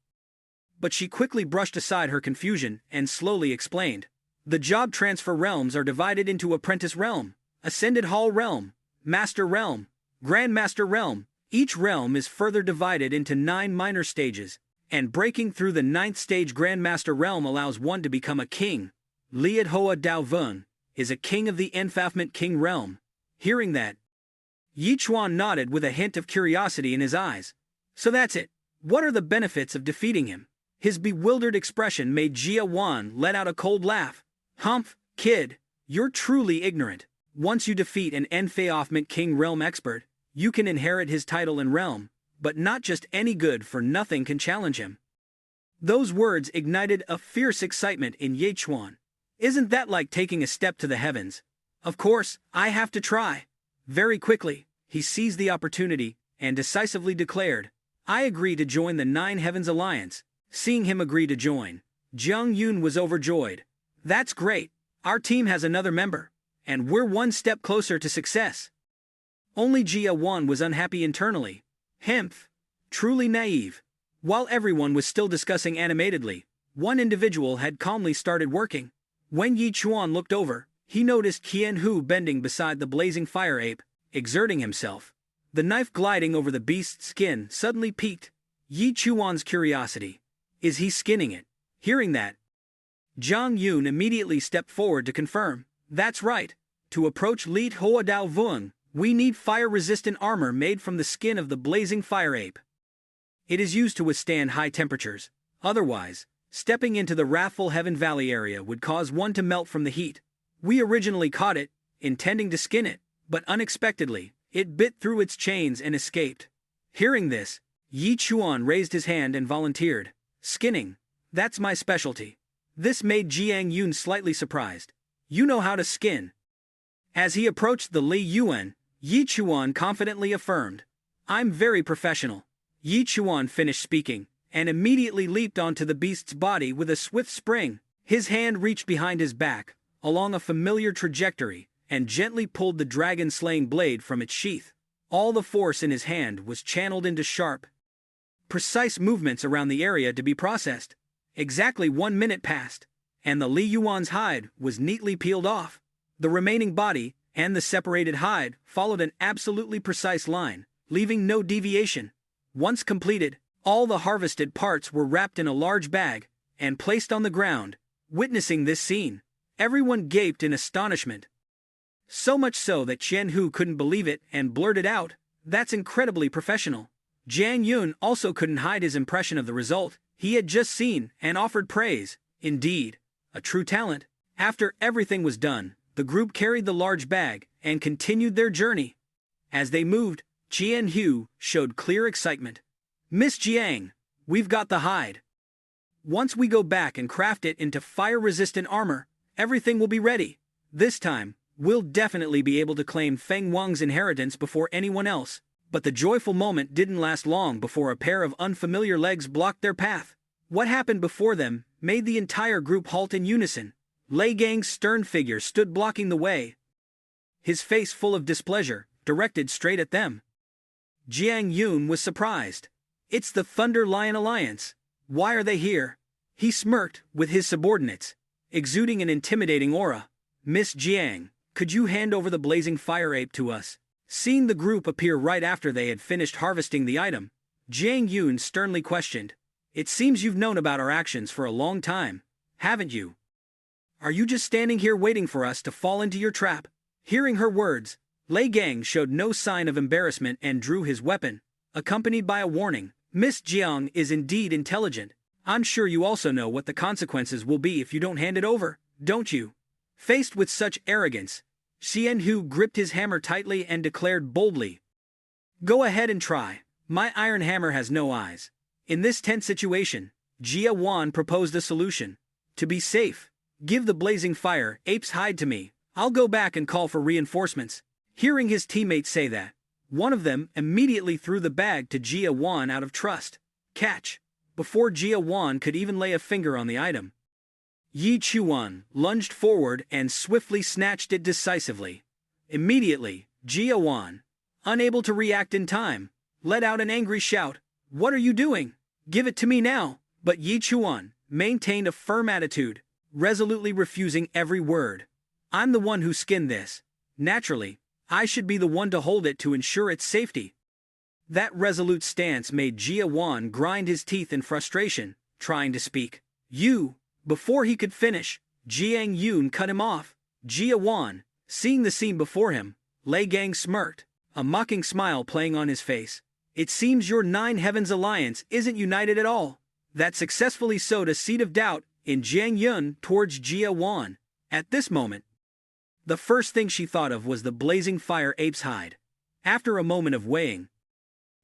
But she quickly brushed aside her confusion and slowly explained. "The job transfer realms are divided into Apprentice Realm, Ascended Hall Realm, Master Realm, Grandmaster Realm. Each realm is further divided into 9 minor stages, and breaking through the 9th stage Grandmaster Realm allows one to become a king. Liat Hoa Dao Vung is a king of the Enfafment King Realm." Hearing that, Yi Chuan nodded with a hint of curiosity in his eyes. "So that's it. What are the benefits of defeating him?" His bewildered expression made Jia Wan let out a cold laugh. "Humph, kid, you're truly ignorant. Once you defeat an Enfafment King Realm expert, you can inherit his title and realm, but not just any good-for-nothing can challenge him." Those words ignited a fierce excitement in Yi Chuan. "Isn't that like taking a step to the heavens? Of course, I have to try." Very quickly, he seized the opportunity and decisively declared, "I agree to join the Nine Heavens Alliance." Seeing him agree to join, Jiang Yun was overjoyed. "That's great. Our team has another member, and we're one step closer to success." Only Jia Wan was unhappy internally. Hemph. Truly naive. While everyone was still discussing animatedly, one individual had calmly started working. When Yi Chuan looked over, he noticed Qian Hu bending beside the blazing fire ape, exerting himself. The knife gliding over the beast's skin suddenly piqued Yi Chuan's curiosity. Is he skinning it? Hearing that, Jiang Yun immediately stepped forward to confirm. "That's right. To approach Lead Hoa Dao Vung, we need fire-resistant armor made from the skin of the blazing fire ape. It is used to withstand high temperatures. Otherwise, stepping into the wrathful Heaven Valley area would cause one to melt from the heat. We originally caught it, intending to skin it, but unexpectedly, it bit through its chains and escaped." Hearing this, Yi Chuan raised his hand and volunteered. "Skinning. That's my specialty." This made Jiang Yun slightly surprised. "You know how to skin?" As he approached the Li Yuan, Yi Chuan confidently affirmed, "I'm very professional." Yi Chuan finished speaking, and immediately leaped onto the beast's body with a swift spring. His hand reached behind his back, along a familiar trajectory, and gently pulled the dragon-slaying blade from its sheath. All the force in his hand was channeled into sharp, precise movements around the area to be processed. Exactly 1 minute passed, and the Li Yuan's hide was neatly peeled off. The remaining body and the separated hide followed an absolutely precise line, leaving no deviation. Once completed, all the harvested parts were wrapped in a large bag and placed on the ground. Witnessing this scene, everyone gaped in astonishment. So much so that Qian Hu couldn't believe it and blurted out, "That's incredibly professional." Jiang Yun also couldn't hide his impression of the result he had just seen and offered praise. Indeed, a true talent. After everything was done, the group carried the large bag and continued their journey. As they moved, Qian Hu showed clear excitement. "Miss Jiang, we've got the hide. Once we go back and craft it into fire-resistant armor, everything will be ready. This time, we'll definitely be able to claim Feng Wang's inheritance before anyone else." But the joyful moment didn't last long before a pair of unfamiliar legs blocked their path. What happened before them made the entire group halt in unison. Lei Gang's stern figure stood blocking the way, his face full of displeasure, directed straight at them. Jiang Yun was surprised. "It's the Thunder Lion Alliance. Why are they here?" He smirked with his subordinates, exuding an intimidating aura. "Miss Jiang, could you hand over the blazing fire ape to us?" Seeing the group appear right after they had finished harvesting the item, Jiang Yun sternly questioned, "It seems you've known about our actions for a long time, haven't you? Are you just standing here waiting for us to fall into your trap?" Hearing her words, Lei Gang showed no sign of embarrassment and drew his weapon, accompanied by a warning. "Miss Jiang is indeed intelligent. I'm sure you also know what the consequences will be if you don't hand it over, don't you?" Faced with such arrogance, Xian Hu gripped his hammer tightly and declared boldly, "Go ahead and try. My iron hammer has no eyes." In this tense situation, Jia Wan proposed a solution. "To be safe, give the blazing fire ape's hide to me. I'll go back and call for reinforcements." Hearing his teammates say that, one of them immediately threw the bag to Jia Wan out of trust. Catch! Before Jia Wan could even lay a finger on the item, Yi Chuan lunged forward and swiftly snatched it decisively. Immediately, Jia Wan, unable to react in time, let out an angry shout. "What are you doing? Give it to me now!" But Yi Chuan maintained a firm attitude, resolutely refusing every word. "I'm the one who skinned this. Naturally, I should be the one to hold it to ensure its safety." That resolute stance made Jia Wan grind his teeth in frustration, trying to speak. "You..." Before he could finish, Jiang Yun cut him off. Jia Wan, seeing the scene before him, Lei Gang smirked, a mocking smile playing on his face. "It seems your Nine Heavens Alliance isn't united at all." That successfully sowed a seed of doubt in Jiang Yun towards Jia Wan. At this moment, the first thing she thought of was the blazing fire ape's hide. After a moment of weighing,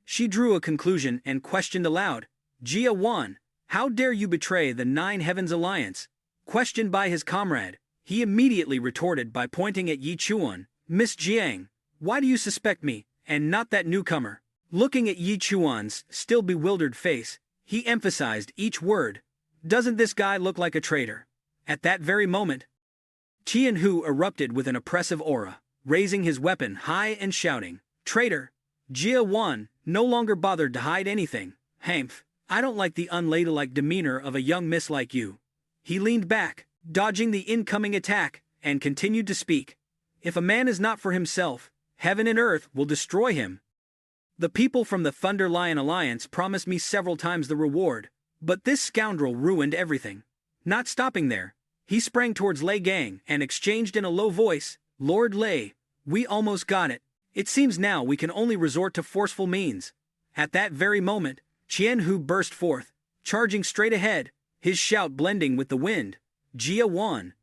she drew a conclusion and questioned aloud, "Jia Wan, how dare you betray the Nine Heavens Alliance?" Questioned by his comrade, he immediately retorted by pointing at Yi Chuan. "Miss Jiang, why do you suspect me, and not that newcomer?" Looking at Yi Chuan's still bewildered face, he emphasized each word. "Doesn't this guy look like a traitor?" At that very moment, Qian Hu erupted with an oppressive aura, raising his weapon high and shouting, "Traitor!" Jia Wan no longer bothered to hide anything. "Hamph, I don't like the unladylike demeanor of a young miss like you." He leaned back, dodging the incoming attack, and continued to speak. "If a man is not for himself, heaven and earth will destroy him. The people from the Thunder Lion Alliance promised me several times the reward, but this scoundrel ruined everything." Not stopping there, he sprang towards Lei Gang and exchanged in a low voice, "Lord Lei, we almost got it. It seems now we can only resort to forceful means." At that very moment, Qian Hu burst forth, charging straight ahead, his shout blending with the wind. "Jia Wan,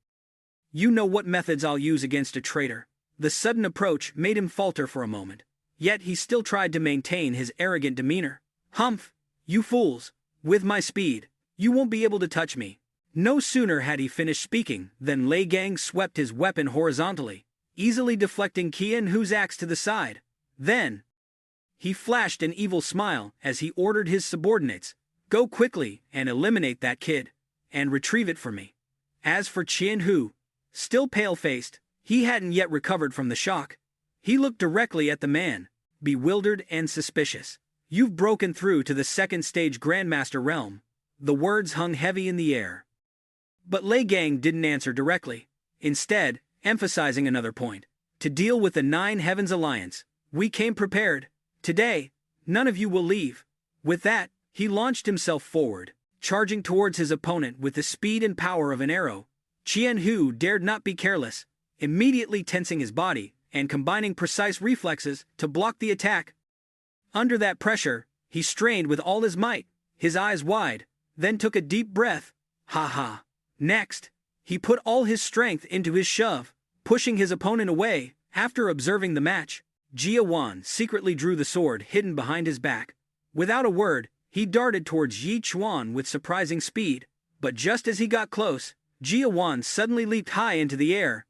you know what methods I'll use against a traitor." The sudden approach made him falter for a moment, yet he still tried to maintain his arrogant demeanor. "Humph, you fools, with my speed, you won't be able to touch me." No sooner had he finished speaking than Lei Gang swept his weapon horizontally, easily deflecting Qian Hu's axe to the side. Then, he flashed an evil smile as he ordered his subordinates, "Go quickly and eliminate that kid, and retrieve it for me." As for Qian Hu, still pale-faced, he hadn't yet recovered from the shock. He looked directly at the man, bewildered and suspicious. You've broken through to the second stage Grandmaster realm. The words hung heavy in the air. But Lei Gang didn't answer directly, instead, emphasizing another point. To deal with the Nine Heavens Alliance, we came prepared. Today, none of you will leave. With that, he launched himself forward, charging towards his opponent with the speed and power of an arrow. Qianhu dared not be careless, immediately tensing his body and combining precise reflexes to block the attack. Under that pressure, he strained with all his might, his eyes wide, then took a deep breath. Ha ha. Next, he put all his strength into his shove, pushing his opponent away. After observing the match, Jia Wan secretly drew the sword hidden behind his back. Without a word, he darted towards Yi Chuan with surprising speed, but just as he got close, Jia Wan suddenly leaped high into the air.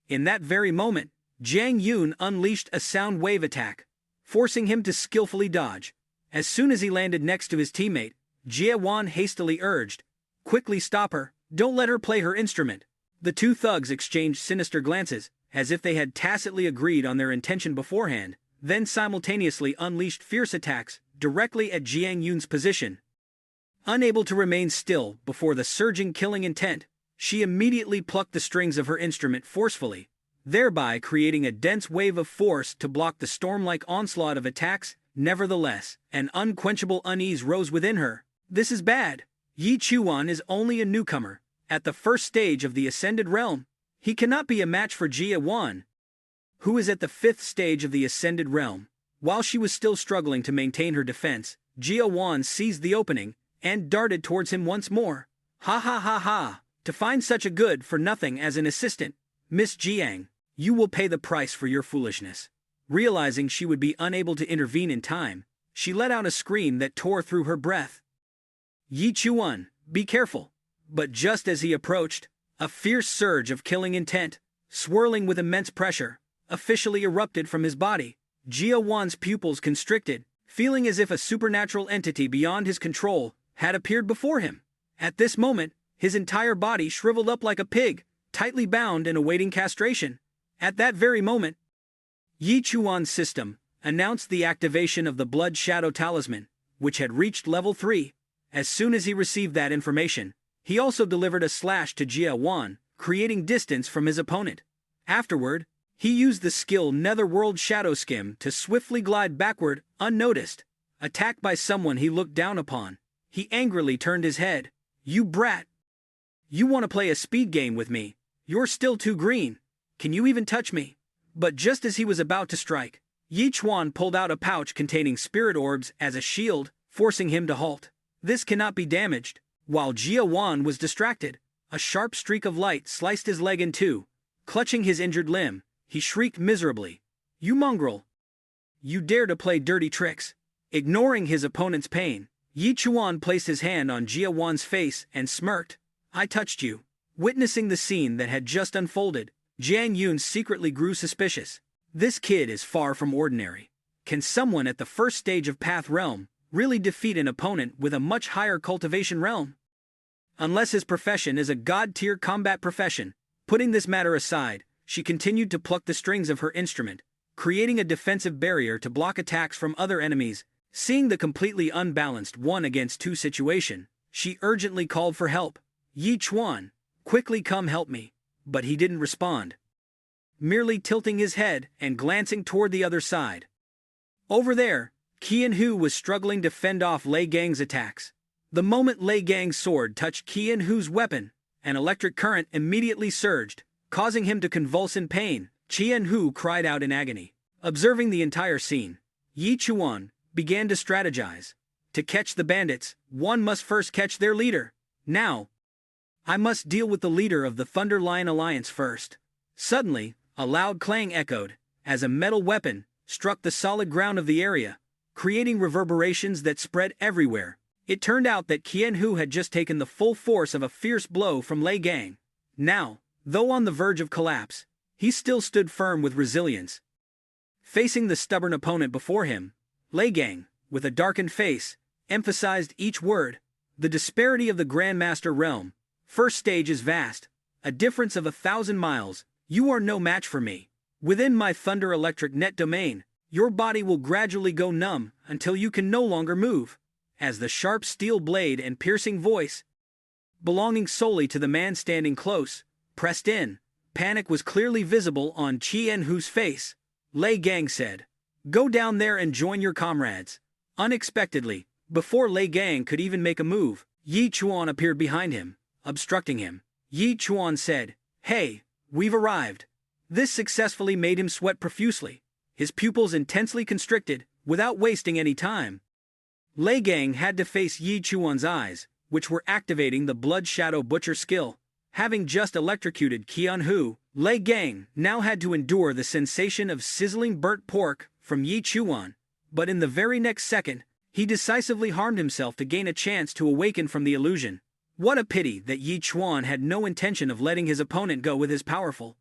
In that very moment, Jiang Yun unleashed a sound wave attack, forcing him to skillfully dodge. As soon as he landed next to his teammate, Jia Wan hastily urged, "Quickly stop her, don't let her play her instrument." The two thugs exchanged sinister glances, as if they had tacitly agreed on their intention beforehand, then simultaneously unleashed fierce attacks directly at Jiang Yun's position. Unable to remain still before the surging killing intent, she immediately plucked the strings of her instrument forcefully, thereby creating a dense wave of force to block the storm-like onslaught of attacks. Nevertheless, an unquenchable unease rose within her. This is bad. Yi Chuan is only a newcomer, at the first stage of the Ascended Realm. He cannot be a match for Jia Wan, who is at the fifth stage of the Ascended Realm. While she was still struggling to maintain her defense, Jia Wan seized the opening and darted towards him once more. Ha ha ha ha! To find such a good-for-nothing as an assistant, Miss Jiang, you will pay the price for your foolishness. Realizing she would be unable to intervene in time, she let out a scream that tore through her breath. Yi Chuan, be careful! But just as he approached, a fierce surge of killing intent, swirling with immense pressure, officially erupted from his body. Jia Wan's pupils constricted, feeling as if a supernatural entity beyond his control had appeared before him. At this moment, his entire body shriveled up like a pig, tightly bound and awaiting castration. At that very moment, Yi Chuan's system announced the activation of the Blood Shadow Talisman, which had reached level 3. As soon as he received that information, he also delivered a slash to Jia Wan, creating distance from his opponent. Afterward, he used the skill Netherworld Shadow Skim to swiftly glide backward, unnoticed. Attacked by someone he looked down upon, he angrily turned his head. You brat! You want to play a speed game with me? You're still too green. Can you even touch me? But just as he was about to strike, Yi Chuan pulled out a pouch containing spirit orbs as a shield, forcing him to halt. This cannot be damaged. While Jia Wan was distracted, a sharp streak of light sliced his leg in two. Clutching his injured limb, he shrieked miserably. You mongrel! You dare to play dirty tricks! Ignoring his opponent's pain, Yi Chuan placed his hand on Jia Wan's face and smirked. I touched you. Witnessing the scene that had just unfolded, Jiang Yun secretly grew suspicious. This kid is far from ordinary. Can someone at the first stage of Path Realm really defeat an opponent with a much higher cultivation realm? Unless his profession is a god-tier combat profession. Putting this matter aside, she continued to pluck the strings of her instrument, creating a defensive barrier to block attacks from other enemies. Seeing the completely unbalanced 1-against-2 situation, she urgently called for help. Yi Chuan, quickly come help me. But he didn't respond, merely tilting his head and glancing toward the other side. Over there, Qianhu was struggling to fend off Lei Gang's attacks. The moment Lei Gang's sword touched Qianhu's weapon, an electric current immediately surged, causing him to convulse in pain. Qianhu cried out in agony. Observing the entire scene, Yi Chuan began to strategize. To catch the bandits, one must first catch their leader. Now, I must deal with the leader of the Thunder Lion Alliance first. Suddenly, a loud clang echoed, as a metal weapon struck the solid ground of the area, creating reverberations that spread everywhere. It turned out that Qianhu had just taken the full force of a fierce blow from Lei Gang. Now, though on the verge of collapse, he still stood firm with resilience. Facing the stubborn opponent before him, Lei Gang, with a darkened face, emphasized each word. The disparity of the Grandmaster realm. First stage is vast, a difference of 1,000 miles. You are no match for me. Within my Thunder Electric Net domain, Your body will gradually go numb until you can no longer move. As the sharp steel blade and piercing voice, belonging solely to the man standing close, pressed in, panic was clearly visible on Qianhu's face. Lei Gang said, "Go down there and join your comrades." Unexpectedly, before Lei Gang could even make a move, Yi Chuan appeared behind him, obstructing him. Yi Chuan said, "Hey, we've arrived." This successfully made him sweat profusely, his pupils intensely constricted, without wasting any time. Lei Gang had to face Yi Chuan's eyes, which were activating the Blood Shadow Butcher skill. Having just electrocuted Qianhu, Lei Gang now had to endure the sensation of sizzling burnt pork from Yi Chuan, but in the very next second, he decisively harmed himself to gain a chance to awaken from the illusion. What a pity that Yi Chuan had no intention of letting his opponent go with his powerful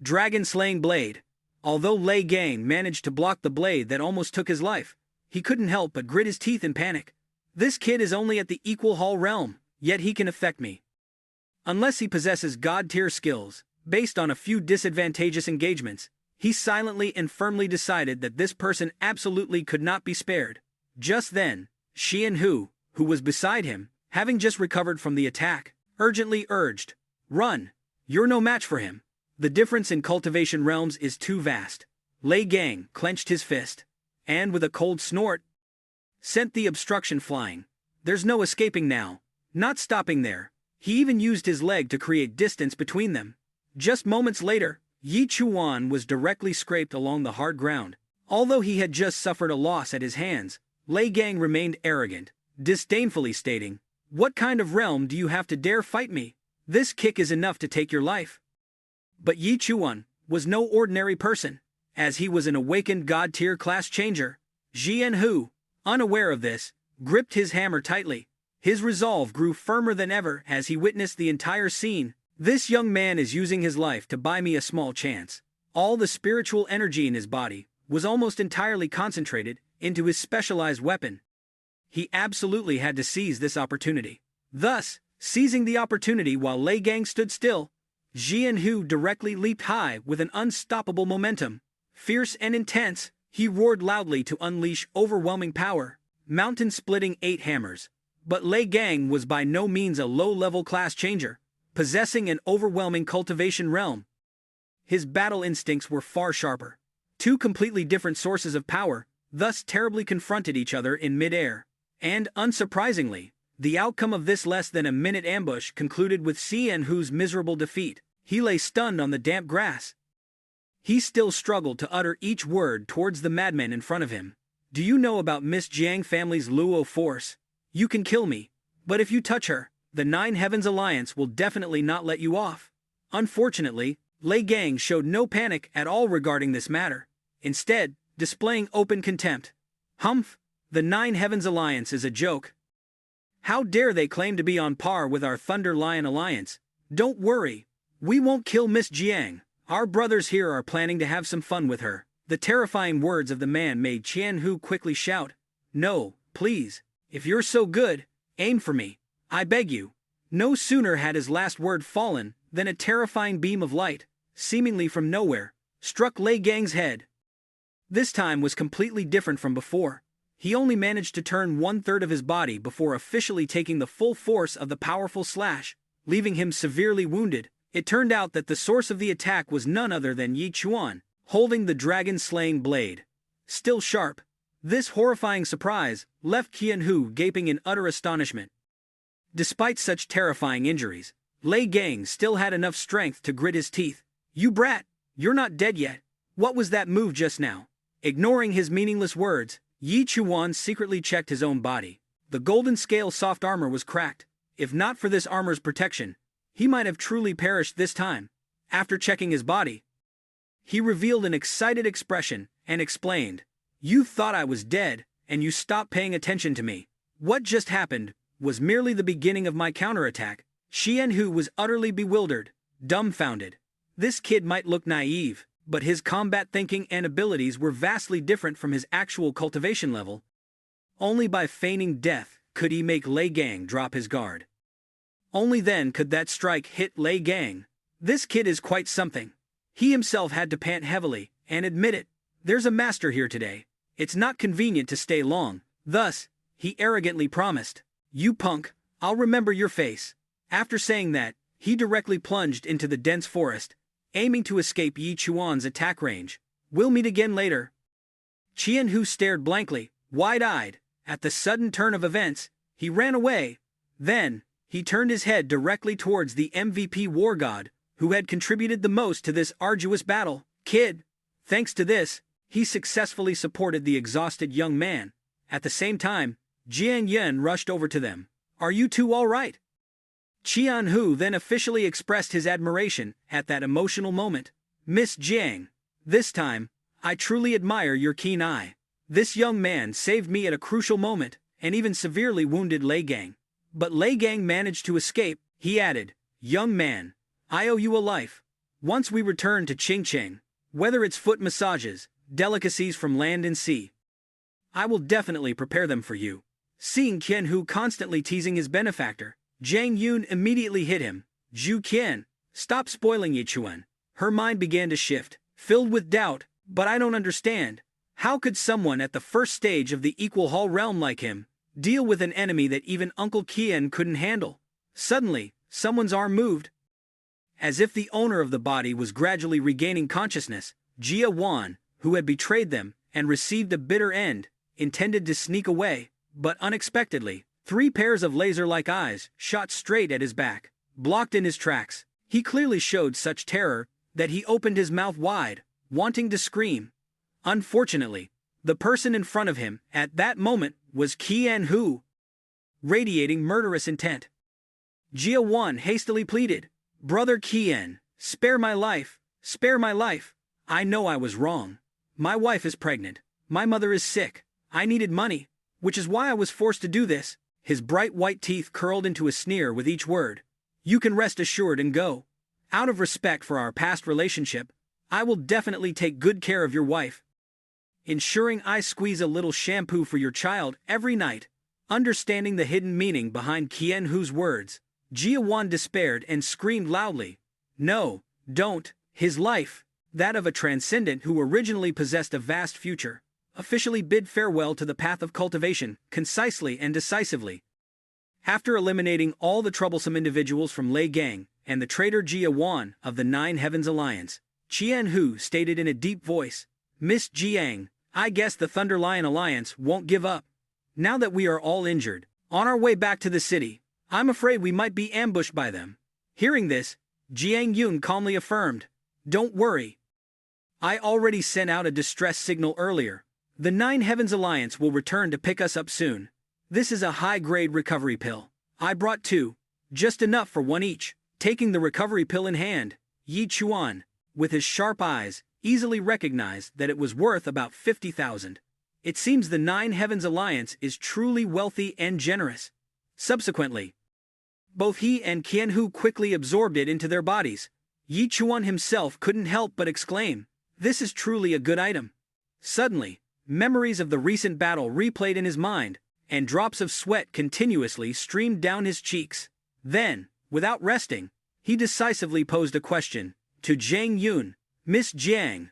dragon-slaying blade. Although Lei Gang managed to block the blade that almost took his life, he couldn't help but grit his teeth in panic. This kid is only at the equal hall realm, yet he can affect me. Unless he possesses god-tier skills, based on a few disadvantageous engagements, he silently and firmly decided that this person absolutely could not be spared. Just then, Qianhu, who was beside him, having just recovered from the attack, urgently urged, "Run! You're no match for him. The difference in cultivation realms is too vast." Lei Gang clenched his fist, and with a cold snort, sent the obstruction flying. There's no escaping now. Not stopping there, he even used his leg to create distance between them. Just moments later, Yi Chuan was directly scraped along the hard ground. Although he had just suffered a loss at his hands, Lei Gang remained arrogant, disdainfully stating, "What kind of realm do you have to dare fight me? This kick is enough to take your life." But Yi Chuan was no ordinary person, as he was an awakened god-tier class changer. Qianhu, unaware of this, gripped his hammer tightly. His resolve grew firmer than ever as he witnessed the entire scene. This young man is using his life to buy me a small chance. All the spiritual energy in his body was almost entirely concentrated into his specialized weapon. He absolutely had to seize this opportunity. Thus, seizing the opportunity while Lei Gang stood still, Qianhu directly leaped high with an unstoppable momentum. Fierce and intense, he roared loudly to unleash overwhelming power, mountain-splitting 8 hammers. But Lei Gang was by no means a low-level class changer, possessing an overwhelming cultivation realm. His battle instincts were far sharper. Two completely different sources of power thus terribly confronted each other in mid-air. And, unsurprisingly, the outcome of this less than a minute ambush concluded with Qianhu's miserable defeat. He lay stunned on the damp grass. He still struggled to utter each word towards the madman in front of him. "Do you know about Miss Jiang family's Luo force? You can kill me, but if you touch her, the Nine Heavens Alliance will definitely not let you off." Unfortunately, Lei Gang showed no panic at all regarding this matter, instead, displaying open contempt. "Humph, the Nine Heavens Alliance is a joke. How dare they claim to be on par with our Thunder Lion Alliance? Don't worry, we won't kill Miss Jiang. Our brothers here are planning to have some fun with her." The terrifying words of the man made Qianhu quickly shout, "No, please, if you're so good, aim for me, I beg you." No sooner had his last word fallen than a terrifying beam of light, seemingly from nowhere, struck Lei Gang's head. This time was completely different from before. He only managed to turn 1/3 of his body before officially taking the full force of the powerful slash, leaving him severely wounded. It turned out that the source of the attack was none other than Yi Chuan, holding the dragon-slaying blade. Still sharp, this horrifying surprise left Qianhu gaping in utter astonishment. Despite such terrifying injuries, Lei Gang still had enough strength to grit his teeth. "You brat, you're not dead yet. What was that move just now?" Ignoring his meaningless words, Yi Chuan secretly checked his own body. The golden scale soft armor was cracked. If not for this armor's protection, he might have truly perished this time. After checking his body, he revealed an excited expression and explained, "You thought I was dead, and you stopped paying attention to me. What just happened was merely the beginning of my counterattack." Qianhu was utterly bewildered, dumbfounded. This kid might look naive, but his combat thinking and abilities were vastly different from his actual cultivation level. Only by feigning death could he make Lei Gang drop his guard. Only then could that strike hit Lei Gang. This kid is quite something. He himself had to pant heavily and admit it. There's a master here today. It's not convenient to stay long. Thus, he arrogantly promised. You punk, I'll remember your face. After saying that, he directly plunged into the dense forest, aiming to escape Yi Chuan's attack range. We'll meet again later. Qianhu stared blankly, wide-eyed. At the sudden turn of events, he ran away. Then, he turned his head directly towards the MVP war god, who had contributed the most to this arduous battle. Kid. Thanks to this, he successfully supported the exhausted young man. At the same time, Jiang Yen rushed over to them. Are you two all right? Qianhu then officially expressed his admiration at that emotional moment. Miss Jiang, this time, I truly admire your keen eye. This young man saved me at a crucial moment, and even severely wounded Lei Gang. But Lei Gang managed to escape. He added, young man, I owe you a life. Once we return to Qingcheng, whether it's foot massages, delicacies from land and sea, I will definitely prepare them for you. Seeing Qianhu constantly teasing his benefactor, Zhang Yun immediately hit him. Zhu Qian, stop spoiling Yichuan. Her mind began to shift, filled with doubt. But I don't understand. How could someone at the first stage of the Equal Hall realm like him deal with an enemy that even Uncle Qian couldn't handle? Suddenly, someone's arm moved. As if the owner of the body was gradually regaining consciousness, Jia Wan, who had betrayed them and received a bitter end, intended to sneak away, but unexpectedly, 3 pairs of laser-like eyes shot straight at his back, blocked in his tracks. He clearly showed such terror that he opened his mouth wide, wanting to scream. Unfortunately, the person in front of him at that moment was Qianhu, radiating murderous intent. Jia Wan hastily pleaded, Brother Qian, spare my life, spare my life. I know I was wrong. My wife is pregnant. My mother is sick. I needed money, which is why I was forced to do this. His bright white teeth curled into a sneer with each word. You can rest assured and go. Out of respect for our past relationship, I will definitely take good care of your wife, ensuring I squeeze a little shampoo for your child every night. Understanding the hidden meaning behind Qianhu's words, Jia Wan despaired and screamed loudly. No, don't. His life, that of a transcendent who originally possessed a vast future, officially bid farewell to the path of cultivation, concisely and decisively. After eliminating all the troublesome individuals from Lei Gang and the traitor Jia Wan of the Nine Heavens Alliance, Qianhu stated in a deep voice, Miss Jiang, I guess the Thunder Lion Alliance won't give up. Now that we are all injured, on our way back to the city, I'm afraid we might be ambushed by them. Hearing this, Jiang Yun calmly affirmed, Don't worry. I already sent out a distress signal earlier. The Nine Heavens Alliance will return to pick us up soon. This is a high-grade recovery pill. I brought 2, just enough for one each. Taking the recovery pill in hand, Yi Chuan, with his sharp eyes, easily recognized that it was worth about 50,000. It seems the Nine Heavens Alliance is truly wealthy and generous. Subsequently, both he and Qianhu quickly absorbed it into their bodies. Yi Chuan himself couldn't help but exclaim, This is truly a good item. Suddenly, memories of the recent battle replayed in his mind, and drops of sweat continuously streamed down his cheeks. Then, without resting, he decisively posed a question to Zhang Yun. Miss Jiang,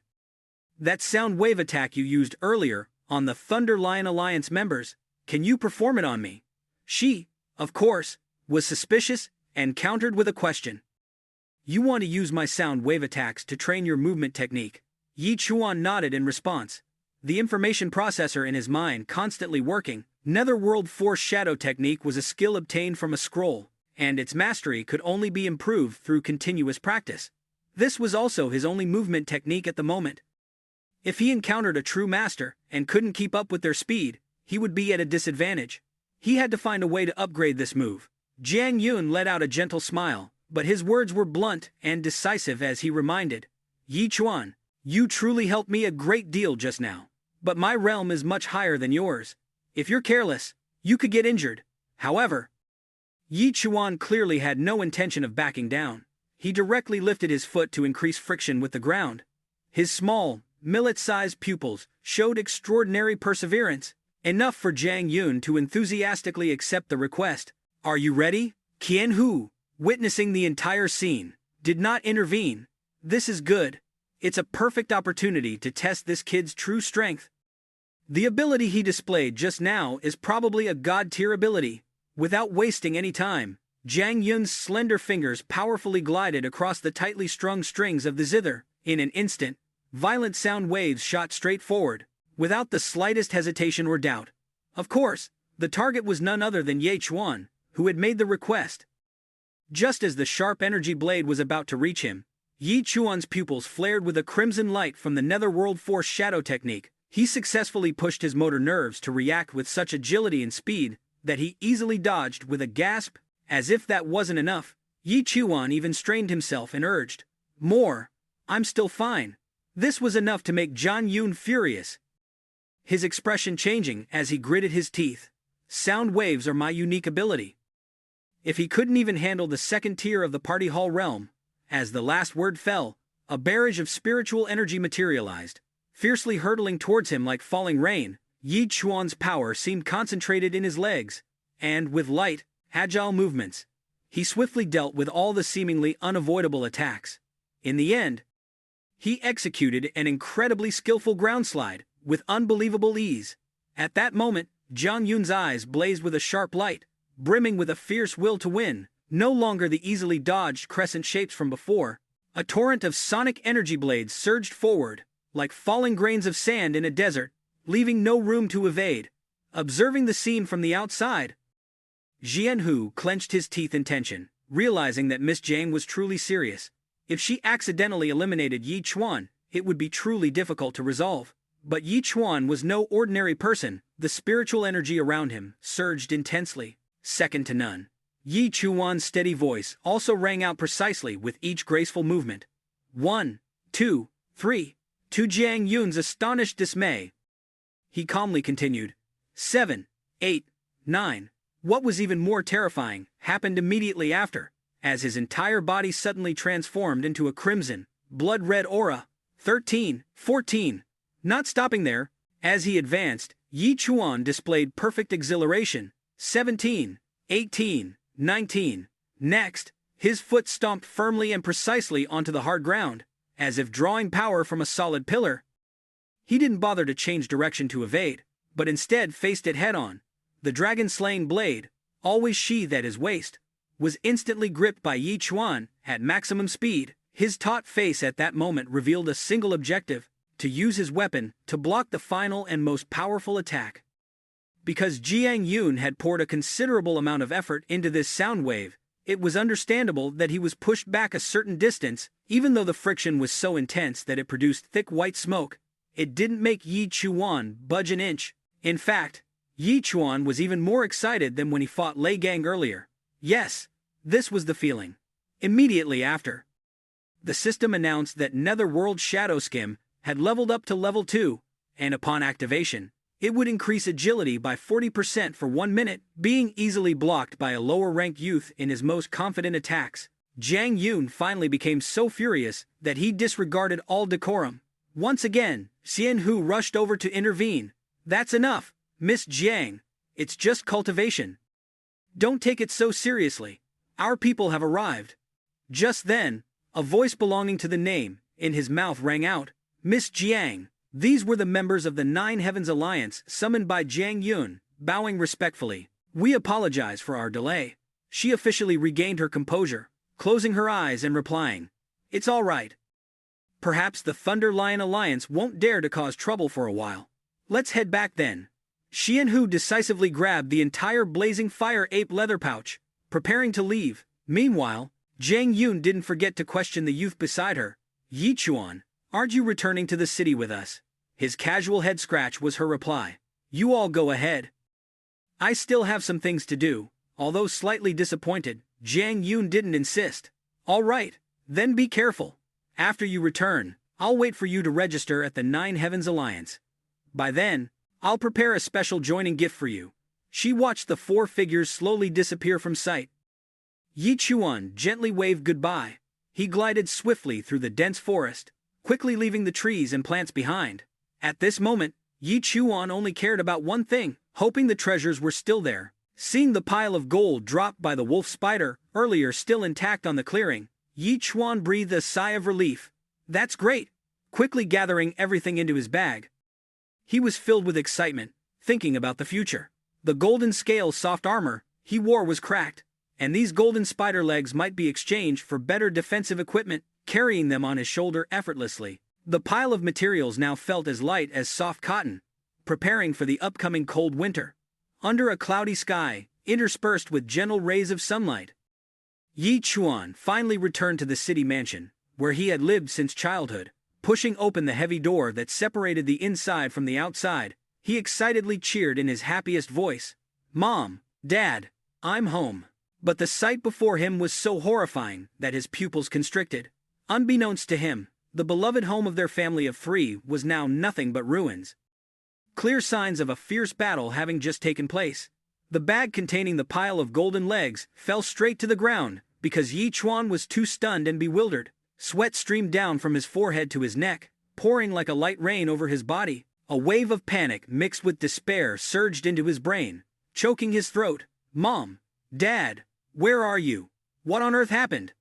that sound wave attack you used earlier on the Thunder Lion Alliance members, can you perform it on me? She, of course, was suspicious and countered with a question. You want to use my sound wave attacks to train your movement technique? Yi Chuan nodded in response. The information processor in his mind constantly working, Netherworld Force Shadow technique was a skill obtained from a scroll, and its mastery could only be improved through continuous practice. This was also his only movement technique at the moment. If he encountered a true master and couldn't keep up with their speed, he would be at a disadvantage. He had to find a way to upgrade this move. Jiang Yun let out a gentle smile, but his words were blunt and decisive as he reminded, Yi Chuan, you truly helped me a great deal just now, but my realm is much higher than yours. If you're careless, you could get injured. However, Yi Chuan clearly had no intention of backing down. He directly lifted his foot to increase friction with the ground. His small, millet-sized pupils showed extraordinary perseverance, enough for Zhang Yun to enthusiastically accept the request. Are you ready? Qianhu, witnessing the entire scene, did not intervene. This is good. It's a perfect opportunity to test this kid's true strength. The ability he displayed just now is probably a god-tier ability. Without wasting any time, Jiang Yun's slender fingers powerfully glided across the tightly strung strings of the zither. In an instant, violent sound waves shot straight forward, without the slightest hesitation or doubt. Of course, the target was none other than Ye Chuan, who had made the request. Just as the sharp energy blade was about to reach him, Ye Chuan's pupils flared with a crimson light from the Netherworld Force shadow technique. He successfully pushed his motor nerves to react with such agility and speed that he easily dodged with a gasp. As if that wasn't enough, Ye Chuan even strained himself and urged, "More! I'm still fine." This was enough to make Jiang Yun furious, his expression changing as he gritted his teeth. Sound waves are my unique ability. If he couldn't even handle the second tier of the party hall realm, as the last word fell, a barrage of spiritual energy materialized, fiercely hurtling towards him like falling rain. Ye Chuan's power seemed concentrated in his legs, and with light, agile movements, he swiftly dealt with all the seemingly unavoidable attacks. In the end, he executed an incredibly skillful ground slide, with unbelievable ease. At that moment, Jiang Yun's eyes blazed with a sharp light, brimming with a fierce will to win. No longer the easily dodged crescent shapes from before. A torrent of sonic energy blades surged forward, like falling grains of sand in a desert, leaving no room to evade. Observing the scene from the outside, Jianhu clenched his teeth in tension, realizing that Miss Jiang was truly serious. If she accidentally eliminated Ye Chuan, it would be truly difficult to resolve. But Ye Chuan was no ordinary person. The spiritual energy around him surged intensely, second to none. Ye Chuan's steady voice also rang out precisely with each graceful movement. 1, 2, 3. To Jiang Yun's astonished dismay, he calmly continued. 7, 8, 9. What was even more terrifying happened immediately after, as his entire body suddenly transformed into a crimson, blood-red aura. 13, 14. Not stopping there, as he advanced, Ye Chuan displayed perfect exhilaration. 17, 18, 19. Next, his foot stomped firmly and precisely onto the hard ground, as if drawing power from a solid pillar. He didn't bother to change direction to evade, but instead faced it head-on. The dragon-slaying blade, always sheathed at his waist, was instantly gripped by Ye Chuan at maximum speed. His taut face at that moment revealed a single objective: to use his weapon to block the final and most powerful attack. Because Jiang Yun had poured a considerable amount of effort into this sound wave, it was understandable that he was pushed back a certain distance. Even though the friction was so intense that it produced thick white smoke, it didn't make Ye Chuan budge an inch. In fact, Ye Chuan was even more excited than when he fought Lei Gang earlier. Yes, this was the feeling. Immediately after, the system announced that Netherworld Shadow Skim had leveled up to level 2, and upon activation, it would increase agility by 40% for 1 minute, being easily blocked by a lower-ranked youth in his most confident attacks. Jiang Yun finally became so furious that he disregarded all decorum. Once again, Xianhu rushed over to intervene. "That's enough, Miss Jiang. It's just cultivation. Don't take it so seriously. Our people have arrived." Just then, a voice belonging to the name in his mouth rang out. "Miss Jiang." These were the members of the Nine Heavens Alliance summoned by Jiang Yun. Bowing respectfully, "We apologize for our delay." She officially regained her composure, closing her eyes and replying, "It's all right. Perhaps the Thunder Lion Alliance won't dare to cause trouble for a while. Let's head back then." Xianhu decisively grabbed the entire blazing fire ape leather pouch, preparing to leave. Meanwhile, Jiang Yun didn't forget to question the youth beside her. "Ye Chuan, aren't you returning to the city with us?" His casual head scratch was her reply. "You all go ahead. I still have some things to do." Although slightly disappointed, Jiang Yun didn't insist. "All right, then be careful. After you return, I'll wait for you to register at the Nine Heavens Alliance. By then, I'll prepare a special joining gift for you." She watched the 4 figures slowly disappear from sight. Ye Chuan gently waved goodbye. He glided swiftly through the dense forest, quickly leaving the trees and plants behind. At this moment, Ye Chuan only cared about one thing: hoping the treasures were still there. Seeing the pile of gold dropped by the wolf spider earlier still intact on the clearing, Ye Chuan breathed a sigh of relief. "That's great. quickly gathering everything into his bag. He was filled with excitement, thinking about the future. The golden scale soft armor he wore was cracked, and these golden spider legs might be exchanged for better defensive equipment, carrying them on his shoulder effortlessly. The pile of materials now felt as light as soft cotton, preparing for the upcoming cold winter. Under a cloudy sky, interspersed with gentle rays of sunlight, Yi Chuan finally returned to the city mansion, where he had lived since childhood. Pushing open the heavy door that separated the inside from the outside, he excitedly cheered in his happiest voice, "Mom, Dad, I'm home." But the sight before him was so horrifying that his pupils constricted. Unbeknownst to him, the beloved home of their family of 3 was now nothing but ruins. Clear signs of a fierce battle having just taken place. The bag containing the pile of golden legs fell straight to the ground because Yi Chuan was too stunned and bewildered. Sweat streamed down from his forehead to his neck, pouring like a light rain over his body. A wave of panic mixed with despair surged into his brain, choking his throat. "Mom, Dad, where are you? What on earth happened?"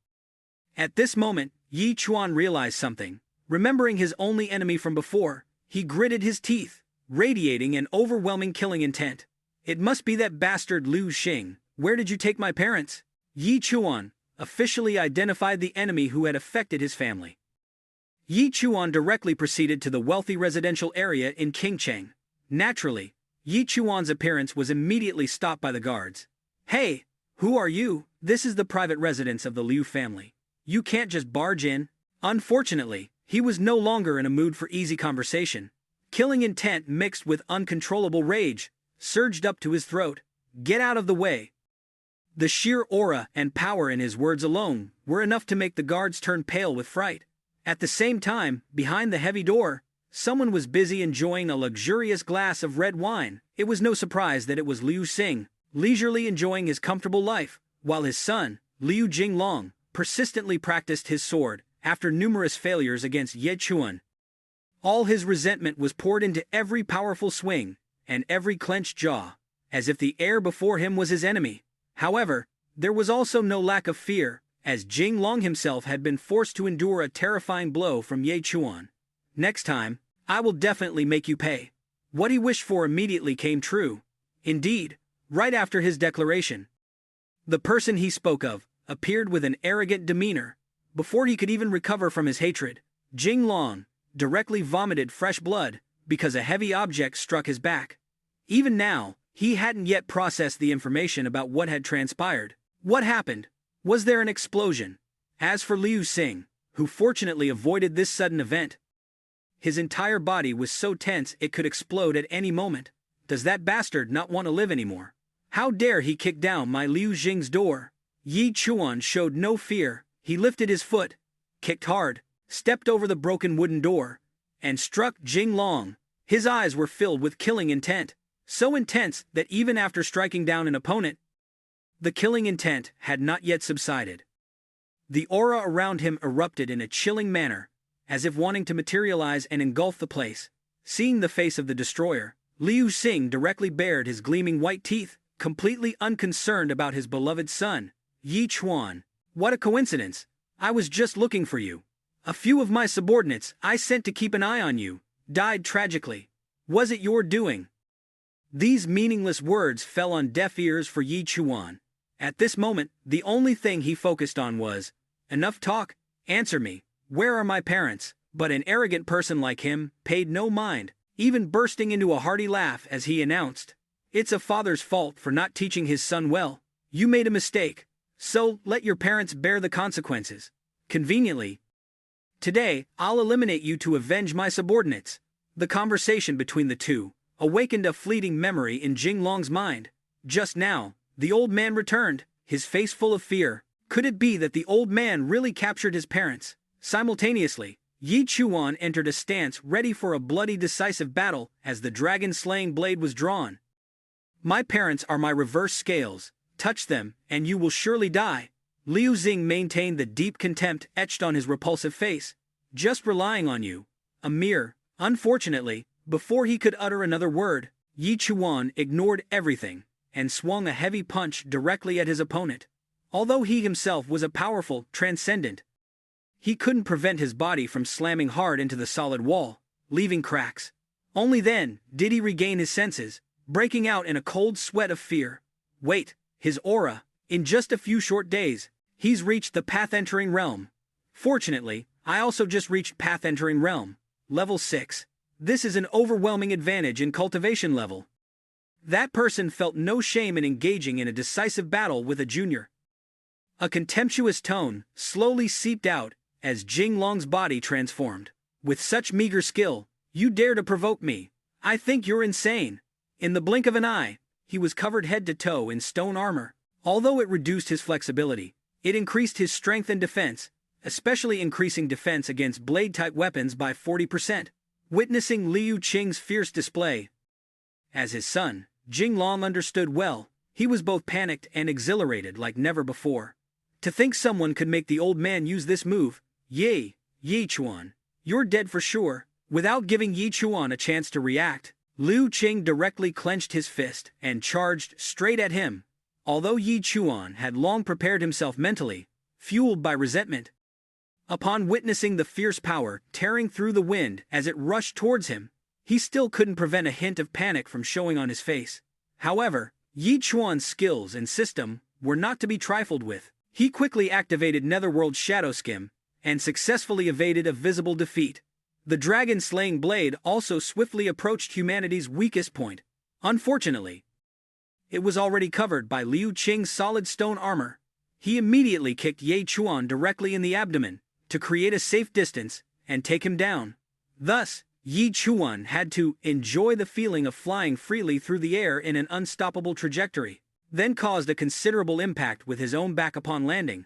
At this moment, Yi Chuan realized something. Remembering his only enemy from before, he gritted his teeth, radiating an overwhelming killing intent. "It must be that bastard Liu Xing. Where did you take my parents?" Yi Chuan officially identified the enemy who had affected his family. Yi Chuan directly proceeded to the wealthy residential area in Qingcheng. Naturally, Yi Chuan's appearance was immediately stopped by the guards. "Hey, who are you? This is the private residence of the Liu family. You can't just barge in." Unfortunately, he was no longer in a mood for easy conversation. Killing intent mixed with uncontrollable rage surged up to his throat. "Get out of the way." The sheer aura and power in his words alone were enough to make the guards turn pale with fright. At the same time, behind the heavy door, someone was busy enjoying a luxurious glass of red wine. It was no surprise that it was Liu Xing, leisurely enjoying his comfortable life, while his son, Liu Jinglong, persistently practiced his sword after numerous failures against Ye Chuan. All his resentment was poured into every powerful swing and every clenched jaw, as if the air before him was his enemy. However, there was also no lack of fear, as Jing Long himself had been forced to endure a terrifying blow from Ye Chuan. "Next time, I will definitely make you pay." What he wished for immediately came true. Indeed, right after his declaration, the person he spoke of appeared with an arrogant demeanor. Before he could even recover from his hatred, Jing Long directly vomited fresh blood because a heavy object struck his back. Even now, he hadn't yet processed the information about what had transpired. What happened? Was there an explosion? As for Liu Xing, who fortunately avoided this sudden event, his entire body was so tense it could explode at any moment. Does that bastard not want to live anymore? How dare he kick down my Liu Xing's door? Yi Chuan showed no fear. He lifted his foot, kicked hard, stepped over the broken wooden door, and struck Jing Long. His eyes were filled with killing intent, so intense that even after striking down an opponent, the killing intent had not yet subsided. The aura around him erupted in a chilling manner, as if wanting to materialize and engulf the place. Seeing the face of the destroyer, Liu Xing directly bared his gleaming white teeth, completely unconcerned about his beloved son. "Yi Chuan, what a coincidence! I was just looking for you. A few of my subordinates I sent to keep an eye on you died tragically. Was it your doing?" These meaningless words fell on deaf ears for Yi Chuan. At this moment, the only thing he focused on was, "Enough talk, answer me, where are my parents?" But an arrogant person like him paid no mind, even bursting into a hearty laugh as he announced, "It's a father's fault for not teaching his son well. You made a mistake, so let your parents bear the consequences. Conveniently, today I'll eliminate you to avenge my subordinates." The conversation between the two awakened a fleeting memory in Jing Long's mind. Just now, the old man returned, his face full of fear. Could it be that the old man really captured his parents? Simultaneously, Yi Chuan entered a stance ready for a bloody decisive battle as the dragon-slaying blade was drawn. "My parents are my reverse scales. Touch them, and you will surely die." Liu Xing maintained the deep contempt etched on his repulsive face. "Just relying on you. A mere..." Unfortunately, before he could utter another word, Yi Chuan ignored everything and swung a heavy punch directly at his opponent. Although he himself was a powerful, transcendent, he couldn't prevent his body from slamming hard into the solid wall, leaving cracks. Only then did he regain his senses, breaking out in a cold sweat of fear. Wait, his aura. In just a few short days, he's reached the path-entering realm. Fortunately, I also just reached path-entering realm, level 6. This is an overwhelming advantage in cultivation level. That person felt no shame in engaging in a decisive battle with a junior. A contemptuous tone slowly seeped out as Jinglong's body transformed. With such meager skill, you dare to provoke me? I think you're insane. In the blink of an eye, he was covered head to toe in stone armor. Although it reduced his flexibility, it increased his strength and defense, especially increasing defense against blade-type weapons by 40%. Witnessing Liu Qing's fierce display as his son, Jinglong understood well. He was both panicked and exhilarated like never before. To think someone could make the old man use this move. Yi Chuan, you're dead for sure. Without giving Yi Chuan a chance to react, Liu Qing directly clenched his fist and charged straight at him. Although Yi Chuan had long prepared himself mentally, fueled by resentment, upon witnessing the fierce power tearing through the wind as it rushed towards him, he still couldn't prevent a hint of panic from showing on his face. However, Yi Chuan's skills and system were not to be trifled with. He quickly activated Netherworld's Shadow Skim and successfully evaded a visible defeat. The dragon-slaying blade also swiftly approached humanity's weakest point. Unfortunately, it was already covered by Liu Qing's solid stone armor. He immediately kicked Yi Chuan directly in the abdomen to create a safe distance and take him down. Thus, Yi Chuan had to enjoy the feeling of flying freely through the air in an unstoppable trajectory, then caused a considerable impact with his own back upon landing.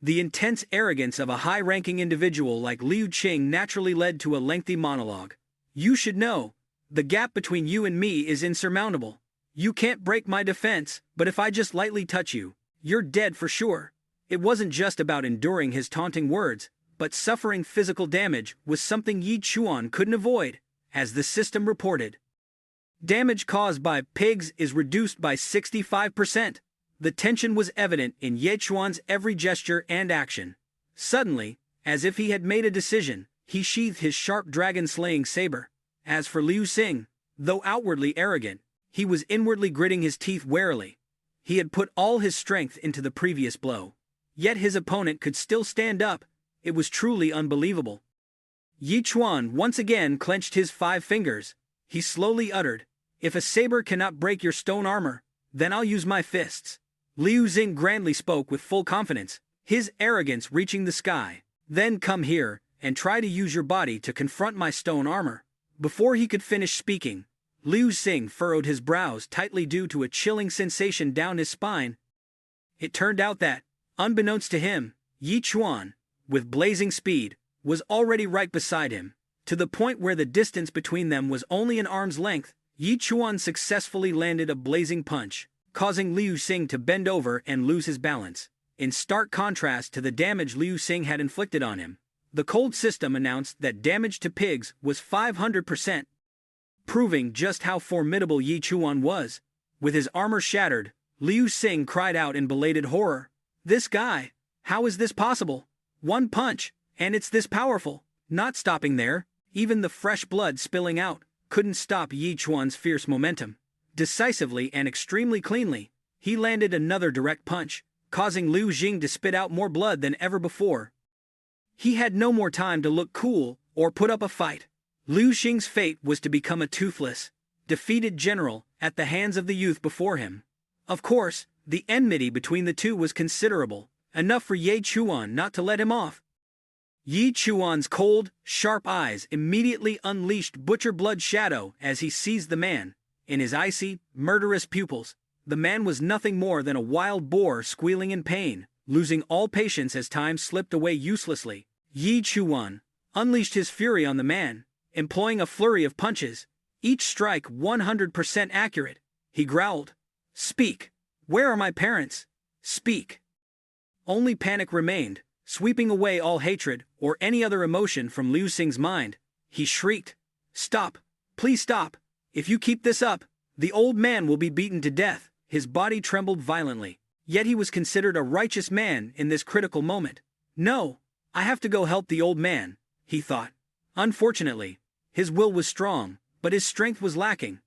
The intense arrogance of a high-ranking individual like Liu Qing naturally led to a lengthy monologue. You should know, the gap between you and me is insurmountable. You can't break my defense, but if I just lightly touch you, you're dead for sure. It wasn't just about enduring his taunting words, but suffering physical damage was something Yi Chuan couldn't avoid, as the system reported. Damage caused by pigs is reduced by 65%. The tension was evident in Yi Chuan's every gesture and action. Suddenly, as if he had made a decision, he sheathed his sharp dragon-slaying saber. As for Liu Xing, though outwardly arrogant, he was inwardly gritting his teeth warily. He had put all his strength into the previous blow. Yet his opponent could still stand up. It was truly unbelievable. Yi Chuan once again clenched his 5 fingers. He slowly uttered, "If a saber cannot break your stone armor, then I'll use my fists." Liu Xing grandly spoke with full confidence, his arrogance reaching the sky. "Then come here and try to use your body to confront my stone armor." Before he could finish speaking, Liu Xing furrowed his brows tightly due to a chilling sensation down his spine. It turned out that, unbeknownst to him, Yi Chuan, with blazing speed, was already right beside him. To the point where the distance between them was only an arm's length, Yi Chuan successfully landed a blazing punch, causing Liu Xing to bend over and lose his balance. In stark contrast to the damage Liu Xing had inflicted on him, the cold system announced that damage to pigs was 500%, proving just how formidable Yi Chuan was. With his armor shattered, Liu Xing cried out in belated horror, "This guy! How is this possible? One punch, and it's this powerful!" Not stopping there, even the fresh blood spilling out couldn't stop Yi Chuan's fierce momentum. Decisively and extremely cleanly, he landed another direct punch, causing Liu Xing to spit out more blood than ever before. He had no more time to look cool or put up a fight. Liu Xing's fate was to become a toothless, defeated general at the hands of the youth before him. Of course, the enmity between the two was considerable, enough for Yi Chuan not to let him off. Yi Chuan's cold, sharp eyes immediately unleashed butcher blood shadow as he seized the man. In his icy, murderous pupils, the man was nothing more than a wild boar squealing in pain, losing all patience as time slipped away uselessly. Yi Chuan unleashed his fury on the man, employing a flurry of punches, each strike 100% accurate. He growled, "Speak! Where are my parents? Speak!" Only panic remained, sweeping away all hatred or any other emotion from Liu Xing's mind. He shrieked, "Stop! Please stop! If you keep this up, the old man will be beaten to death." His body trembled violently, yet he was considered a righteous man in this critical moment. "No, I have to go help the old man, he thought. Unfortunately, his will was strong, but his strength was lacking.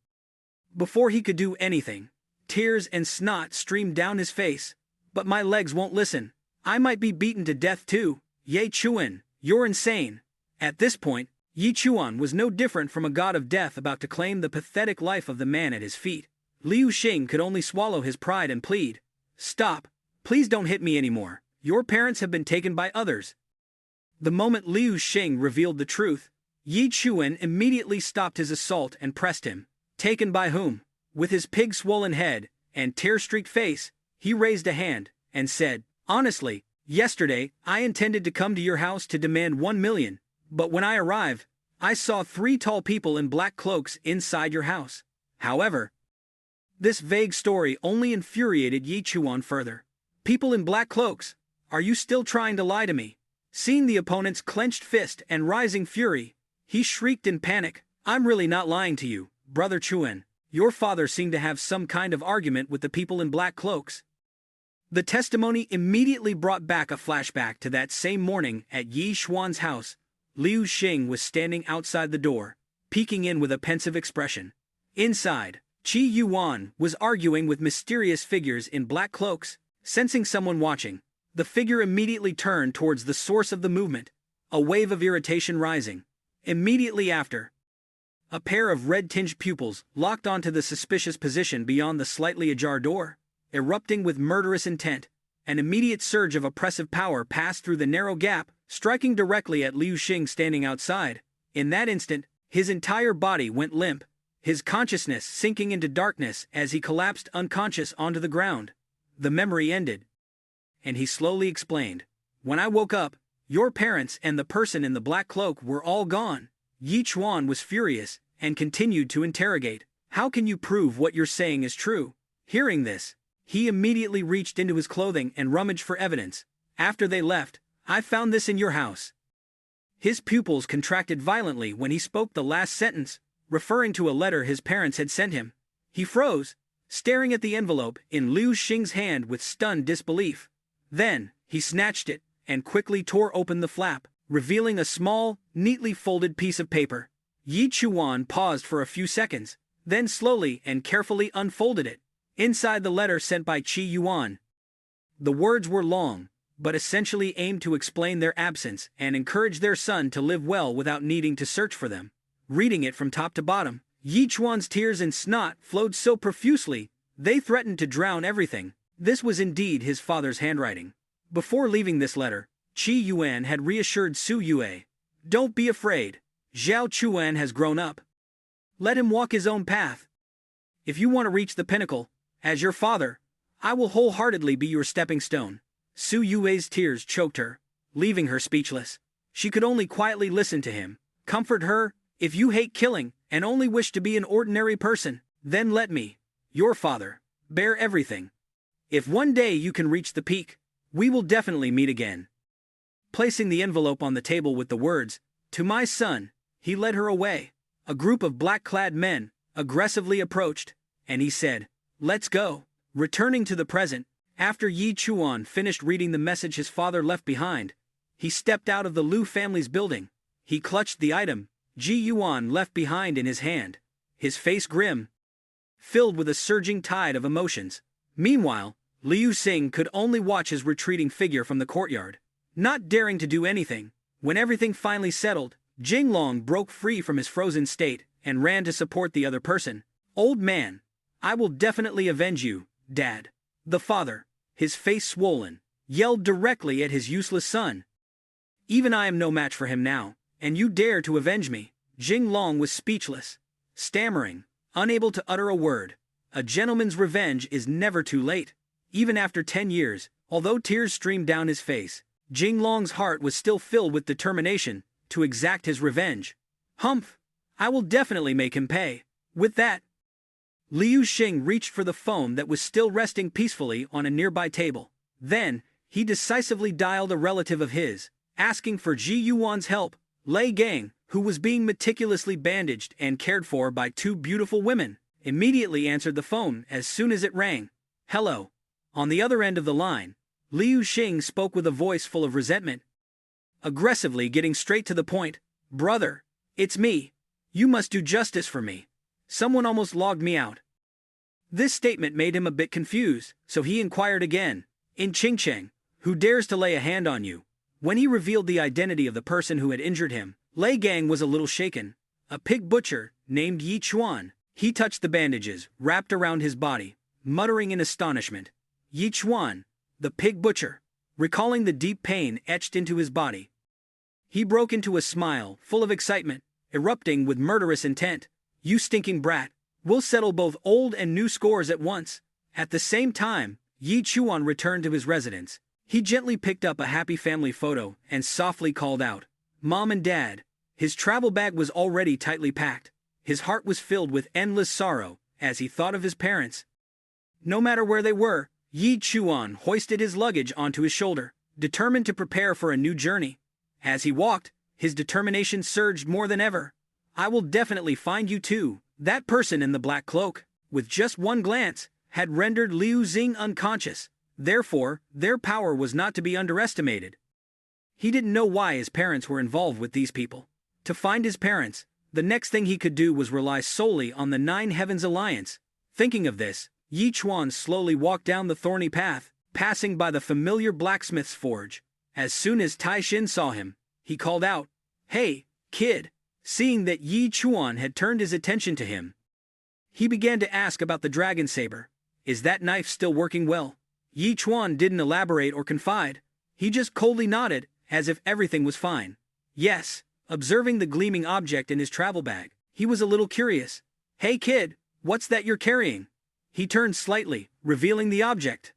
Before he could do anything, tears and snot streamed down his face. But my legs won't listen. I might be beaten to death too. Ye Chuan, you're insane. At this point, Yi Chuan was no different from a god of death about to claim the pathetic life of the man at his feet. Liu Xing could only swallow his pride and plead. Stop. Please don't hit me anymore. Your parents have been taken by others. The moment Liu Xing revealed the truth, Yi Chuan immediately stopped his assault and pressed him. Taken by whom? With his pig-swollen head and tear-streaked face, he raised a hand and said, Honestly, yesterday I intended to come to your house to demand 1 million, but when I arrived, I saw 3 tall people in black cloaks inside your house. However, this vague story only infuriated Yi Chuan further. People in black cloaks, are you still trying to lie to me? Seeing the opponent's clenched fist and rising fury, he shrieked in panic, I'm really not lying to you, Brother Chuan. Your father seemed to have some kind of argument with the people in black cloaks. The testimony immediately brought back a flashback to that same morning at Yi Xuan's house. Liu Xing was standing outside the door, peeking in with a pensive expression. Inside, Qi Yuan was arguing with mysterious figures in black cloaks. Sensing someone watching, the figure immediately turned towards the source of the movement, a wave of irritation rising. Immediately after, a pair of red-tinged pupils locked onto the suspicious position beyond the slightly ajar door. Erupting with murderous intent, an immediate surge of oppressive power passed through the narrow gap, striking directly at Liu Xing standing outside. In that instant, his entire body went limp, his consciousness sinking into darkness as he collapsed unconscious onto the ground. The memory ended, and he slowly explained, When I woke up, your parents and the person in the black cloak were all gone. Yi Chuan was furious and continued to interrogate. How can you prove what you're saying is true? Hearing this, he immediately reached into his clothing and rummaged for evidence. After they left, I found this in your house. His pupils contracted violently when he spoke the last sentence, referring to a letter his parents had sent him. He froze, staring at the envelope in Liu Xing's hand with stunned disbelief. Then, he snatched it and quickly tore open the flap, revealing a small, neatly folded piece of paper. Yi Chuan paused for a few seconds, then slowly and carefully unfolded it. Inside the letter sent by Qi Yuan, the words were long, but essentially aimed to explain their absence and encourage their son to live well without needing to search for them. Reading it from top to bottom, Yi Chuan's tears and snot flowed so profusely, they threatened to drown everything. This was indeed his father's handwriting. Before leaving this letter, Qi Yuan had reassured Su Yue. Don't be afraid. Zhao Chuan has grown up. Let him walk his own path. If you want to reach the pinnacle, as your father, I will wholeheartedly be your stepping stone. Su Yue's tears choked her, leaving her speechless. She could only quietly listen to him, comfort her. If you hate killing and only wish to be an ordinary person, then let me, your father, bear everything. If one day you can reach the peak, we will definitely meet again. Placing the envelope on the table with the words, To my son, he led her away. A group of black-clad men aggressively approached, and he said, Let's go. Returning to the present, after Yi Chuan finished reading the message his father left behind, he stepped out of the Liu family's building. He clutched the item Ji Yuan left behind in his hand, his face grim, filled with a surging tide of emotions. Meanwhile, Liu Xing could only watch his retreating figure from the courtyard, not daring to do anything. When everything finally settled, Jinglong broke free from his frozen state and ran to support the other person. Old man, I will definitely avenge you, Dad. The father, his face swollen, yelled directly at his useless son. Even I am no match for him now, and you dare to avenge me. Jinglong was speechless, stammering, unable to utter a word. A gentleman's revenge is never too late. Even after 10 years, although tears streamed down his face, Jinglong's heart was still filled with determination to exact his revenge. Humph! I will definitely make him pay. With that, Liu Xing reached for the phone that was still resting peacefully on a nearby table. Then, he decisively dialed a relative of his, asking for Ji Yuan's help. Lei Gang, who was being meticulously bandaged and cared for by 2 beautiful women, immediately answered the phone as soon as it rang. Hello. On the other end of the line, Liu Xing spoke with a voice full of resentment. aggressively getting straight to the point. "Brother, it's me. You must do justice for me. Someone almost logged me out." This statement made him a bit confused, so he inquired again, "In Ching-Cheng, who dares to lay a hand on you?" When he revealed the identity of the person who had injured him, Lei Gang was a little shaken. A pig butcher, named Yi Chuan. He touched the bandages wrapped around his body, muttering in astonishment. Yi Chuan, the pig butcher. Recalling the deep pain etched into his body, he broke into a smile full of excitement, erupting with murderous intent. "You stinking brat, we'll settle both old and new scores at once." At the same time, Yi Chuan returned to his residence. He gently picked up a happy family photo and softly called out, "Mom and Dad." His travel bag was already tightly packed. His heart was filled with endless sorrow as he thought of his parents. No matter where they were, Yi Chuan hoisted his luggage onto his shoulder, determined to prepare for a new journey. As he walked, his determination surged more than ever. "I will definitely find you too." That person in the black cloak, with just one glance, had rendered Liu Xing unconscious. Therefore, their power was not to be underestimated. He didn't know why his parents were involved with these people. To find his parents, the next thing he could do was rely solely on the Nine Heavens Alliance. Thinking of this, Yi Chuan slowly walked down the thorny path, passing by the familiar blacksmith's forge. As soon as Tai Xin saw him, he called out, "Hey, kid!" Seeing that Yi Chuan had turned his attention to him, he began to ask about the dragon saber. "Is that knife still working well?" Yi Chuan didn't elaborate or confide. He just coldly nodded, as if everything was fine. "Yes." Observing the gleaming object in his travel bag, he was a little curious. "Hey kid, what's that you're carrying?" He turned slightly, revealing the object.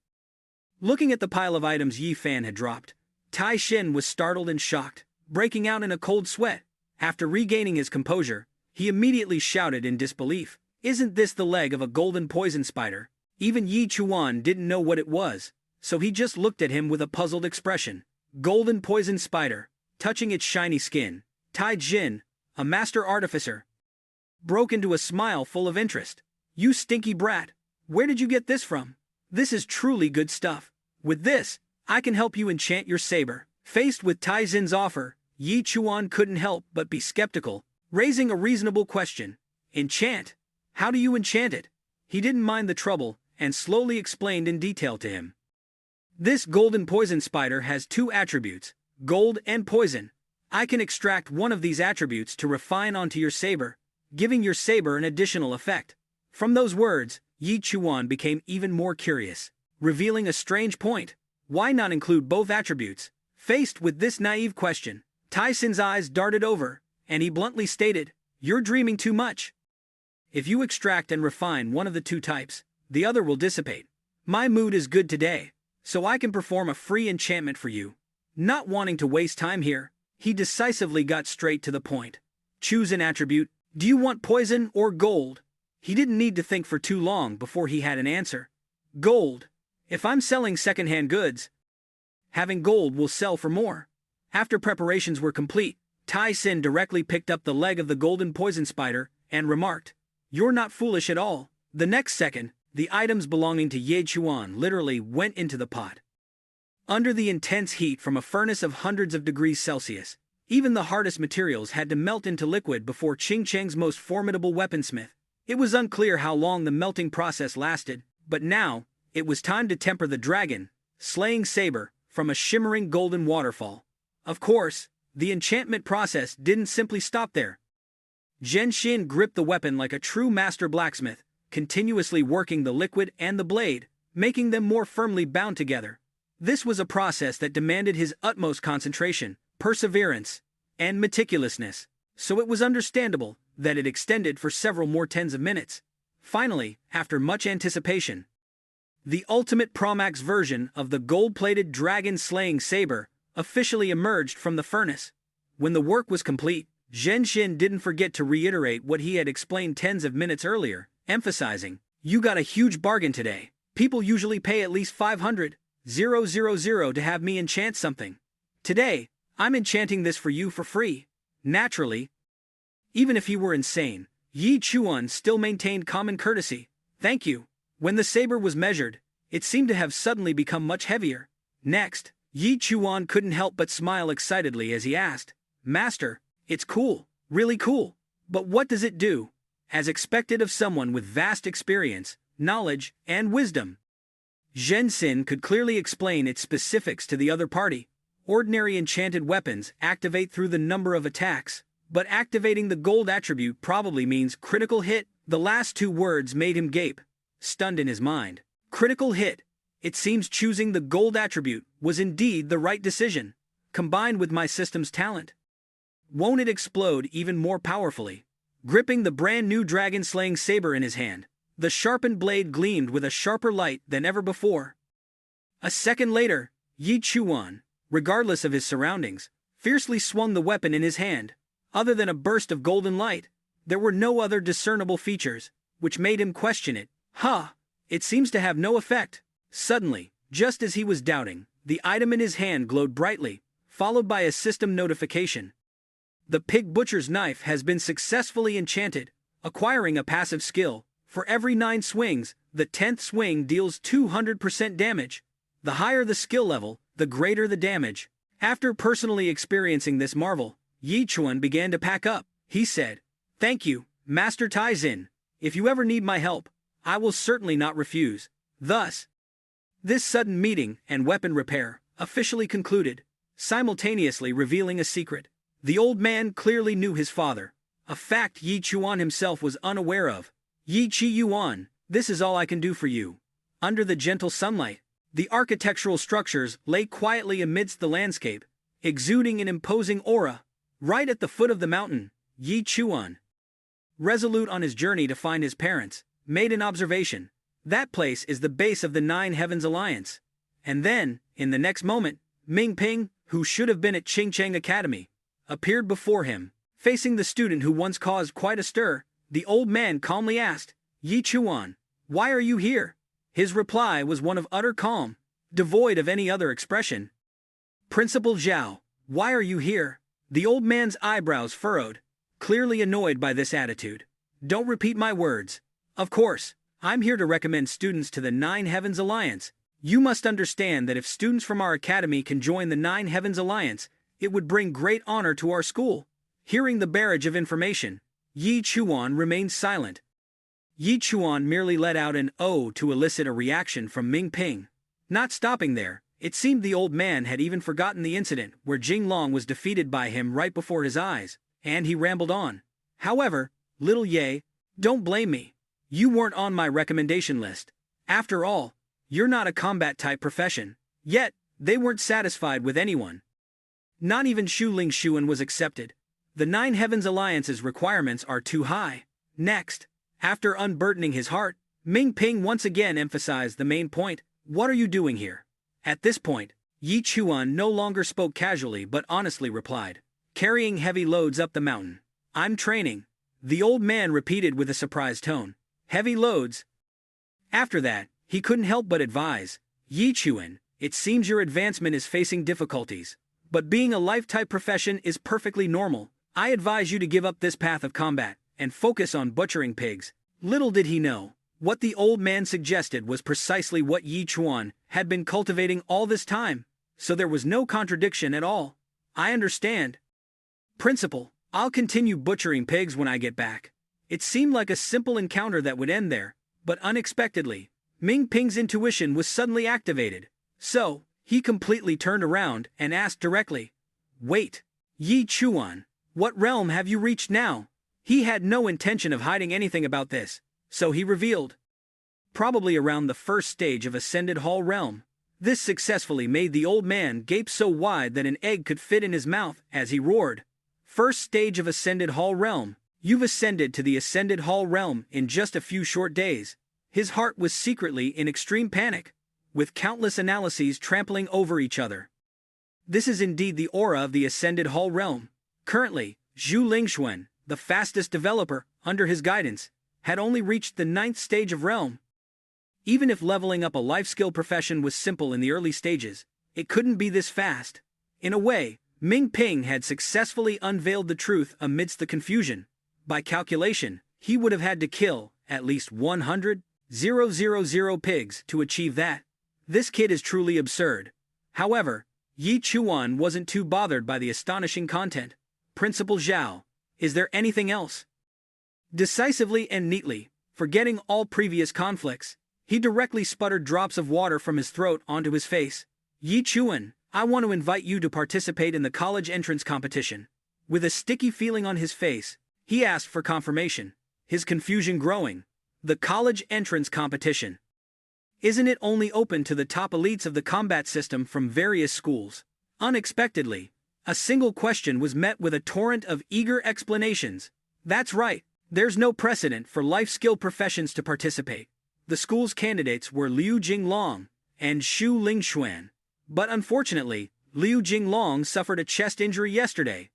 Looking at the pile of items Yi Fan had dropped, Tai Xin was startled and shocked, breaking out in a cold sweat. After regaining his composure, he immediately shouted in disbelief, "Isn't this the leg of a golden poison spider?" Even Yi Chuan didn't know what it was, so he just looked at him with a puzzled expression. Golden poison spider, touching its shiny skin. Tai Jin, a master artificer, broke into a smile full of interest. "You stinky brat, where did you get this from? This is truly good stuff. With this, I can help you enchant your saber." Faced with Tai Jin's offer, Yi Chuan couldn't help but be skeptical, raising a reasonable question. "Enchant? How do you enchant it?" He didn't mind the trouble, and slowly explained in detail to him. "This golden poison spider has two attributes, gold and poison. I can extract one of these attributes to refine onto your saber, giving your saber an additional effect." From those words, Yi Chuan became even more curious, revealing a strange point. Why not include both attributes? Faced with this naive question, Tai Sin's eyes darted over, and he bluntly stated, "You're dreaming too much. If you extract and refine one of the two types, the other will dissipate. My mood is good today, so I can perform a free enchantment for you." Not wanting to waste time here, he decisively got straight to the point. "Choose an attribute. Do you want poison or gold?" He didn't need to think for too long before he had an answer. "Gold. If I'm selling second-hand goods, having gold will sell for more." After preparations were complete, Tai Sin directly picked up the leg of the golden poison spider and remarked, "You're not foolish at all." The next second, the items belonging to Ye Chuan literally went into the pot. Under the intense heat from a furnace of hundreds of degrees Celsius, even the hardest materials had to melt into liquid before Ching Cheng's most formidable weaponsmith. It was unclear how long the melting process lasted, but now, it was time to temper the dragon, slaying saber, from a shimmering golden waterfall. Of course, the enchantment process didn't simply stop there. Genshin gripped the weapon like a true master blacksmith, continuously working the liquid and the blade, making them more firmly bound together. This was a process that demanded his utmost concentration, perseverance, and meticulousness, so it was understandable that it extended for several more tens of minutes. Finally, after much anticipation, the ultimate Promax version of the gold-plated dragon-slaying saber officially emerged from the furnace. When the work was complete, Genshin didn't forget to reiterate what he had explained tens of minutes earlier, emphasizing, "You got a huge bargain today. People usually pay at least 500,000 to have me enchant something. Today, I'm enchanting this for you for free." Naturally, even if he were insane, Yi Chuan still maintained common courtesy. "Thank you." When the saber was measured, it seemed to have suddenly become much heavier. Next, Yi Chuan couldn't help but smile excitedly as he asked, "Master, it's cool, really cool. But what does it do?" As expected of someone with vast experience, knowledge, and wisdom, Zhen Xin could clearly explain its specifics to the other party. Ordinary enchanted weapons activate through the number of attacks, but activating the gold attribute probably means critical hit. The last two words made him gape, stunned in his mind. Critical hit. It seems choosing the gold attribute was indeed the right decision, combined with my system's talent. Won't it explode even more powerfully? Gripping the brand new dragon-slaying saber in his hand, the sharpened blade gleamed with a sharper light than ever before. A second later, Yi Chuan, regardless of his surroundings, fiercely swung the weapon in his hand. Other than a burst of golden light, there were no other discernible features, which made him question it. It seems to have no effect. Suddenly, just as he was doubting, the item in his hand glowed brightly, followed by a system notification. The pig butcher's knife has been successfully enchanted, acquiring a passive skill. For every 9 swings, the 10th swing deals 200% damage. The higher the skill level, the greater the damage. After personally experiencing this marvel, Yi Chuan began to pack up. He said, "Thank you, Master Taizin. If you ever need my help, I will certainly not refuse." Thus, this sudden meeting and weapon repair officially concluded, simultaneously revealing a secret. The old man clearly knew his father, a fact Yi Chuan himself was unaware of. "Yi Chi Yuan, this is all I can do for you." Under the gentle sunlight, the architectural structures lay quietly amidst the landscape, exuding an imposing aura. Right at the foot of the mountain, Yi Chuan, resolute on his journey to find his parents, made an observation. That place is the base of the Nine Heavens Alliance. And then, in the next moment, Ming Ping, who should have been at Qingcheng Academy, appeared before him. Facing the student who once caused quite a stir, the old man calmly asked, "Yi Chuan, why are you here?" His reply was one of utter calm, devoid of any other expression. "Principal Zhao, why are you here?" The old man's eyebrows furrowed, clearly annoyed by this attitude. "Don't repeat my words. Of course, I'm here to recommend students to the Nine Heavens Alliance. You must understand that if students from our academy can join the Nine Heavens Alliance, it would bring great honor to our school." Hearing the barrage of information, Yi Chuan remained silent. Yi Chuan merely let out an "oh" to elicit a reaction from Ming Ping. Not stopping there, it seemed the old man had even forgotten the incident where Jing Long was defeated by him right before his eyes, and he rambled on. "However, little Ye, don't blame me. You weren't on my recommendation list. After all, you're not a combat-type profession." Yet, they weren't satisfied with anyone. Not even Shu Ling Xuan was accepted. The Nine Heavens Alliance's requirements are too high. Next, after unburdening his heart, Ming Ping once again emphasized the main point. "What are you doing here?" At this point, Yi Chuan no longer spoke casually but honestly replied, "Carrying heavy loads up the mountain." "I'm training," the old man repeated with a surprised tone. "Heavy loads?" After that, he couldn't help but advise, "Yi Chuan, it seems your advancement is facing difficulties, but being a life-type profession is perfectly normal. I advise you to give up this path of combat and focus on butchering pigs." Little did he know, what the old man suggested was precisely what Yi Chuan had been cultivating all this time, so there was no contradiction at all. "I understand. Principal, I'll continue butchering pigs when I get back." It seemed like a simple encounter that would end there, but unexpectedly, Ming Ping's intuition was suddenly activated. So, he completely turned around and asked directly, "Wait, Yi Chuan, what realm have you reached now?" He had no intention of hiding anything about this, so he revealed. Probably around the first stage of Ascended Hall realm. This successfully made the old man gape so wide that an egg could fit in his mouth as he roared. "First stage of Ascended Hall realm. You've ascended to the Ascended Hall realm in just a few short days." His heart was secretly in extreme panic, with countless analyses trampling over each other. This is indeed the aura of the Ascended Hall realm. Currently, Zhu Lingxuan, the fastest developer, under his guidance, had only reached the 9th stage of realm. Even if leveling up a life skill profession was simple in the early stages, it couldn't be this fast. In a way, Ming Ping had successfully unveiled the truth amidst the confusion. By calculation, he would have had to kill at least 100,000 pigs to achieve that. This kid is truly absurd. However, Yi Chuan wasn't too bothered by the astonishing content. Principal Zhao, is there anything else? Decisively and neatly, forgetting all previous conflicts, he directly sputtered drops of water from his throat onto his face. Yi Chuan, I want to invite you to participate in the college entrance competition. With a sticky feeling on his face, he asked for confirmation, his confusion growing. The college entrance competition. Isn't it only open to the top elites of the combat system from various schools? Unexpectedly, a single question was met with a torrent of eager explanations. That's right, there's no precedent for life-skill professions to participate. The school's candidates were Liu Jinglong and Xu Lingxuan. But unfortunately, Liu Jinglong suffered a chest injury yesterday,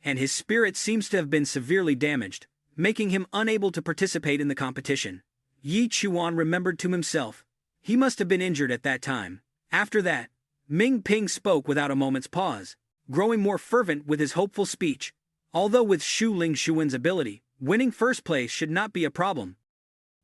and his spirit seems to have been severely damaged, making him unable to participate in the competition. Yi Chuan remembered to himself. He must have been injured at that time. After that, Ming Ping spoke without a moment's pause, growing more fervent with his hopeful speech. Although with Xu Lingxuan's ability, winning first place should not be a problem.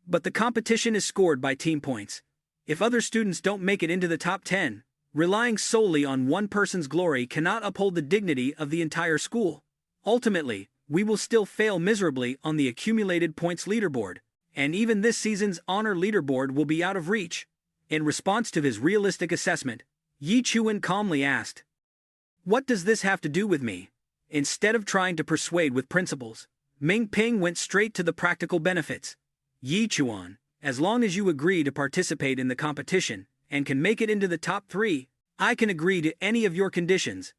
But the competition is scored by team points. If other students don't make it into the top 10, relying solely on one person's glory cannot uphold the dignity of the entire school. Ultimately, we will still fail miserably on the accumulated points leaderboard, and even this season's honor leaderboard will be out of reach. In response to his realistic assessment, Yi Chuan calmly asked, "What does this have to do with me?" Instead of trying to persuade with principles, Ming Ping went straight to the practical benefits. Yi Chuan, as long as you agree to participate in the competition and can make it into the top 3, I can agree to any of your conditions.